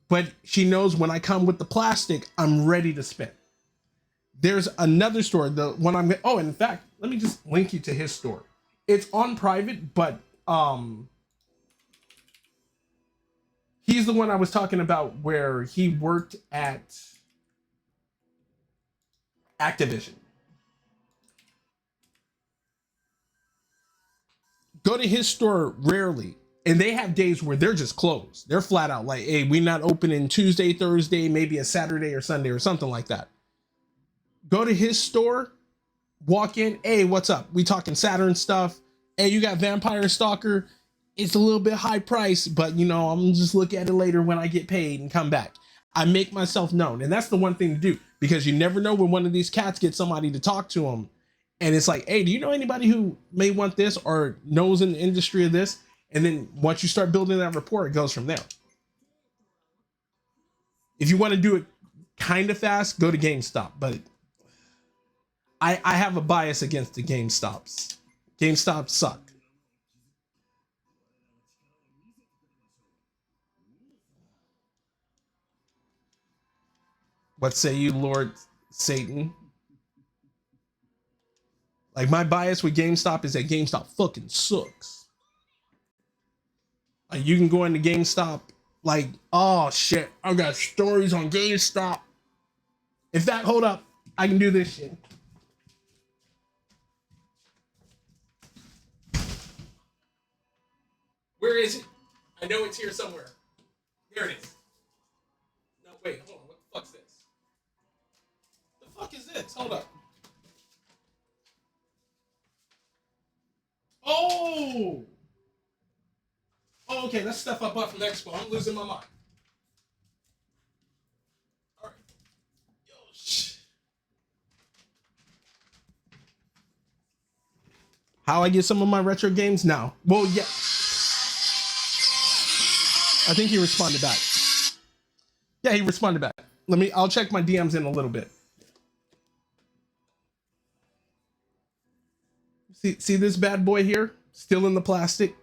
but she knows when I come with the plastic, I'm ready to spend. There's another store, the one I'm, oh, in fact, let me just link you to his store. It's on private, but he's the one I was talking about where he worked at Activision. Go to his store rarely, and they have days where they're just closed. They're flat out like, hey, we're not opening Tuesday, Thursday, maybe a Saturday or Sunday or something like that. Go to his store, walk in, hey, what's up? We talking Saturn stuff. Hey, you got Vampire Stalker. It's a little bit high price, but you know, I'm just look at it later when I get paid and come back. I make myself known, and that's the one thing to do, because you never know when one of these cats gets somebody to talk to them, and it's like, hey, do you know anybody who may want this or knows in the industry of this? And then once you start building that rapport, it goes from there. If you want to do it kind of fast, go to GameStop, but I have a bias against the GameStops. GameStops suck. What say you, Lord Satan? Like, my bias with GameStop is that GameStop fucking sucks. Like, you can go into GameStop, like, oh shit, I got stories on GameStop. In fact, hold up, I can do this shit. Where is it? I know it's here somewhere. There it is. No, wait, hold on. What the fuck's this? The fuck is this? Hold up. Oh! Oh, okay, that's stuff I bought from Expo. I'm losing my mind. Alright. Yo, How I get some of my retro games now? Well, yeah. I think he responded back. Yeah, he responded back. I'll check my DMs in a little bit. See this bad boy here? Still in the plastic.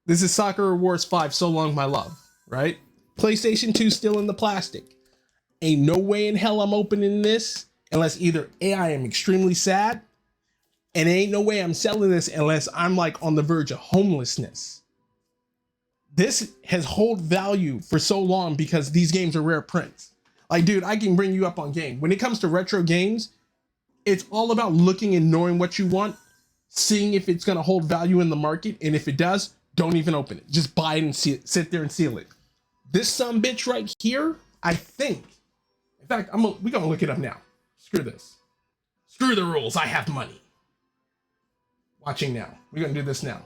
This is Soccer Wars 5, So Long My Love, right? PlayStation 2 still in the plastic. Ain't no way in hell I'm opening this unless either A, I am extremely sad, and ain't no way I'm selling this unless I'm like on the verge of homelessness. This has hold value for so long because these games are rare prints. Like, dude, I can bring you up on game. When it comes to retro games, it's all about looking and knowing what you want, seeing if it's going to hold value in the market, and if it does, don't even open it. Just buy it and sit there and seal it. This sumbitch right here, I think. In fact, we're going to look it up now. Screw this. Screw the rules. I have money. Watching now. We're going to do this now.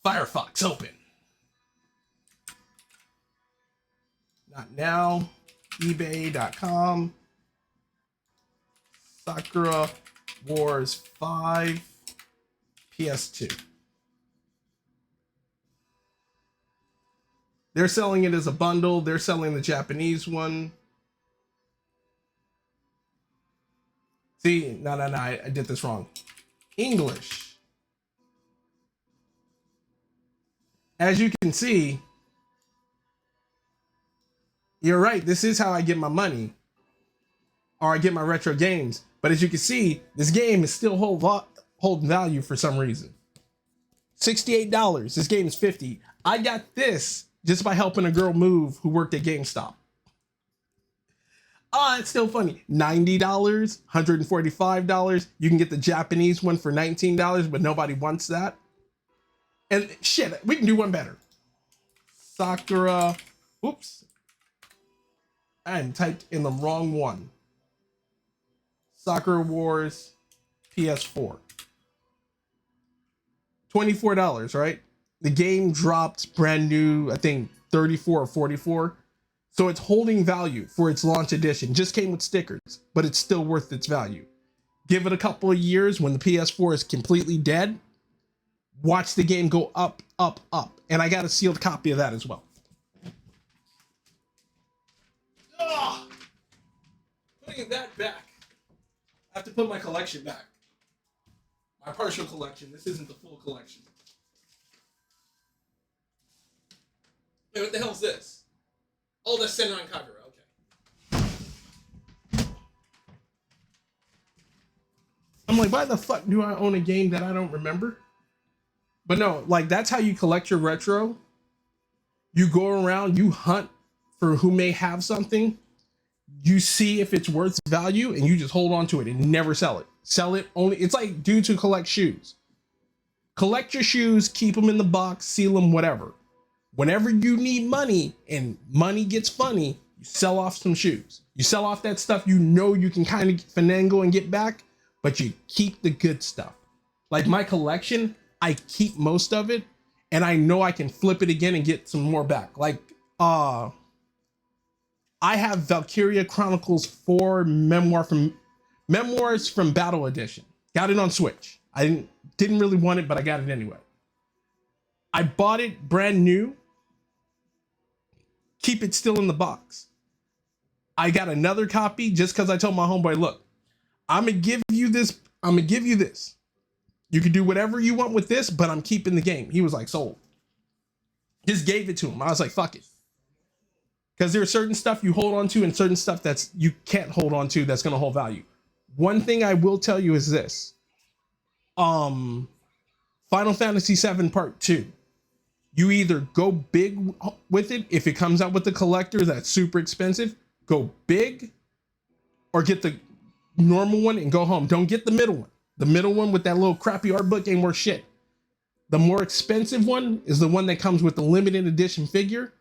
Firefox open. Not now. eBay.com. Sakura Wars 5 PS2. They're selling it as a bundle. They're selling the Japanese one. See, no, I did this wrong. English. As you can see, you're right. This is how I get my money, or I get my retro games. But as you can see, this game is still holding value for some reason. $68. This game is $50. I got this just by helping a girl move who worked at GameStop. Oh, it's still funny. $90, $145. You can get the Japanese one for $19, but nobody wants that. And shit, we can do one better. Sakura. Oops. I typed in the wrong one. Soccer Wars PS4. $24, right? The game dropped brand new, I think 34 or 44. So it's holding value for its launch edition. Just came with stickers, but it's still worth its value. Give it a couple of years when the PS4 is completely dead. Watch the game go up, up, up. And I got a sealed copy of that as well. Ugh. Putting that back. I have to put my collection back. My partial collection. This isn't the full collection. Hey, what the hell is this? Oh, the center on cover. Okay. I'm like, why the fuck do I own a game that I don't remember? But no, like, that's how you collect your retro. You go around, you hunt for who may have something. You see if it's worth value, and you just hold on to it and never sell it. Sell it only. It's like dudes who collect shoes. Collect your shoes, keep them in the box, seal them, whatever. Whenever you need money and money gets funny, you sell off some shoes. You sell off that stuff you know you can kind of finagle and get back, but you keep the good stuff. Like my collection, I keep most of it, and I know I can flip it again and get some more back. Like, I have Valkyria Chronicles 4 Memoirs from Battle Edition. Got it on Switch. I didn't really want it, but I got it anyway. I bought it brand new. Keep it still in the box. I got another copy just because I told my homeboy, look, I'm gonna give you this. I'm gonna give you this. You can do whatever you want with this, but I'm keeping the game. He was like, sold. Just gave it to him. I was like, fuck it. Because there's certain stuff you hold on to and certain stuff that's you can't hold on to that's gonna hold value. One thing I will tell you is this. Final Fantasy VII Part 2. You either go big with it if it comes out with the collector that's super expensive, go big, or get the normal one and go home. Don't get the middle one. The middle one with that little crappy art book ain't worth shit. The more expensive one is the one that comes with the limited edition figure.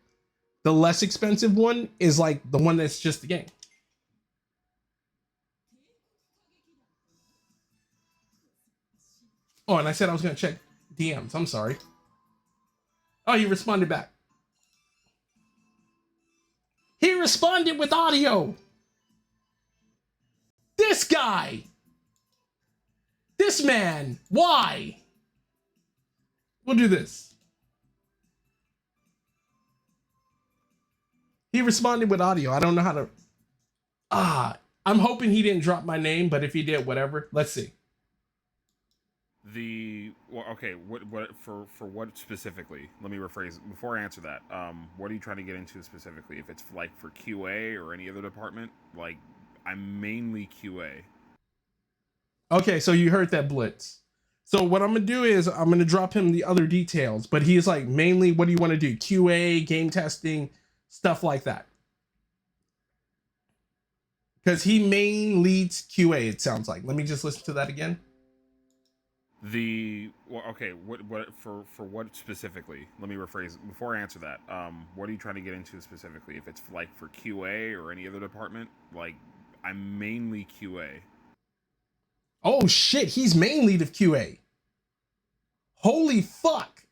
The less expensive one is like the one that's just the game. Oh, and I said I was going to check DMs. I'm sorry. Oh, he responded back. He responded with audio. This guy. This man. Why? We'll do this. He responded with audio. I don't know how to. I'm hoping he didn't drop my name, but if he did, whatever. Let's see. What for what specifically? Let me rephrase before I answer that. What are you trying to get into specifically? If it's like for QA or any other department, like I'm mainly QA. Okay, so you heard that, Blitz. So what I'm gonna do is I'm gonna drop him the other details, but he's like mainly, what do you want to do? QA, game testing, stuff like that. Because he main leads QA. It sounds like. Let me just listen to that again. What for what specifically? Let me rephrase before I answer that. What are you trying to get into specifically? If it's like for QA or any other department, like I'm mainly QA. Oh shit, he's main lead of QA. Holy fuck.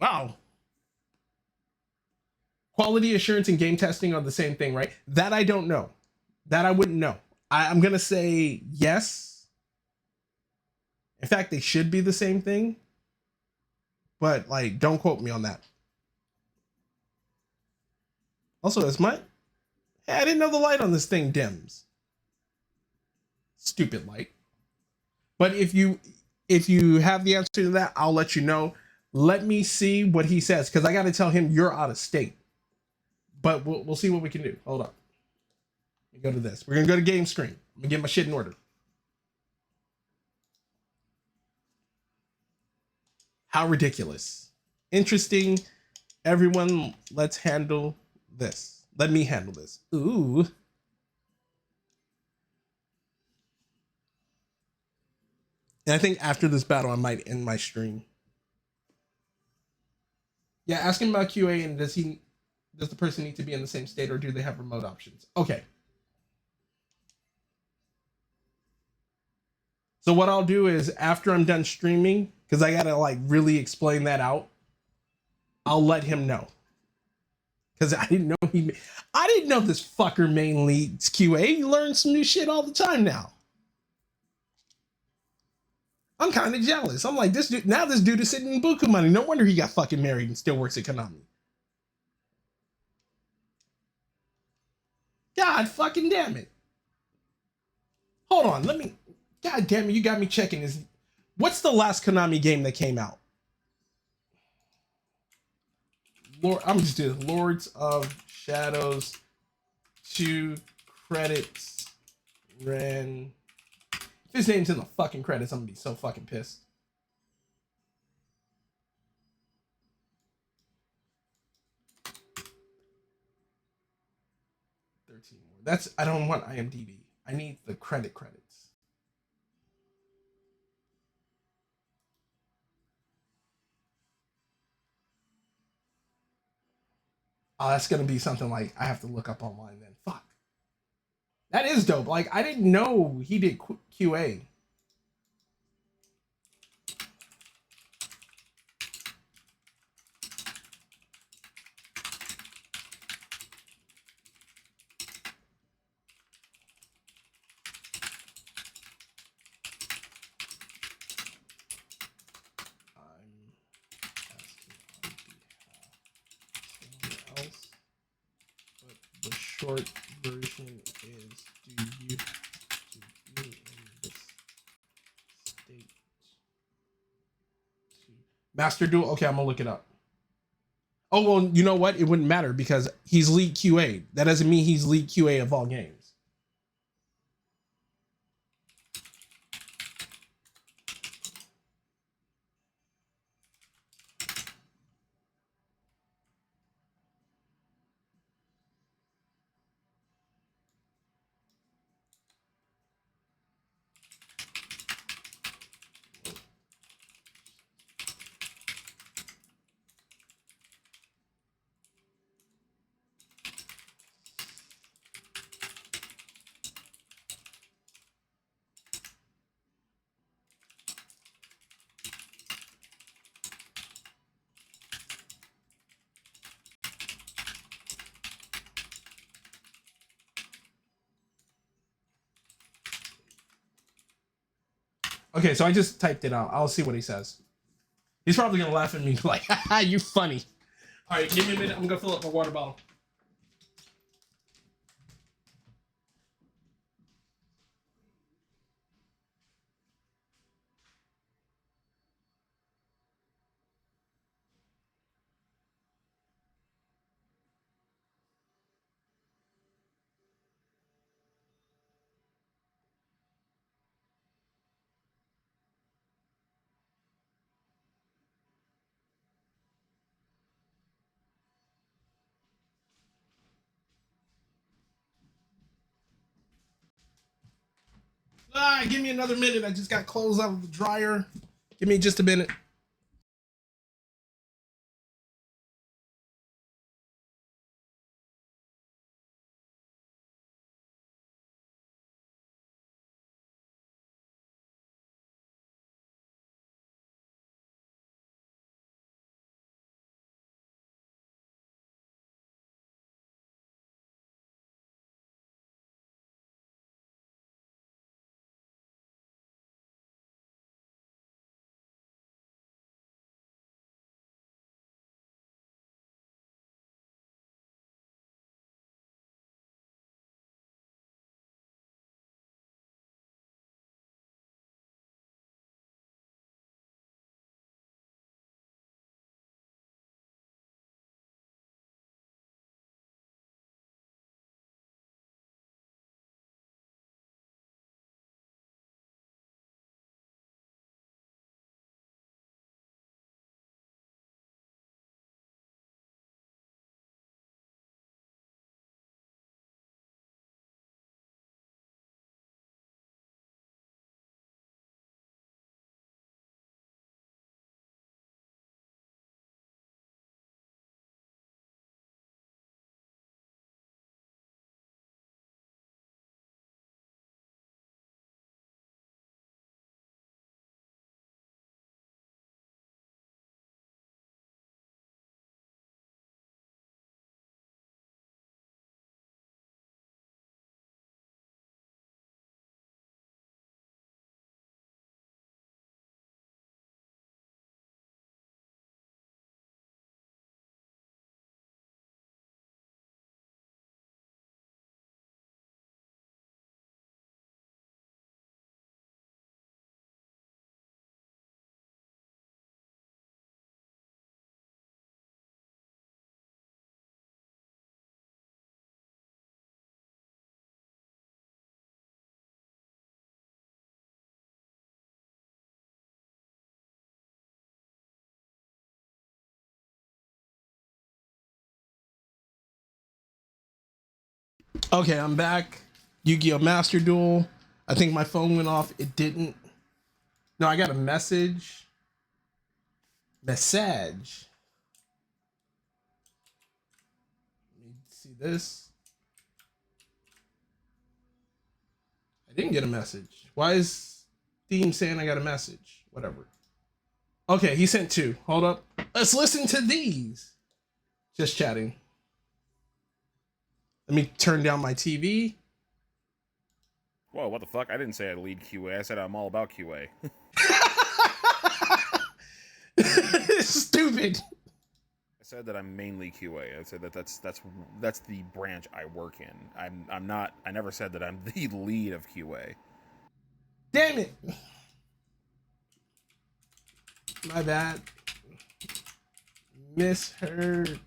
Wow. Quality assurance and game testing are the same thing, right? That I don't know. That I wouldn't know. I'm gonna say yes. In fact, they should be the same thing. But like, don't quote me on that. Also, hey, I didn't know the light on this thing dims. Stupid light. But if you have the answer to that, I'll let you know. Let me see what he says, because I got to tell him you're out of state. But we'll see what we can do. Hold on. Let me go to this. We're gonna go to game screen. Let me get my shit in order. How ridiculous. Interesting. Everyone, let's handle this. Let me handle this. Ooh. And I think after this battle, I might end my stream. Yeah, ask him about QA and does the person need to be in the same state or do they have remote options? Okay. So what I'll do is after I'm done streaming, because I gotta like really explain that out, I'll let him know. Because I didn't know this fucker main leads QA. He learns some new shit all the time now. I'm kind of jealous. I'm like, this dude is sitting in buku money. No wonder he got fucking married and still works at Konami. God fucking damn it. Hold on, God damn it, you got me checking this. What's the last Konami game that came out? I'm just doing Lords of Shadows 2 credits ran. If his name's in the fucking credits, I'm gonna be so fucking pissed. I don't want IMDb. I need the credits. Oh, that's gonna be something like I have to look up online then. Fuck. That is dope. Like I didn't know he did QA. I'm asking on behalf of someone else, but the short version is: do you be in this state to Master Duel? Okay, I'm gonna look it up. Oh well, you know what? It wouldn't matter because he's lead QA. That doesn't mean he's lead QA of all games. Okay, so I just typed it out. I'll see what he says. He's probably gonna laugh at me like, "Haha, you funny." All right, give me a minute. I'm gonna fill up my water bottle. Give me another minute. I just got clothes out of the dryer. Give me just a minute. Okay, I'm back. Yu-Gi-Oh! Master Duel. I think my phone went off. It didn't. No, I got a message. Message. this. I didn't get a message. Why is Steam saying I got a message? Whatever. Okay, he sent 2. Hold up. Let's listen to these. Just chatting. Let me turn down my TV. Whoa, what the fuck? I didn't say I lead QA. I said I'm all about QA. Stupid. I said that I'm mainly QA. I said that that's the branch I work in. I'm not. I never said that I'm the lead of QA. Damn it. My bad. Misheard.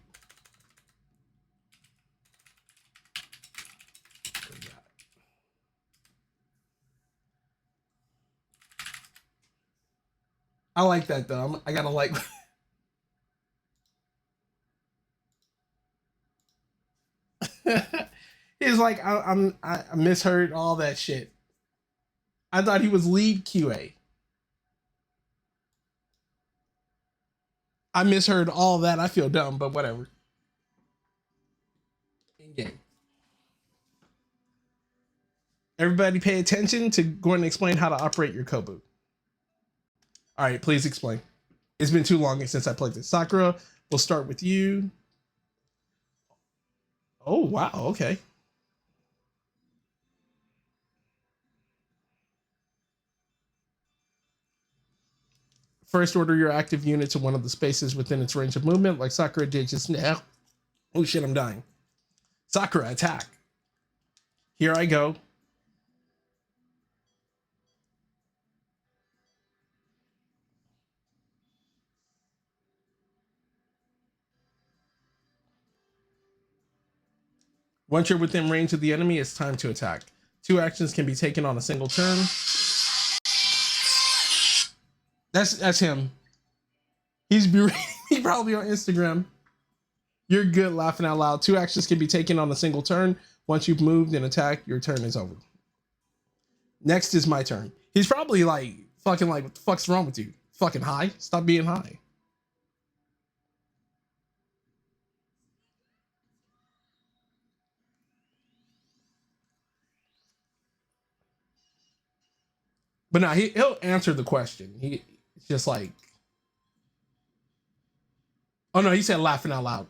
I like that though. I gotta like. He's like, I misheard all that shit. I thought he was lead QA. I misheard all that. I feel dumb, but whatever. In game. Everybody pay attention to go ahead and explain how to operate your Kobu. All right, please explain. It's been too long since I played this. Sakura, we'll start with you. Oh, wow. Okay. First, order your active unit to one of the spaces within its range of movement, like Sakura did just now. Oh shit, I'm dying. Sakura, attack. Here I go. Once you're within range of the enemy, it's time to attack. 2 actions can be taken on a single turn. That's him. He's probably on Instagram. You're good, laughing out loud. 2 actions can be taken on a single turn. Once you've moved and attacked, your turn is over. Next is my turn. He's probably like, fucking like, what the fuck's wrong with you? Fucking high? Stop being high. But no, he'll answer the question. He's just like, oh no, he said laughing out loud.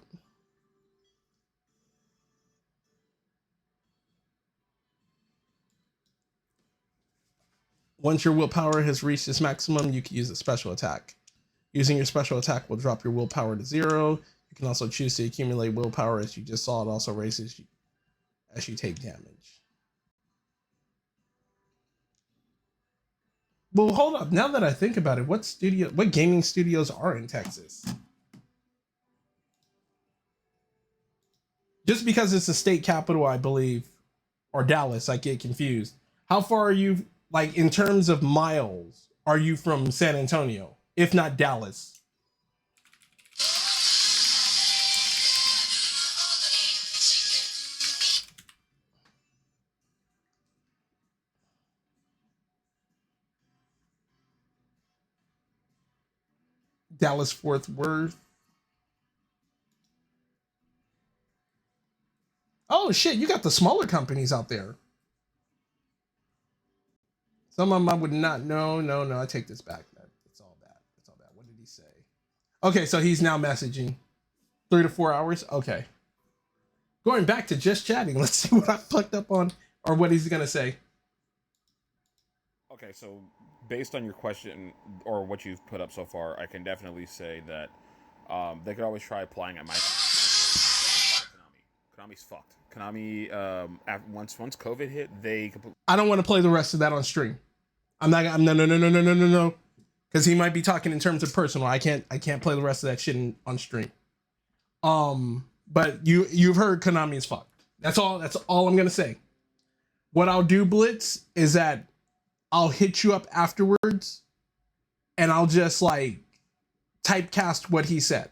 Once your willpower has reached its maximum, you can use a special attack. Using your special attack will drop your willpower to 0. You can also choose to accumulate willpower, as you just saw. It also raises you as you take damage. Well, hold up. Now that I think about it, what gaming studios are in Texas? Just because it's the state capital, I believe, or Dallas, I get confused. How far are you, like, in terms of miles, are you from San Antonio, if not Dallas? Dallas Fort Worth. Oh shit, you got the smaller companies out there. Some of them I would not know. No, I take this back. It's all bad. It's all bad. What did he say? Okay, so he's now messaging. 3 to 4 hours. Okay. Going back to just chatting. Let's see what I fucked up on, or what he's gonna say. Okay, so based on your question or what you've put up so far, I can definitely say that they could always try applying at my Konami's fucked. Konami, once COVID hit, I don't want to play the rest of that on stream. I'm not. No. Because he might be talking in terms of personal. I can't play the rest of that shit on stream. But you've heard Konami is fucked. That's all I'm gonna say. What I'll do, Blitz, is that I'll hit you up afterwards, and I'll just like typecast what he said.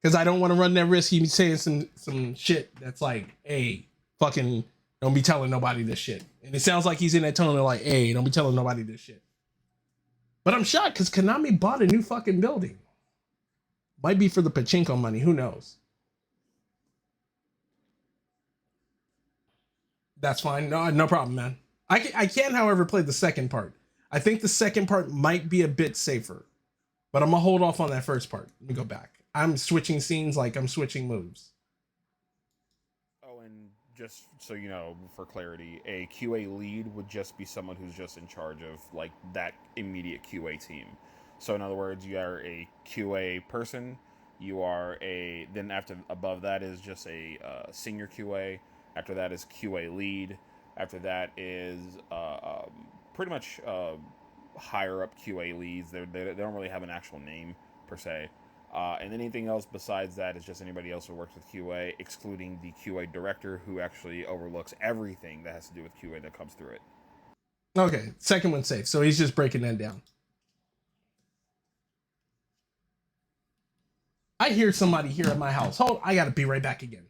Because I don't want to run that risk. He's saying some shit that's like, hey, fucking don't be telling nobody this shit. And it sounds like he's in that tone of like, hey, don't be telling nobody this shit. But I'm shocked because Konami bought a new fucking building. Might be for the pachinko money. Who knows? That's fine. No, no problem, man. I can, however, play the second part. I think the second part might be a bit safer, but I'm gonna hold off on that first part. Let me go back. I'm switching scenes like I'm switching moves. Oh, and just so you know, for clarity, a QA lead would just be someone who's just in charge of like that immediate QA team. So in other words, you are a QA person. You are a then after above that is just a senior QA. After that is QA lead. After that is pretty much higher up QA leads. They don't really have an actual name per se. And anything else besides that is just anybody else who works with QA, excluding the QA director, who actually overlooks everything that has to do with QA that comes through it. Okay, second one's safe. So he's just breaking that down. I hear somebody here at my house. Hold, I gotta be right back again.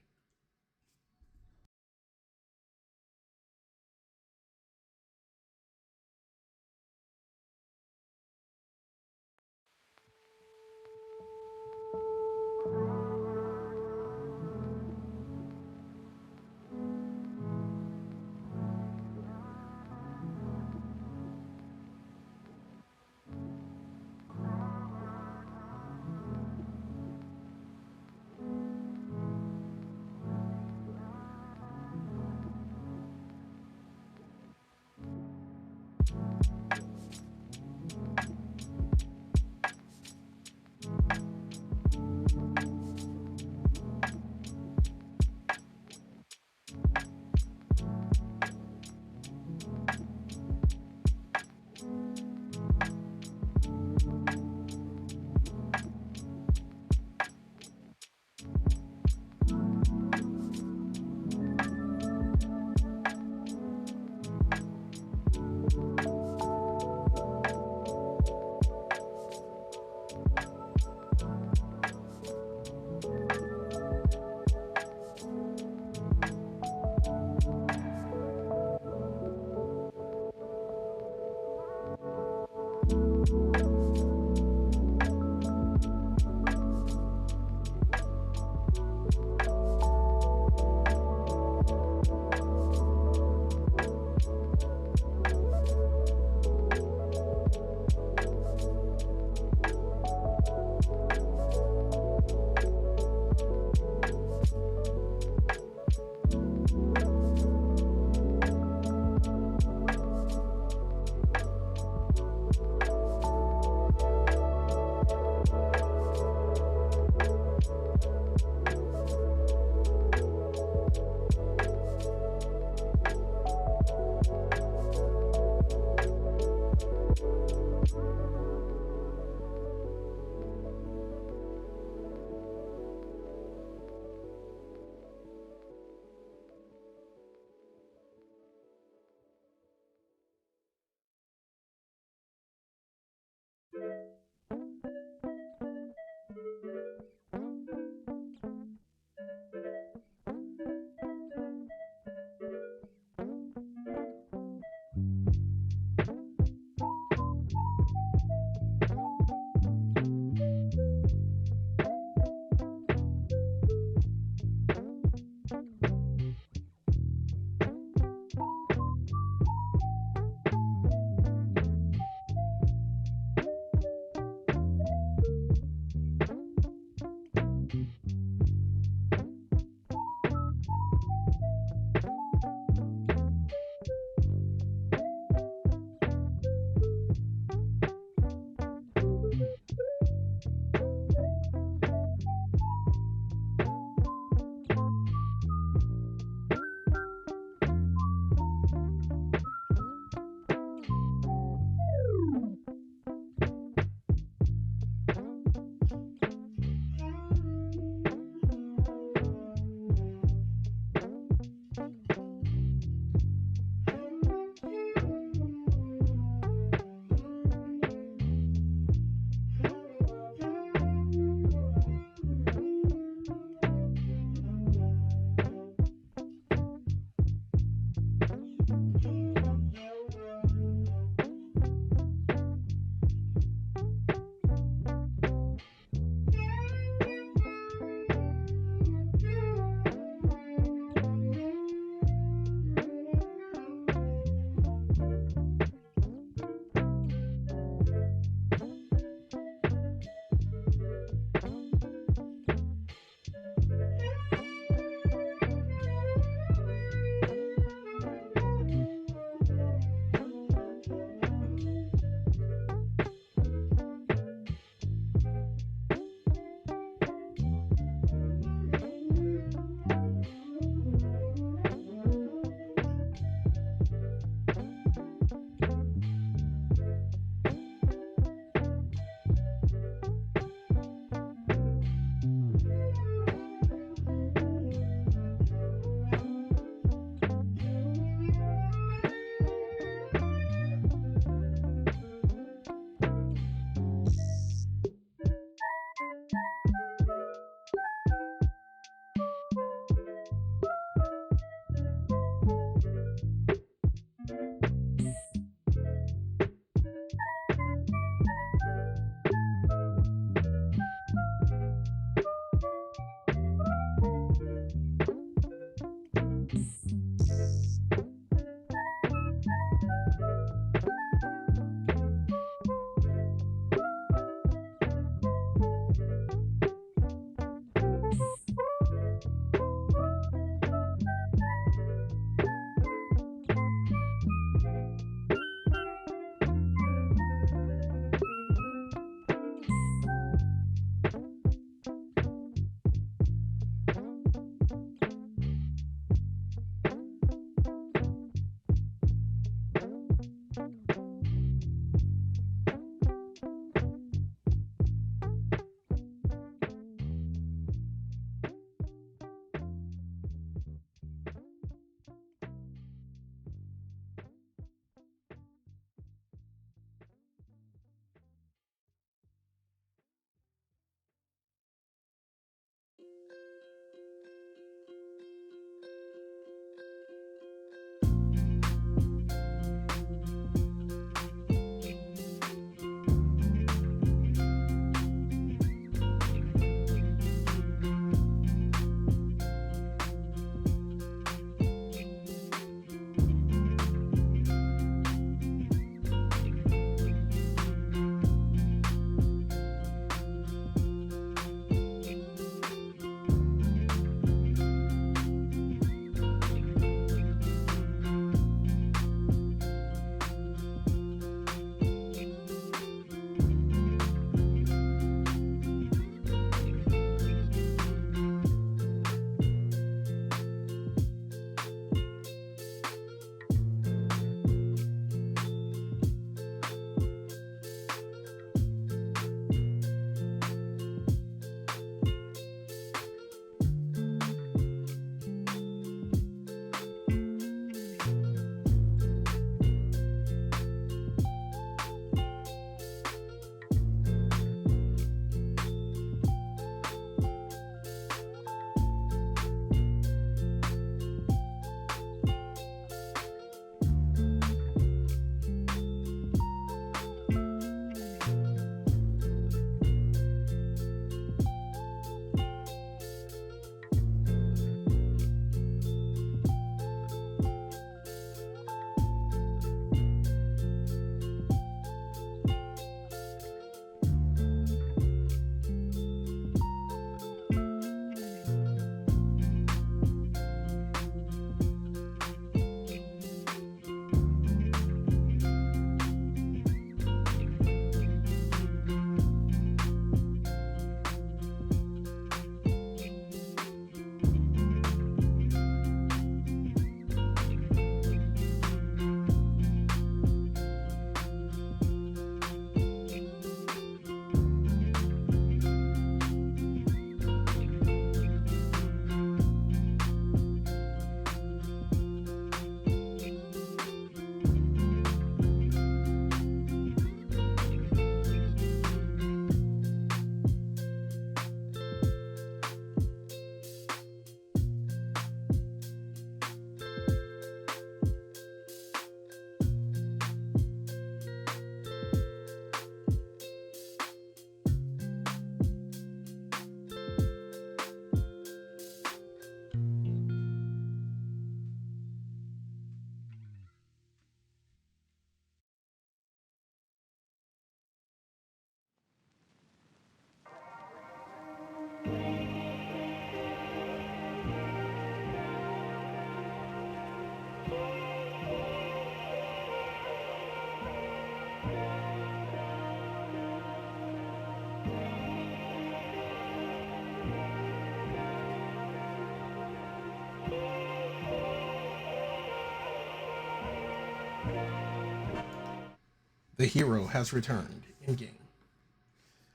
The hero has returned in game.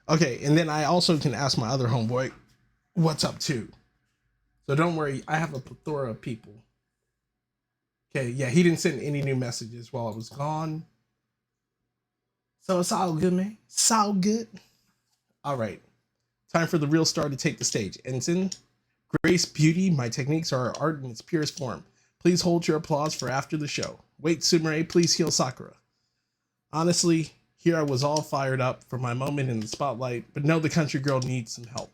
Okay, and then I also can ask my other homeboy what's up too. So don't worry, I have a plethora of people. Okay, yeah, he didn't send any new messages while I was gone. So it's all good, man. It's all good. All right, time for the real star to take the stage. Ensign, grace, beauty, my techniques are art in its purest form. Please hold your applause for after the show. Wait, Sumire, please heal Sakura. Honestly, here I was all fired up for my moment in the spotlight, but no, the country girl needs some help.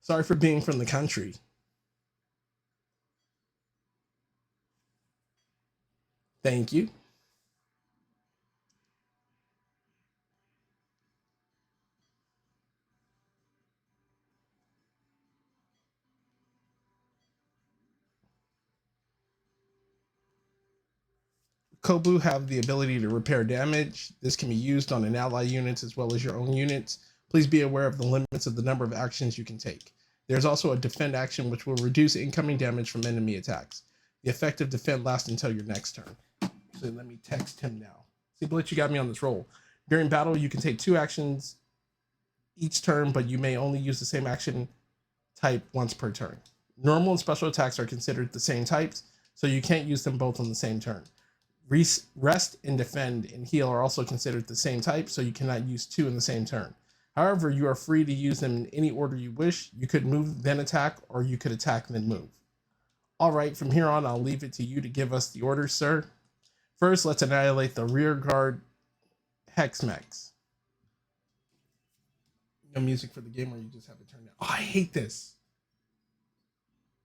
Sorry for being from the country. Thank you. Kobu have the ability to repair damage. This can be used on an ally units as well as your own units. Please be aware of the limits of the number of actions you can take. There's also a defend action which will reduce incoming damage from enemy attacks. The effective defend lasts until your next turn. So let me text him now. See, Blitz, you got me on this roll. During battle, you can take 2 actions each turn, but you may only use the same action type once per turn. Normal and special attacks are considered the same types, so you can't use them both on the same turn. Rest and defend and heal are also considered the same type, so you cannot use 2 in the same turn. However, you are free to use them in any order you wish. You could move, then attack, or you could attack, then move. All right, from here on, I'll leave it to you to give us the orders, sir. First, let's annihilate the rear guard Hexmex. No music for the game, or you just have it turned down. Oh, I hate this.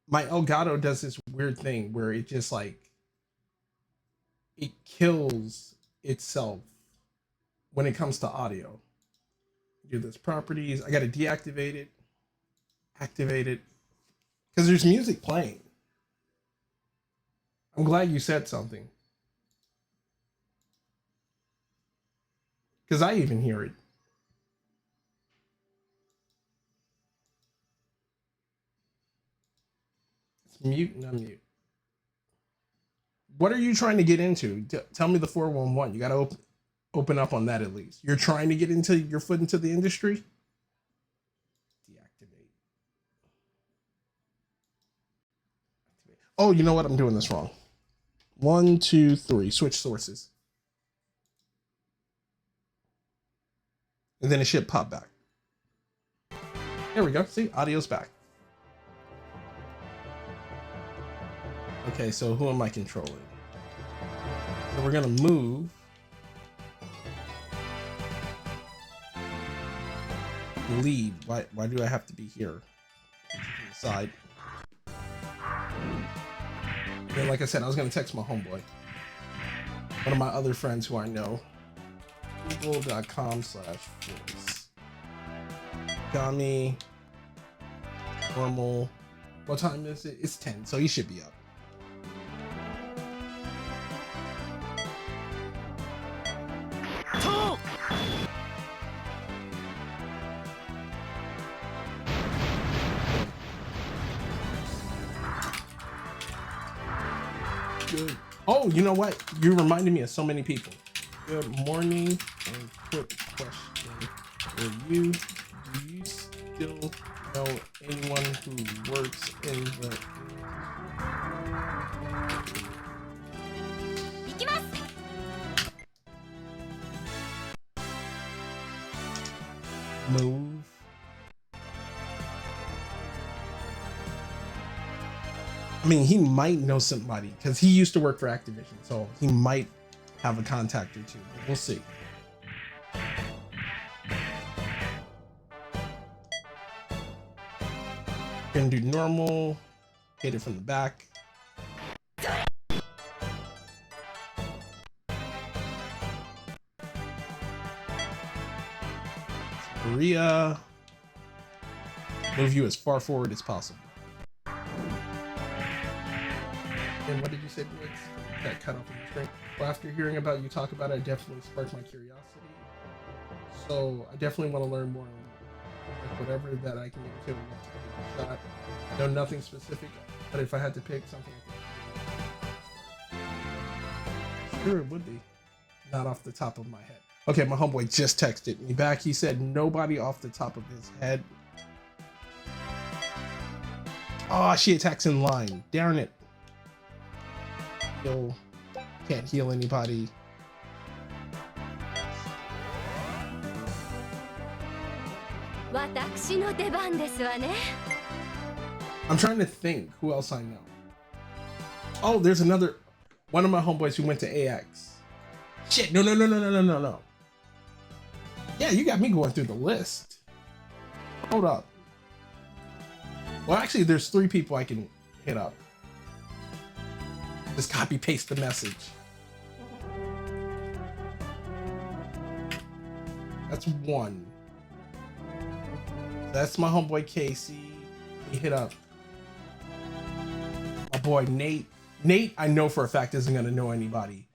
My Elgato does this weird thing where it just like it kills itself when it comes to audio. Do this properties. I got to deactivate it, activate it, because there's music playing. I'm glad you said something, because I even hear it. It's mute and unmute. What are you trying to get into? Tell me the 411. You got to open up on that at least. You're trying to get into your foot into the industry? Deactivate. Activate. Oh, you know what? I'm doing this wrong. 1, 2, 3. Switch sources. And then it should pop back. There we go. See, audio's back. Okay, so who am I controlling? So we're gonna move lead. Why do I have to be here? Side. And like I said, I was gonna text my homeboy, one of my other friends who I know. Google.com/voice. Gami. Normal. What time is it? It's 10, so he should be up. Good. Oh, you know what? You reminded me of so many people. Good morning and quick question for you. Do you still know anyone who works in the move? I mean, he might know somebody because he used to work for Activision, so he might have a contact or two. But we'll see. Gonna do normal. Hit it from the back. Korea. Move you as far forward as possible. And what did you say, Blitz? That cut off in the screen. Well, after hearing about you talk about it, it definitely sparked my curiosity. So I definitely want to learn more. Like whatever that I can get into, shot. I know nothing specific, but if I had to pick something, sure it would be Not off the top of my head. Okay, my homeboy just texted me back. He said nobody off the top of his head. Oh, she attacks in line. Darn it. Heal. Can't heal anybody. I'm trying to think who else I know. Oh, there's another one of my homeboys who went to AX. Shit, no. Yeah, you got me going through the list. Hold up. Well, actually, there's 3 people I can hit up. Just copy paste the message. That's 1. That's my homeboy Casey. He hit up my boy Nate. Nate, I know for a fact isn't gonna know anybody,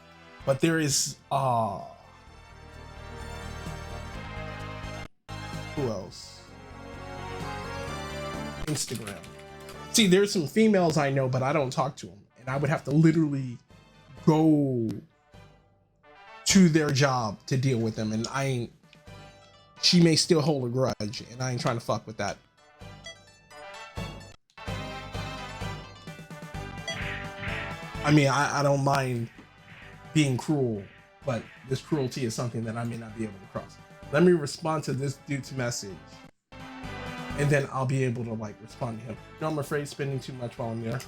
but there is who else? Instagram. See, there's some females I know, but I don't talk to them, and I would have to literally go to their job to deal with them, and I ain't. She may still hold a grudge, and I ain't trying to fuck with that. I mean, I don't mind being cruel, but this cruelty is something that I may not be able to cross. Let me respond to this dude's message, and then I'll be able to like respond to him. No, I'm afraid spending too much while I'm there.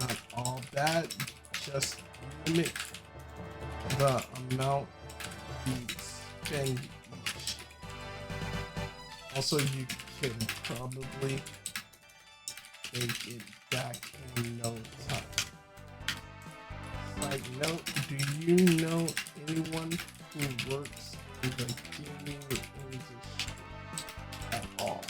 Not all that, just limit the amount you spend each. Also, you can probably make it back in no time. Side note, do you know anyone who works in the gaming industry at all?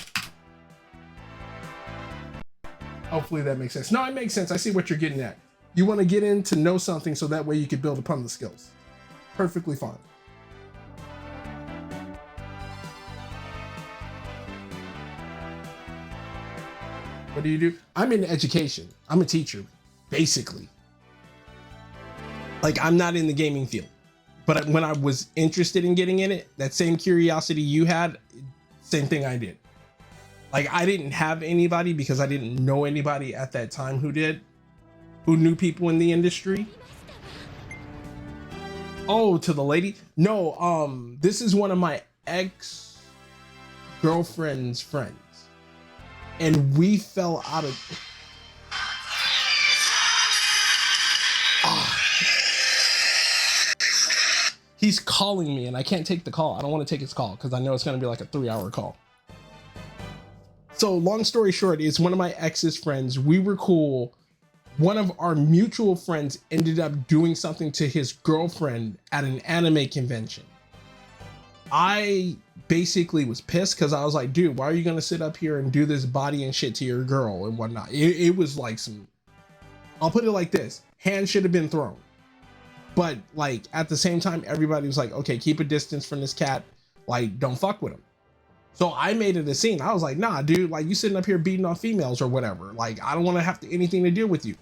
Hopefully that makes sense. No, it makes sense. I see what you're getting at. You want to get in to know something so that way you can build upon the skills. Perfectly fine. What do you do? I'm in education. I'm a teacher, basically. Like, I'm not in the gaming field. But when I was interested in getting in it, that same curiosity you had, same thing I did. Like, I didn't have anybody because I didn't know anybody at that time who did, who knew people in the industry. Oh, to the lady? No, this is one of my ex-girlfriend's friends. And we fell out of... He's calling me and I can't take the call. I don't want to take his call because I know it's going to be like a 3-hour call. So long story short, it's one of my ex's friends. We were cool. One of our mutual friends ended up doing something to his girlfriend at an anime convention. I basically was pissed because I was like, dude, why are you going to sit up here and do this body and shit to your girl and whatnot? It was like some, I'll put it like this. Hands should have been thrown. But like at the same time, everybody was like, okay, keep a distance from this cat. Like, don't fuck with him. So I made it a scene. I was like, nah, dude, like you sitting up here beating on females or whatever. Like, I don't want to have anything to do with you.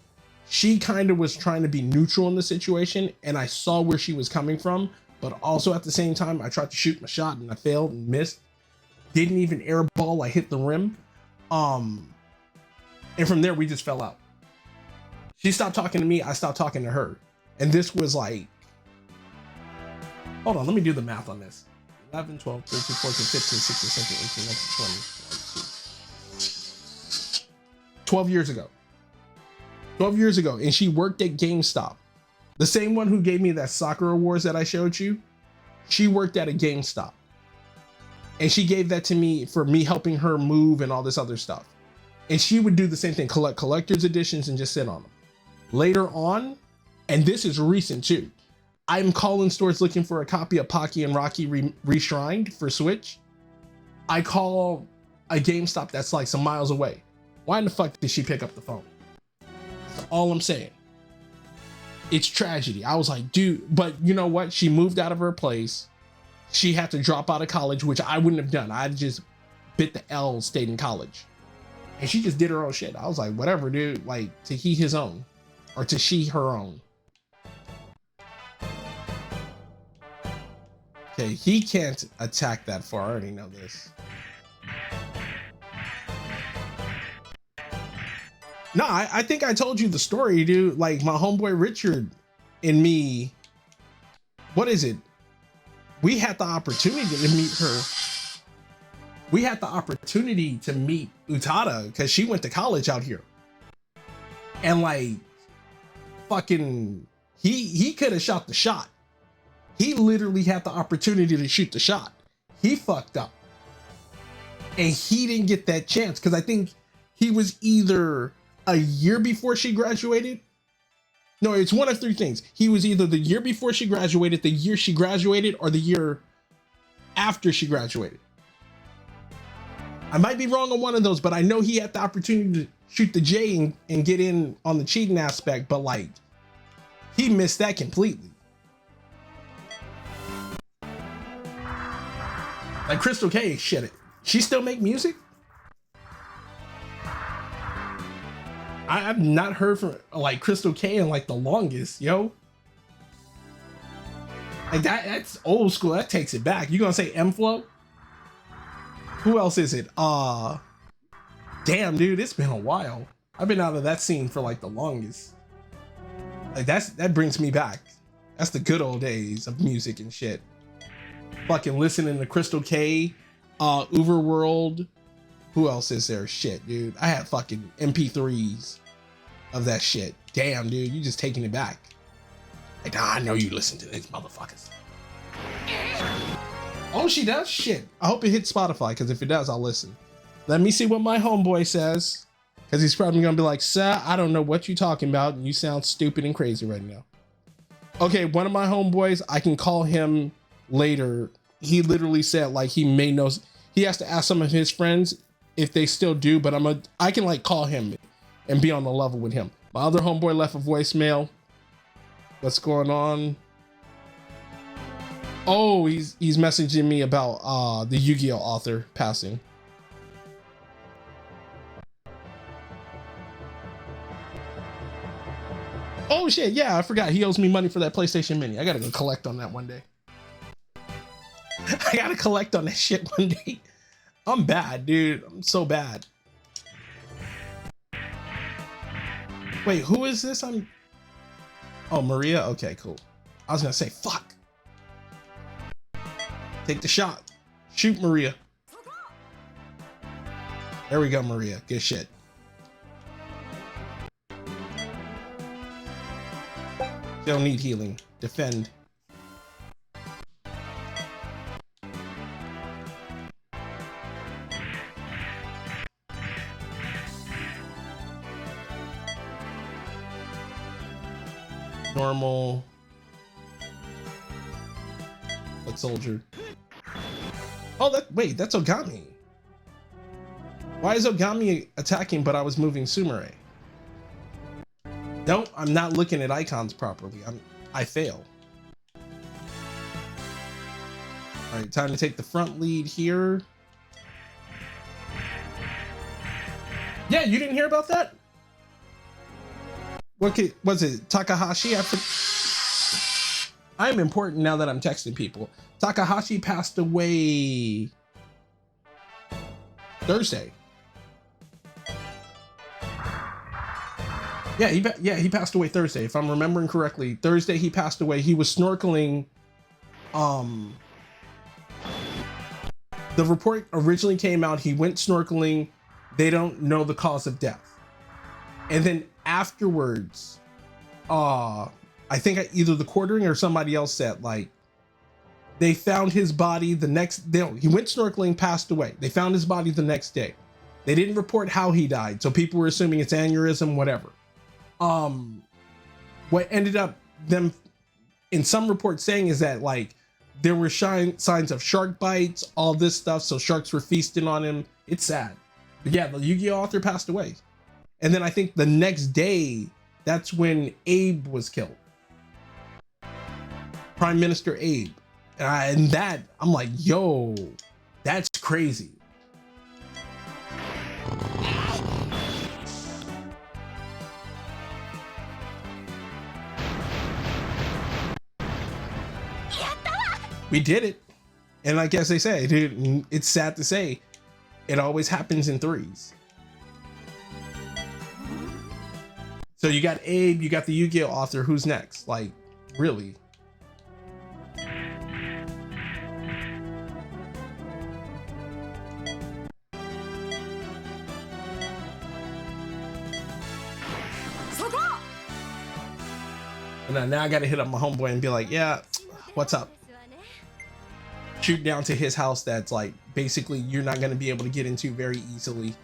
She kind of was trying to be neutral in the situation. And I saw where she was coming from. But also at the same time, I tried to shoot my shot and I failed and missed. Didn't even airball. I hit the rim. And from there, we just fell out. She stopped talking to me. I stopped talking to her. And this was like, hold on, let me do the math on this. 11, 12, 13, 14, 15, 16, 17, 18, 19, 20. 12 years ago. 12 years ago. And she worked at GameStop. The same one who gave me that soccer awards that I showed you. She worked at a GameStop. And she gave that to me for me helping her move and all this other stuff. And she would do the same thing, collect collector's editions and just sit on them. Later on, and this is recent too, I'm calling stores looking for a copy of Pocky and Rocky Reshrined for Switch. I call a GameStop that's like some miles away. Why in the fuck did she pick up the phone? That's all I'm saying. It's tragedy. I was like, dude, but you know what? She moved out of her place. She had to drop out of college, which I wouldn't have done. I just bit the L, stayed in college. And she just did her own shit. I was like, whatever, dude. Like, to he his own. Or to she her own. Okay, he can't attack that far. I already know this. No, I think I told you the story, dude. Like my homeboy Richard and me, what is it? We had the opportunity to meet her. We had the opportunity to meet Utada because she went to college out here. And like fucking he could have shot the shot. He literally had the opportunity to shoot the shot. He fucked up. And he didn't get that chance because I think he was either a year before she graduated. No, it's one of three things. He was either the year before she graduated, the year she graduated, or the year after she graduated. I might be wrong on one of those, but I know he had the opportunity to shoot the J and get in on the cheating aspect, but like he missed that completely. Like Crystal K, shit it. She still make music? I've not heard from like Crystal K in like the longest, yo. Like that's old school. That takes it back. You gonna say M Flow? Who else is it? Damn, dude, it's been a while. I've been out of that scene for like the longest. Like that brings me back. That's the good old days of music and shit. Fucking listening to Crystal K, Uberworld. Who else is there? Shit, dude. I had fucking MP3s of that shit. Damn, dude, you just taking it back. Like, nah, I know you listen to these motherfuckers. Oh, she does? Shit. I hope it hits Spotify, because if it does, I'll listen. Let me see what my homeboy says. Because he's probably going to be like, sir, I don't know what you're talking about, and you sound stupid and crazy right now. Okay, one of my homeboys, I can call him later. He literally said, like, he may know. He has to ask some of his friends if they still do, but I can, like, call him and be on the level with him. My other homeboy left a voicemail. What's going on? Oh, he's messaging me about the Yu-Gi-Oh author passing. Oh shit, yeah, I forgot he owes me money for that PlayStation Mini. I gotta go collect on that one day. I gotta collect on that shit one day. I'm bad, dude. I'm so bad. Wait, who is this? Oh, Maria? Okay, cool. I was gonna say, fuck. Take the shot. Shoot, Maria. There we go, Maria. Good shit. You don't need healing. Defend. Normal. Foot soldier. Oh, that's Ogami. Why is Ogami attacking but I was moving Sumire? Nope, I'm not looking at icons properly. I fail. All right, time to take the front lead here. Yeah, you didn't hear about that? What was it? Takahashi? I'm important now that I'm texting people. Takahashi passed away Thursday. Yeah, he passed away Thursday. If I'm remembering correctly, Thursday he passed away. He was snorkeling. The report originally came out. He went snorkeling. They don't know the cause of death. And then afterwards, I think either the quartering or somebody else said like they found his body the next day. He went snorkeling, passed away. They found his body the next day. They didn't report how he died, so people were assuming it's aneurysm, whatever. What ended up them in some reports saying is that like there were signs of shark bites, all this stuff, so sharks were feasting on him. It's sad. But yeah, the Yu-Gi-Oh author passed away. And then I think the next day, that's when Abe was killed. Prime Minister Abe. And that, I'm like, yo, that's crazy. We did it. And I guess they say, dude, it's sad to say, it always happens in threes. So you got Abe, you got the Yu-Gi-Oh author. Who's next? Like, really? And now I got to hit up my homeboy and be like, yeah, what's up? Shoot down to his house that's like basically you're not going to be able to get into very easily.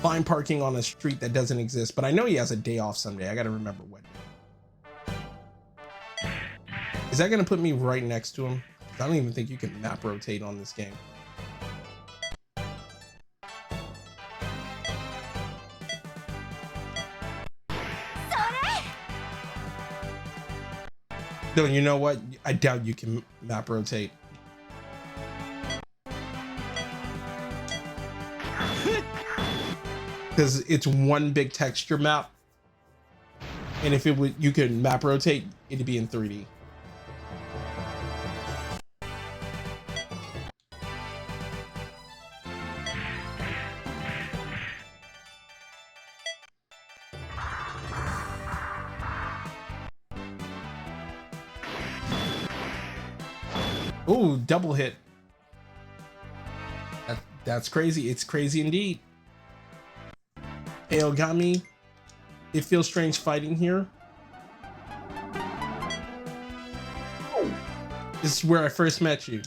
Find parking on a street that doesn't exist, but I know he has a day off someday. I got to remember what day. Is that going to put me right next to him? I don't even think you can map rotate on this game. No, you know what? I doubt you can map rotate. Because it's one big texture map. And if it would, you could map rotate, it'd be in 3D. Ooh, double hit. That's crazy. It's crazy indeed. Aogami, it feels strange fighting here. This is where I first met you.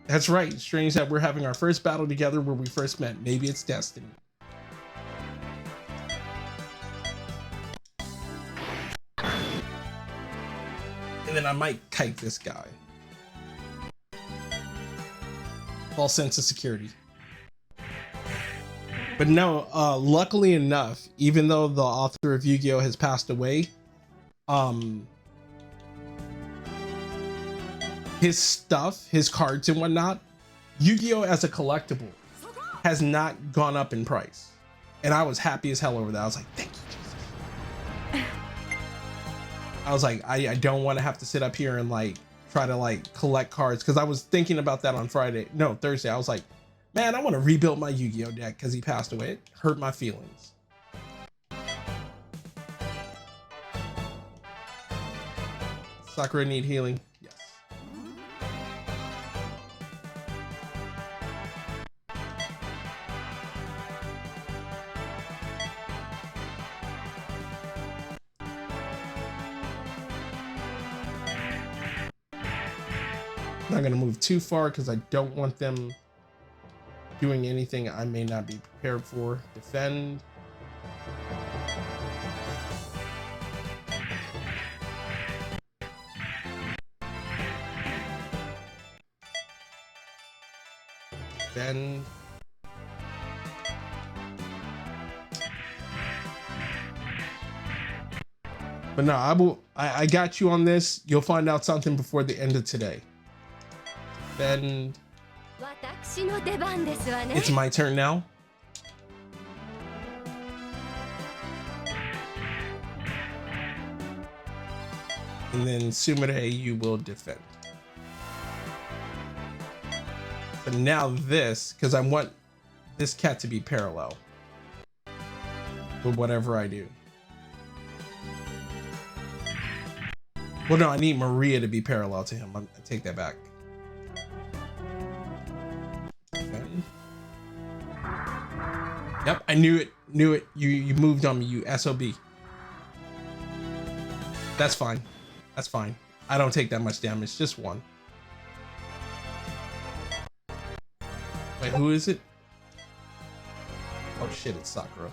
That's right. Strange that we're having our first battle together where we first met. Maybe it's destiny. And then I might kite this guy. False sense of security. But no, luckily enough, even though the author of Yu-Gi-Oh has passed away, his stuff, his cards and whatnot, Yu-Gi-Oh as a collectible has not gone up in price. And I was happy as hell over that. I was like, thank you, Jesus. I was like, I don't want to have to sit up here and like try to like collect cards, because I was thinking about that on Thursday. I was like, man, I want to rebuild my Yu-Gi-Oh deck because he passed away. It hurt my feelings. Sakura need healing. Yes. Not gonna move too far because I don't want them doing anything I may not be prepared for. Defend. Defend. But no, I got you on this. You'll find out something before the end of today. Defend. It's my turn now. And then Sumire, you will defend. But now this, because I want this cat to be parallel with whatever I do. Well, no, I need Maria to be parallel to him. I take that back. Yep, I knew it. You moved on me, you SOB. That's fine. That's fine. I don't take that much damage, just one. Wait, who is it? Oh shit, it's Sakura.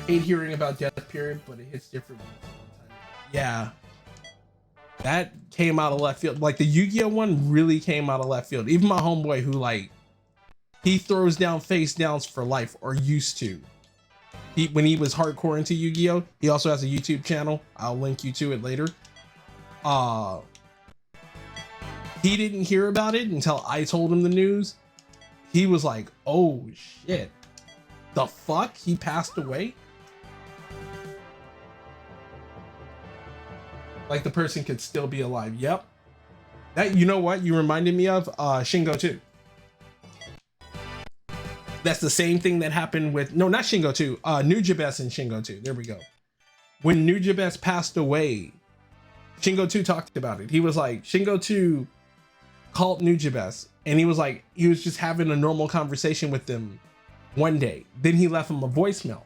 Hate hearing about Death Period, but it hits differently. Yeah. That came out of left field. Like the Yu-Gi-Oh one really came out of left field. Even my homeboy who like, he throws down face downs for life, or used to. When he was hardcore into Yu-Gi-Oh, he also has a YouTube channel. I'll link you to it later. He didn't hear about it until I told him the news. He was like, oh shit. The fuck? He passed away? Like the person could still be alive. Yep. That, you know what you reminded me of? Shingo 2. That's the same thing that happened with, no, not Shingo 2, Nujabes and Shingo 2. There we go. When Nujabes passed away, Shingo 2 talked about it. He was like, Shingo 2 called Nujabes, and he was like, he was just having a normal conversation with them one day. Then he left him a voicemail.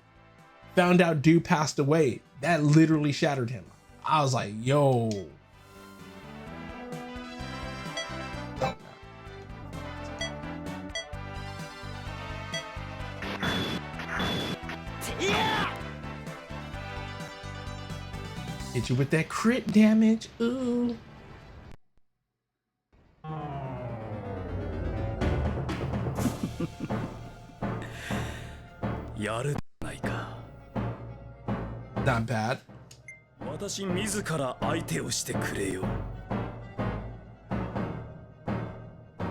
Found out dude passed away. That literally shattered him. I was like, yo. Hit you with that crit damage. Ooh. Not bad.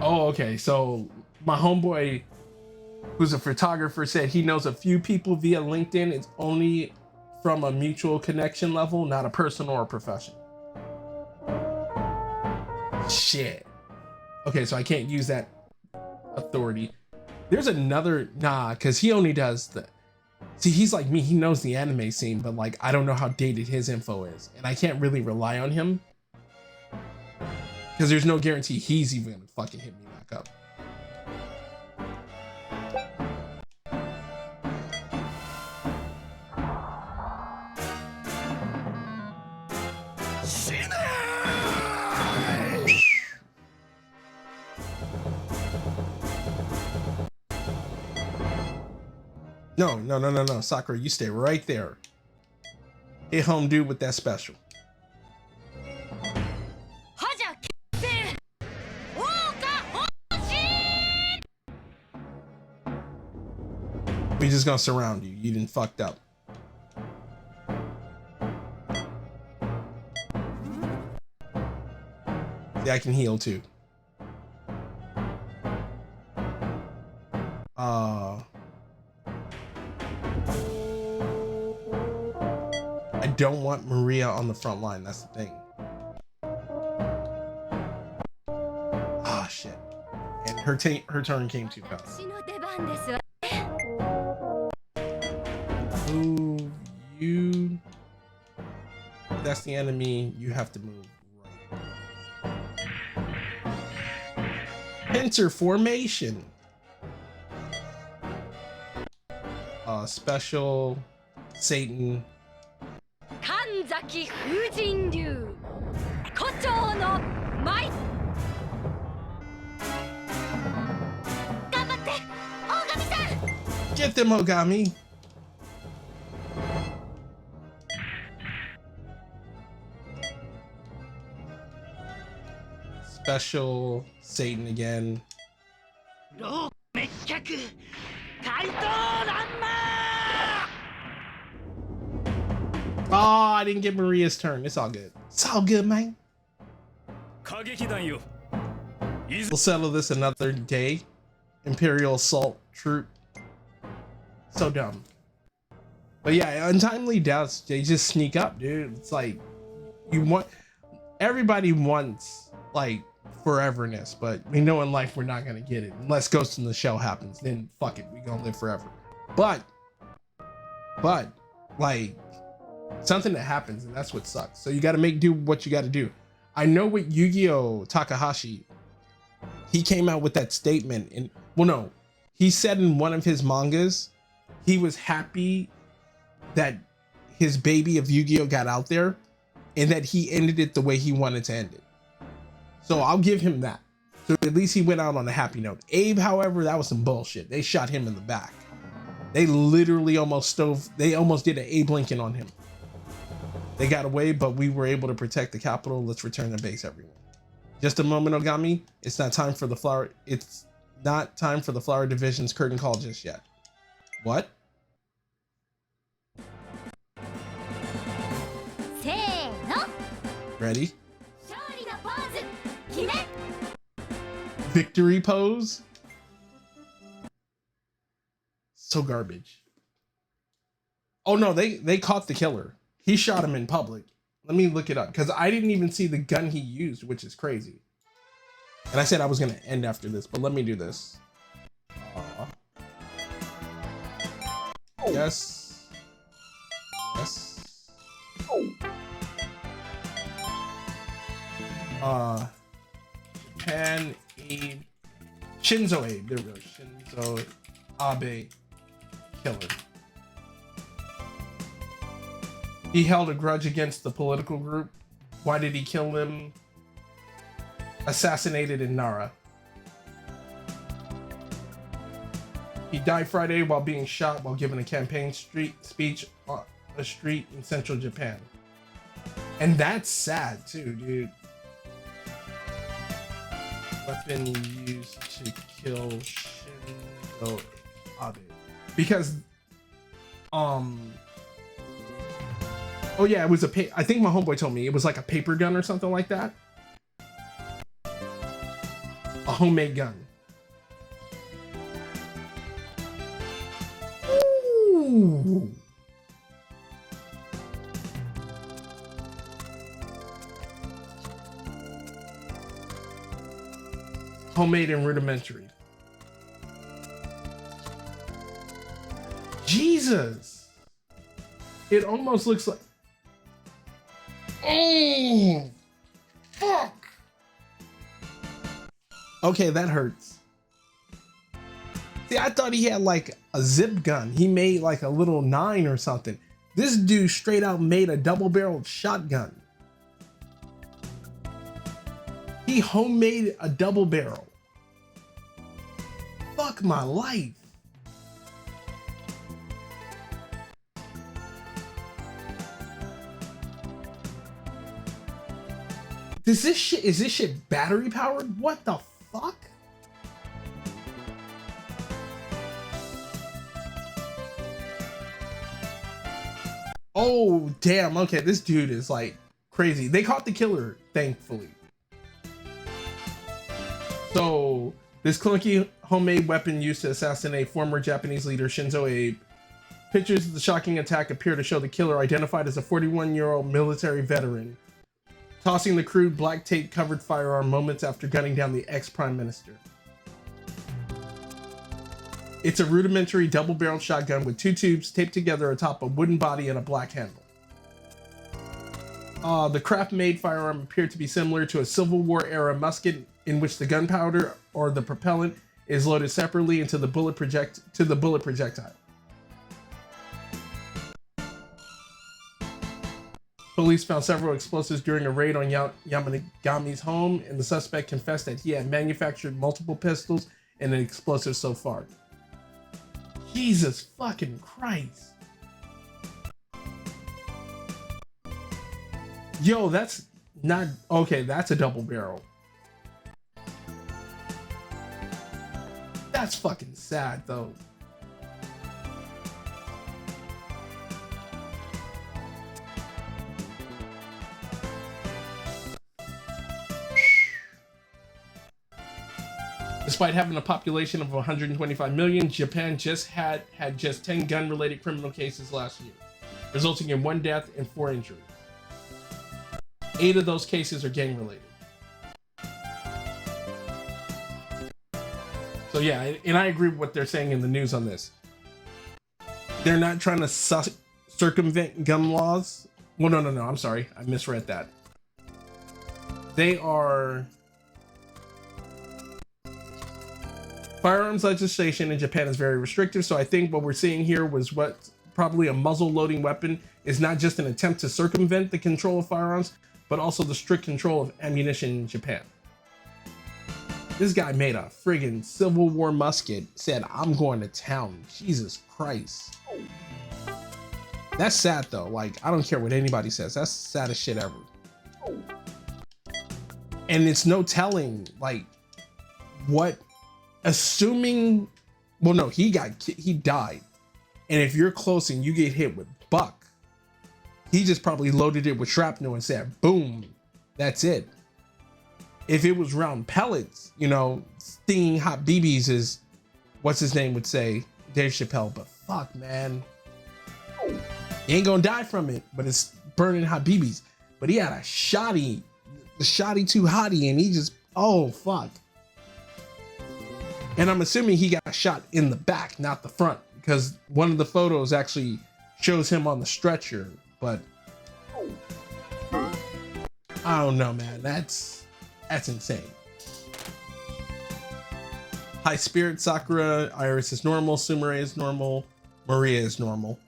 Oh, okay. So my homeboy, who's a photographer, said he knows a few people via LinkedIn. It's only from a mutual connection level, not a personal or professional. Shit. Okay, so I can't use that authority. There's another, nah, because he only does the, see, he's like me, he knows the anime scene, but like, I don't know how dated his info is. And I can't really rely on him. Because there's no guarantee he's even gonna fucking hit me back up. No, Sakura, you stay right there. Hit home dude with that special. We just gonna surround you. You didn't fucked up. See, I can heal too. I don't want Maria on the front line. That's the thing. Ah, shit. And her turn came too fast. Move you. That's the enemy. You have to move right. Pincer formation. Special Satan. Get them, Ogami. Special Satan again. Oh, I didn't get Maria's turn. It's all good. It's all good, man. We'll settle this another day. Imperial Assault Troop. So dumb. But yeah, untimely deaths, they just sneak up, dude. It's like, everybody wants like foreverness, but we know in life we're not gonna get it unless Ghost in the Shell happens. Then fuck it, we gonna live forever. But like something that happens, and that's what sucks. So you got to do what you got to do. I know with Yu-Gi-Oh! Takahashi, he came out with that statement, and well, no, he said in one of his mangas he was happy that his baby of Yu-Gi-Oh! Got out there, and that he ended it the way he wanted to end it. So I'll give him that. So at least he went out on a happy note. Abe, however, that was some bullshit. They shot him in the back. They literally almost did an Abe Lincoln on him. They got away, but we were able to protect the capital. Let's return to base, everyone. Just a moment, Ogami. It's not time for the flower. It's not time for the Flower Division's curtain call just yet. What? Ready? Victory pose? So garbage. Oh no, they caught the killer. He shot him in public. Let me look it up because I didn't even see the gun he used, which is crazy. And I said I was gonna end after this, but let me do this. Yes. Yes. Japan Abe. Shinzo Abe. There we go. Shinzo Abe killer. He held a grudge against the political group. Why did he kill them? Assassinated in Nara. He died Friday while being shot while giving a campaign speech on a street in central Japan. And that's sad too, dude. Weapon used to kill Shinzo Abe. Because, oh yeah, it was I think my homeboy told me it was like a paper gun or something like that. A homemade gun. Ooh. Homemade and rudimentary. Jesus. It almost looks like... Oh, fuck. Okay, that hurts. See, I thought he had like a zip gun. He made like a little 9 or something. This dude straight out made a double-barreled shotgun. He homemade a double barrel. Fuck my life. Is this shit battery powered? What the fuck? Oh, damn. Okay, this dude is like crazy. They caught the killer, thankfully. So, this clunky homemade weapon used to assassinate former Japanese leader Shinzo Abe. Pictures of the shocking attack appear to show the killer, identified as a 41-year-old military veteran, tossing the crude black tape covered firearm moments after gunning down the ex-prime minister. It's a rudimentary double-barreled shotgun with 2 tubes taped together atop a wooden body and a black handle. The craft-made firearm appeared to be similar to a Civil War-era musket in which the gunpowder or the propellant is loaded separately into the bullet projectile. Police found several explosives during a raid on Yamanagami's home, and the suspect confessed that he had manufactured multiple pistols and an explosive so far. Jesus fucking Christ. Yo, that's not... Okay, that's a double barrel. That's fucking sad, though. Despite having a population of 125 million, Japan had just 10 gun-related criminal cases last year, resulting in 1 death and 4 injuries. 8 of those cases are gang-related. So yeah, and I agree with what they're saying in the news on this. They're not trying to circumvent gun laws. Well, no, I'm sorry. I misread that. They are... Firearms legislation in Japan is very restrictive, so I think what we're seeing here was what probably a muzzle loading weapon is not just an attempt to circumvent the control of firearms, but also the strict control of ammunition in Japan. This guy made a friggin' Civil War musket, said, "I'm going to town." Jesus Christ. That's sad though. Like, I don't care what anybody says. That's the saddest shit ever. And it's no telling, like, what... Assuming, well, no, he died. And if you're close and you get hit with buck, he just probably loaded it with shrapnel and said, boom, that's it. If it was round pellets, you know, stinging hot BBs is, what's his name would say, Dave Chappelle, but fuck, man. You ain't gonna die from it, but it's burning hot BBs. but he had a shoddy, the shoddy too hottie, and he just, oh fuck. And I'm assuming he got shot in the back, not the front, because one of the photos actually shows him on the stretcher. But I don't know, man. That's insane. High spirit Sakura, Iris is normal, Sumire is normal, Maria is normal.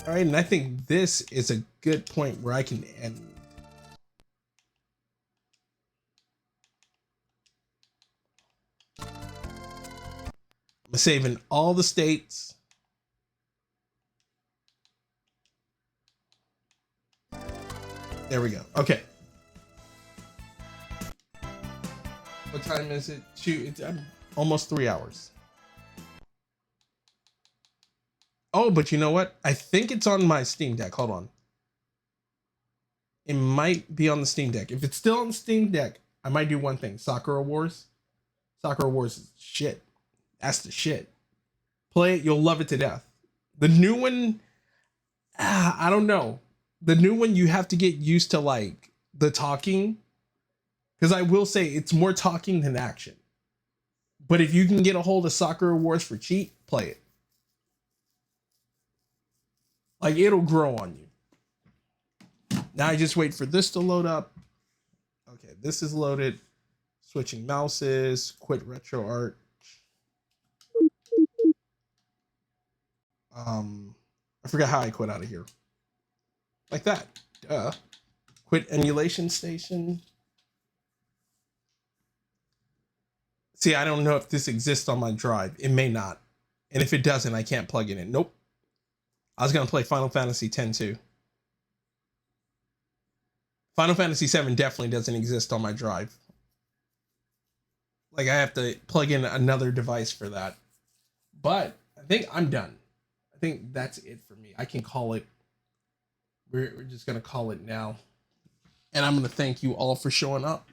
All right, and I think this is a good point where I can end. I'm saving all the states. There we go. Okay. What time is it? It's almost 3 hours. Oh, but you know what? I think it's on my Steam Deck. Hold on. It might be on the Steam Deck. If it's still on the Steam Deck, I might do one thing. Sakura Wars. Sakura Wars is shit. That's the shit. Play it. You'll love it to death. The new one, I don't know. The new one, you have to get used to like the talking. Because I will say it's more talking than action. But if you can get a hold of Sakura Wars for cheap, play it. Like, it'll grow on you. Now I just wait for this to load up. Okay, this is loaded. Switching mouses, quit retro art. I forgot how I quit out of here. Like that. Quit emulation station. See, I don't know if this exists on my drive. It may not. And if it doesn't, I can't plug it in. Nope. I was going to play Final Fantasy X too. Final Fantasy VII definitely doesn't exist on my drive. Like, I have to plug in another device for that. But I think I'm done. I think that's it for me. I can call it. We're just going to call it now. And I'm going to thank you all for showing up.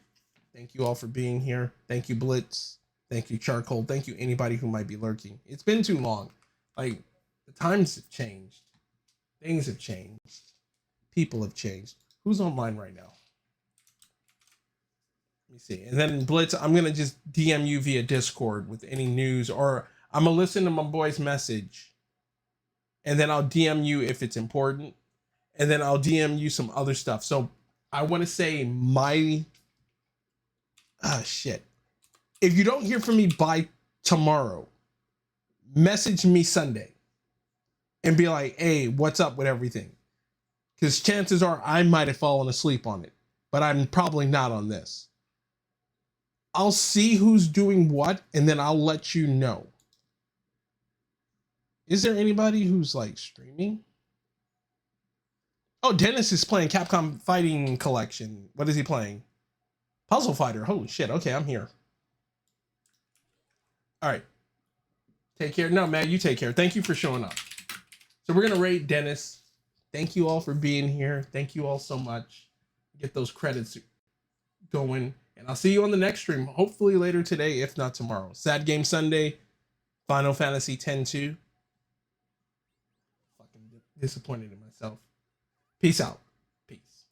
Thank you all for being here. Thank you, Blitz. Thank you, Charcoal. Thank you, anybody who might be lurking. It's been too long. Like, the times have changed. Things have changed. People have changed. Who's online right now? Let me see. And then, Blitz, I'm going to just DM you via Discord with any news, or I'm going to listen to my boy's message. And then I'll DM you if it's important. And then I'll DM you some other stuff. So I want to say my... shit. If you don't hear from me by tomorrow, message me Sunday and be like, hey, what's up with everything? Because chances are I might have fallen asleep on it, but I'm probably not on this. I'll see who's doing what, and then I'll let you know. Is there anybody who's like streaming? Oh, Dennis is playing Capcom Fighting Collection. What is he playing? Puzzle Fighter. Holy shit. Okay, I'm here. All right. Take care. No, man, you take care. Thank you for showing up. So we're going to rate Dennis. Thank you all for being here. Thank you all so much. Get those credits going. And I'll see you on the next stream. Hopefully later today, if not tomorrow. Sad Game Sunday. Final Fantasy X-2. Fucking disappointed in myself. Peace out. Peace.